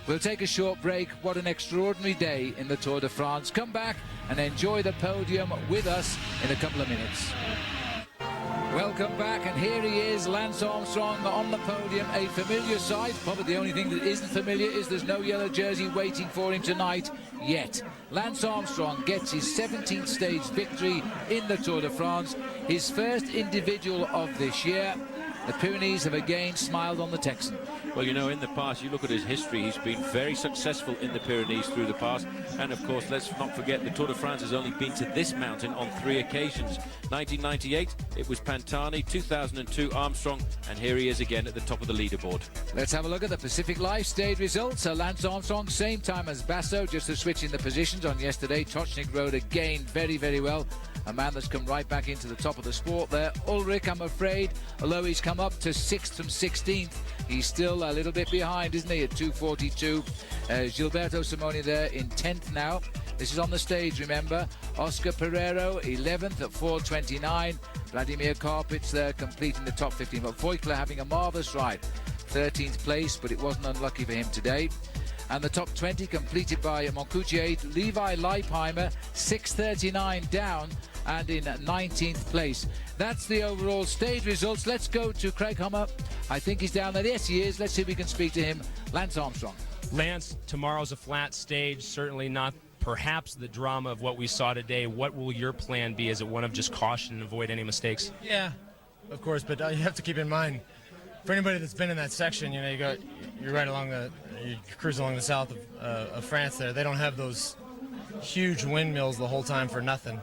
[SPEAKER 1] We'll take a short break. What an extraordinary day in the Tour de France. Come back and enjoy the podium with us in a couple of minutes. Welcome back, and here he is, Lance Armstrong on the podium, a familiar sight. Probably the only thing that isn't familiar is there's no yellow jersey waiting for him tonight yet. Lance Armstrong gets his 17th stage victory in the Tour de France, his first individual of this year. The Pyrenees have again smiled on the Texan.
[SPEAKER 2] Well, you know, in the past, you look at his history, he's been very successful in the Pyrenees through the past. And, of course, let's not forget the Tour de France has only been to this mountain on 3 occasions. 1998, it was Pantani. 2002, Armstrong. And here he is again at the top of the leaderboard.
[SPEAKER 1] Let's have a look at the Pacific Life stage results. Lance Armstrong, same time as Basso, just a switch in the positions on yesterday. Tochnik rode again very, very well. A man that's come right back into the top of the sport there. Ullrich, I'm afraid, although he's come up to 6th from 16th, he's still a little bit behind, isn't he, at 2:42. Gilberto Simoni there in 10th now. This is on the stage, remember. Oscar Pereiro, 11th at 4:29. Vladimir Karpitz there completing the top 15. But Voeckler having a marvellous ride. 13th place, but it wasn't unlucky for him today. And the top 20 completed by Moncoutier, Levi Leipheimer, 6:39 down and in 19th place. That's the overall stage results. Let's go to Craig Hummer. I think he's down there. Yes, he is. Let's see if we can speak to him. Lance Armstrong.
[SPEAKER 4] Lance, tomorrow's a flat stage, certainly not perhaps the drama of what we saw today. What will your plan be? Is it one of just caution and avoid any mistakes?
[SPEAKER 3] Yeah, of course, but you have to keep in mind, for anybody that's been in that section, you know, you're right along you cruise along the south of France there. They don't have those huge windmills the whole time for nothing.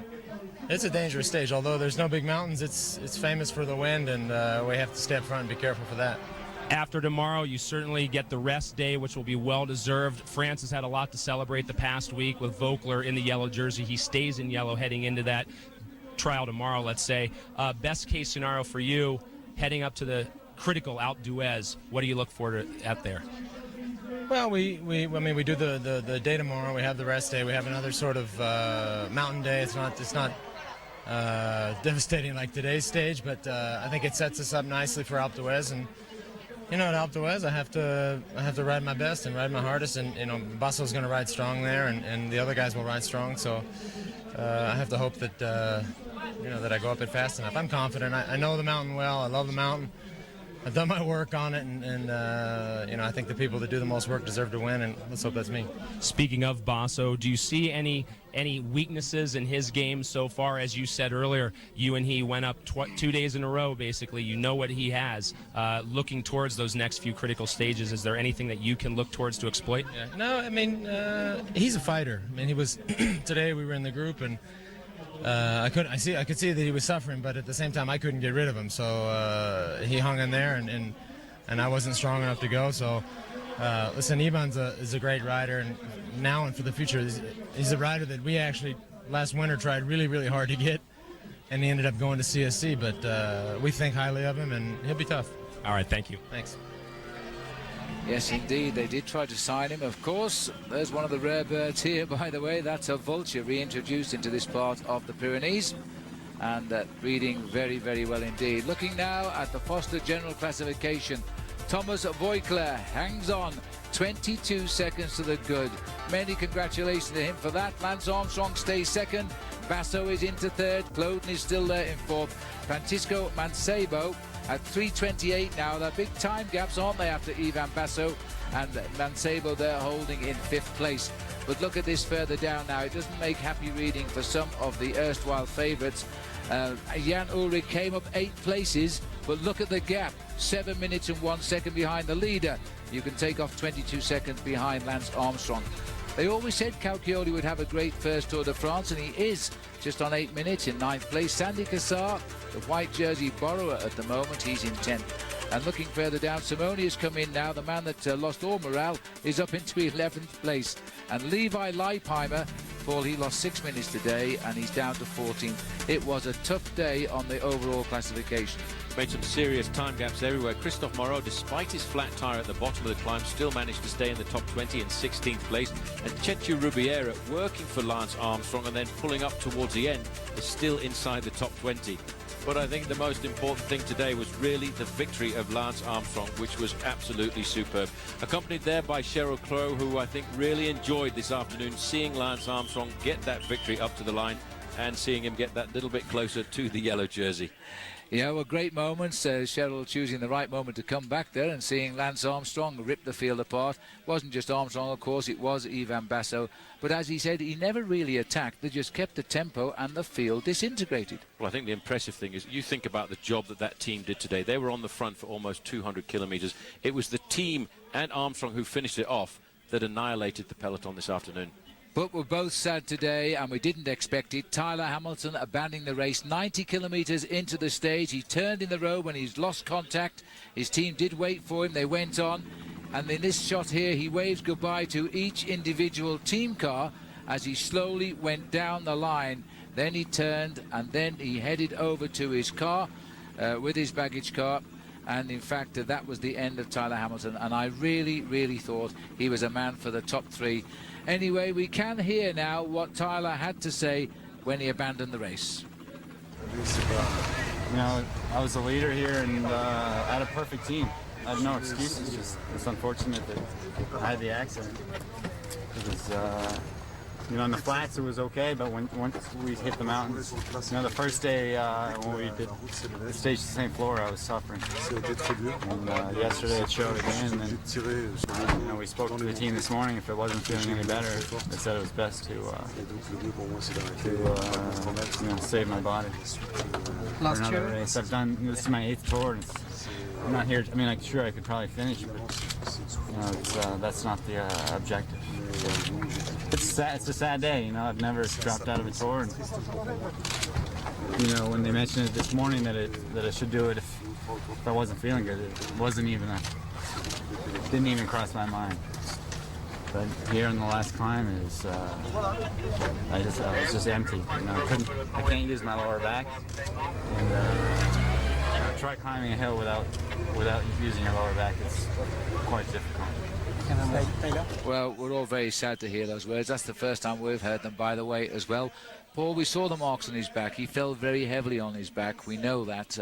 [SPEAKER 3] It's a dangerous stage. Although there's no big mountains, it's famous for the wind, and we have to stay up front and be careful for that.
[SPEAKER 4] After tomorrow, you certainly get the rest day, which will be well-deserved. France has had a lot to celebrate the past week with Voeckler in the yellow jersey. He stays in yellow heading into that. trial tomorrow, let's say. Best case scenario for you, heading up to the critical Alpe d'Huez, what do you look for at there?
[SPEAKER 3] Well, we do the day tomorrow. We have the rest day. We have another sort of mountain day. It's not devastating like today's stage, but I think it sets us up nicely for Alpe d'Huez. And at Alpe d'Huez, I have to ride my best and ride my hardest. And Basso's going to ride strong there, and the other guys will ride strong. So I have to hope that that I go up it fast enough. I'm confident. I know the mountain well. I love the mountain. I've done my work on it, and I think the people that do the most work deserve to win, and let's hope that's me.
[SPEAKER 4] Speaking of Basso, do you see any weaknesses in his game so far? As you said earlier, you and he went up 2 days in a row, basically. You know what he has. Looking towards those next few critical stages, is there anything that you can look towards to exploit?
[SPEAKER 3] Yeah. No, I mean, he's a fighter. I mean, he was today we were in the group, and I could see that he was suffering, but at the same time I couldn't get rid of him. So he hung in there, and I wasn't strong enough to go. So listen, Ivan's is a great rider, and now and for the future, he's a rider that we actually last winter tried really, really hard to get, and he ended up going to CSC. But we think highly of him, and he'll be tough.
[SPEAKER 4] All right, thank you.
[SPEAKER 3] Thanks.
[SPEAKER 1] Yes, indeed. They did try to sign him, of course. There's one of the rare birds here, by the way. That's a vulture reintroduced into this part of the Pyrenees. And breeding very, very well indeed. Looking now at the Foster General Classification. Thomas Voeckler hangs on. 22 seconds to the good. Many congratulations to him for that. Lance Armstrong stays second. Basso is into third. Cloden is still there in fourth. Francisco Mancebo at 3:28 now. They're big time gaps, aren't they, after Ivan Basso and Mancebo there holding in fifth place. But look at this further down now. It doesn't make happy reading for some of the erstwhile favourites. Jan Ullrich came up 8 places, but look at the gap. 7 minutes and 1 second behind the leader. You can take off 22 seconds behind Lance Armstrong. They always said Cauchioli would have a great first Tour de France, and he is, just on 8 minutes in 9th place. Sandy Cassar, the white jersey borrower at the moment, he's in 10th. And looking further down, Simone has come in now. The man that lost all morale is up into 11th place. And Levi Leipheimer, Paul, he lost 6 minutes today, and he's down to 14th. It was a tough day on the overall classification.
[SPEAKER 2] Made some serious time gaps everywhere. Christophe Moreau, despite his flat tyre at the bottom of the climb, still managed to stay in the top 20 in 16th place. And Chetio Rubiera, working for Lance Armstrong and then pulling up towards the end, is still inside the top 20. But I think the most important thing today was really the victory of Lance Armstrong, which was absolutely superb. Accompanied there by Cheryl Crow, who I think really enjoyed this afternoon, seeing Lance Armstrong get that victory up to the line and seeing him get that little bit closer to the yellow jersey.
[SPEAKER 1] Yeah, well, great moments. Cheryl choosing the right moment to come back there and seeing Lance Armstrong rip the field apart. It wasn't just Armstrong, of course, it was Ivan Basso. But as he said, he never really attacked. They just kept the tempo and the field disintegrated.
[SPEAKER 2] Well, I think the impressive thing is you think about the job that team did today. They were on the front for almost 200 kilometres. It was the team and Armstrong who finished it off that annihilated the peloton this afternoon.
[SPEAKER 1] But we're both sad today, and we didn't expect it. Tyler Hamilton abandoning the race 90 kilometres into the stage. He turned in the road when he's lost contact. His team did wait for him. They went on. And in this shot here, he waves goodbye to each individual team car as he slowly went down the line. Then he turned, and then he headed over to his car with his baggage car. And in fact, that was the end of Tyler Hamilton. And I really, really thought he was a man for the top 3. Anyway, we can hear now what Tyler had to say when he abandoned the race.
[SPEAKER 5] You know, I was the leader here, and I had a perfect team. I had no excuses. Just it's unfortunate that I had the accident. It was, you know, on the flats it was okay, but once we hit the mountains, you know, the first day when we did the stage the same floor, I was suffering. And yesterday it showed again. And you know, we spoke to the team this morning. If it wasn't feeling any better, they said it was best to you know, save my body for another race. I've done this is my 8th tour. And I'm not here. I mean, I'm sure I could probably finish, but you know, that's not the objective. It's sad. It's a sad day, you know. I've never dropped out of a tour, and you know, when they mentioned it this morning that I should do it if I wasn't feeling good, it wasn't even didn't even cross my mind. But here in the last climb is, I was just empty. You know, I can't use my lower back, and try climbing a hill without using your lower back. It's quite difficult.
[SPEAKER 1] Well, we're all very sad to hear those words. That's the first time we've heard them, by the way, as well. Paul, we saw the marks on his back. He fell very heavily on his back. We know that.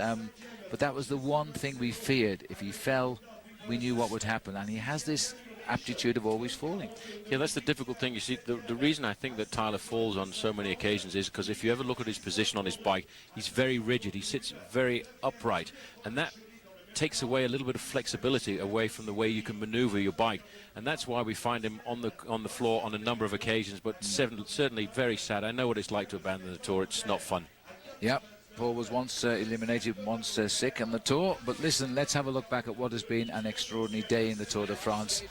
[SPEAKER 1] But that was the one thing we feared. If he fell, we knew what would happen. And he has this aptitude of always falling.
[SPEAKER 2] Yeah, that's the difficult thing. You see, the reason I think that Tyler falls on so many occasions is because if you ever look at his position on his bike, he's very rigid. He sits very upright. And that takes away a little bit of flexibility away from the way you can maneuver your bike, and that's why we find him on the floor on a number of occasions. But certainly very sad. I know what it's like to abandon the Tour. It's not fun.
[SPEAKER 1] Yep. Paul was once eliminated, once sick on the Tour. But listen, let's have a look back at what has been an extraordinary day in the Tour de France.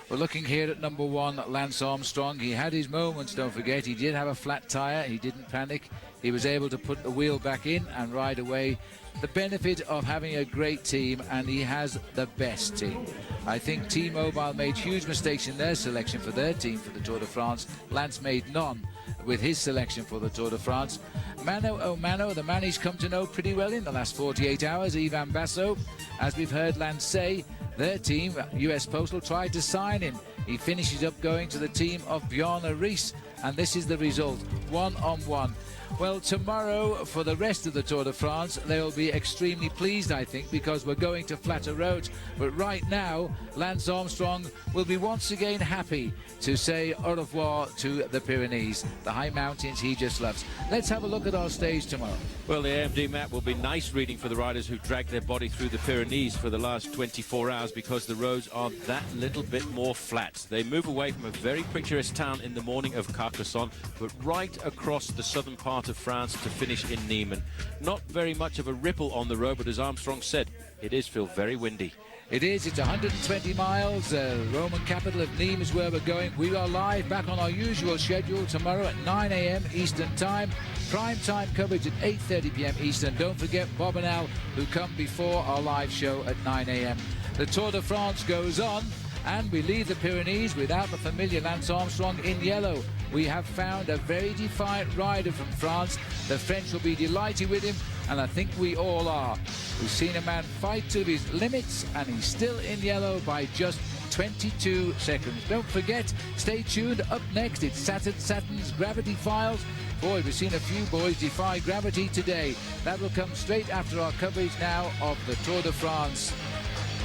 [SPEAKER 1] We're looking here at number 1, Lance Armstrong. He had his moments, don't forget. He did have a flat tyre. He didn't panic. He was able to put the wheel back in and ride away. The benefit of having a great team, and he has the best team. I think T-Mobile made huge mistakes in their selection for their team for the Tour de France. Lance made none with his selection for the Tour de France. Mano, oh Mano, the man he's come to know pretty well in the last 48 hours, Ivan Basso. As we've heard Lance say, their team, US Postal, tried to sign him. He finishes up going to the team of Bjarne Riis, and this is the result, 1-on-1. Well, tomorrow, for the rest of the Tour de France, they'll be extremely pleased, I think, because we're going to flatter roads. But right now, Lance Armstrong will be once again happy to say au revoir to the Pyrenees, the high mountains he just loves. Let's have a look at our stage tomorrow.
[SPEAKER 2] Well, the AMD map will be nice reading for the riders who dragged their body through the Pyrenees for the last 24 hours because the roads are that little bit more flat. They move away from a very picturesque town in the morning of Carcassonne, but right across the southern part of France to finish in Nîmes. Not very much of a ripple on the road, but as Armstrong said, it is still very windy.
[SPEAKER 1] It is. It's 120 miles. The Roman capital of Nîmes is where we're going. We are live back on our usual schedule tomorrow at 9 a.m. Eastern Time. Prime time coverage at 8:30 p.m. Eastern. Don't forget Bob and Al, who come before our live show at 9 a.m. The Tour de France goes on, and we leave the Pyrenees without the familiar Lance Armstrong in yellow. We have found a very defiant rider from France. The French will be delighted with him, and I think we all are. We've seen a man fight to his limits, and he's still in yellow by just 22 seconds. Don't forget, stay tuned. Up next, it's Saturn's Gravity Files. Boy, we've seen a few boys defy gravity today. That will come straight after our coverage now of the Tour de France.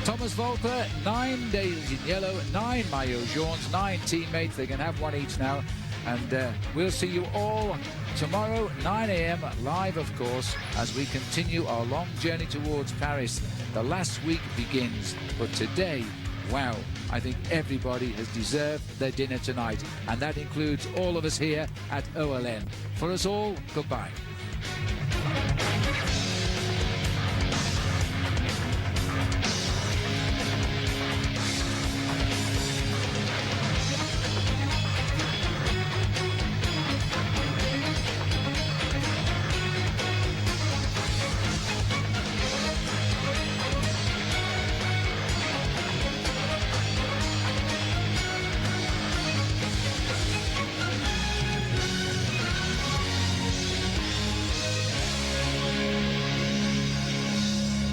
[SPEAKER 1] Thomas Voeckler, 9 days in yellow, 9 Mayo jaunes, 9 teammates. They can have one each now. And we'll see you all tomorrow, 9 a.m. live, of course, as we continue our long journey towards Paris. The last week begins, but today, wow, I think everybody has deserved their dinner tonight, and that includes all of us here at OLN. For us all, goodbye.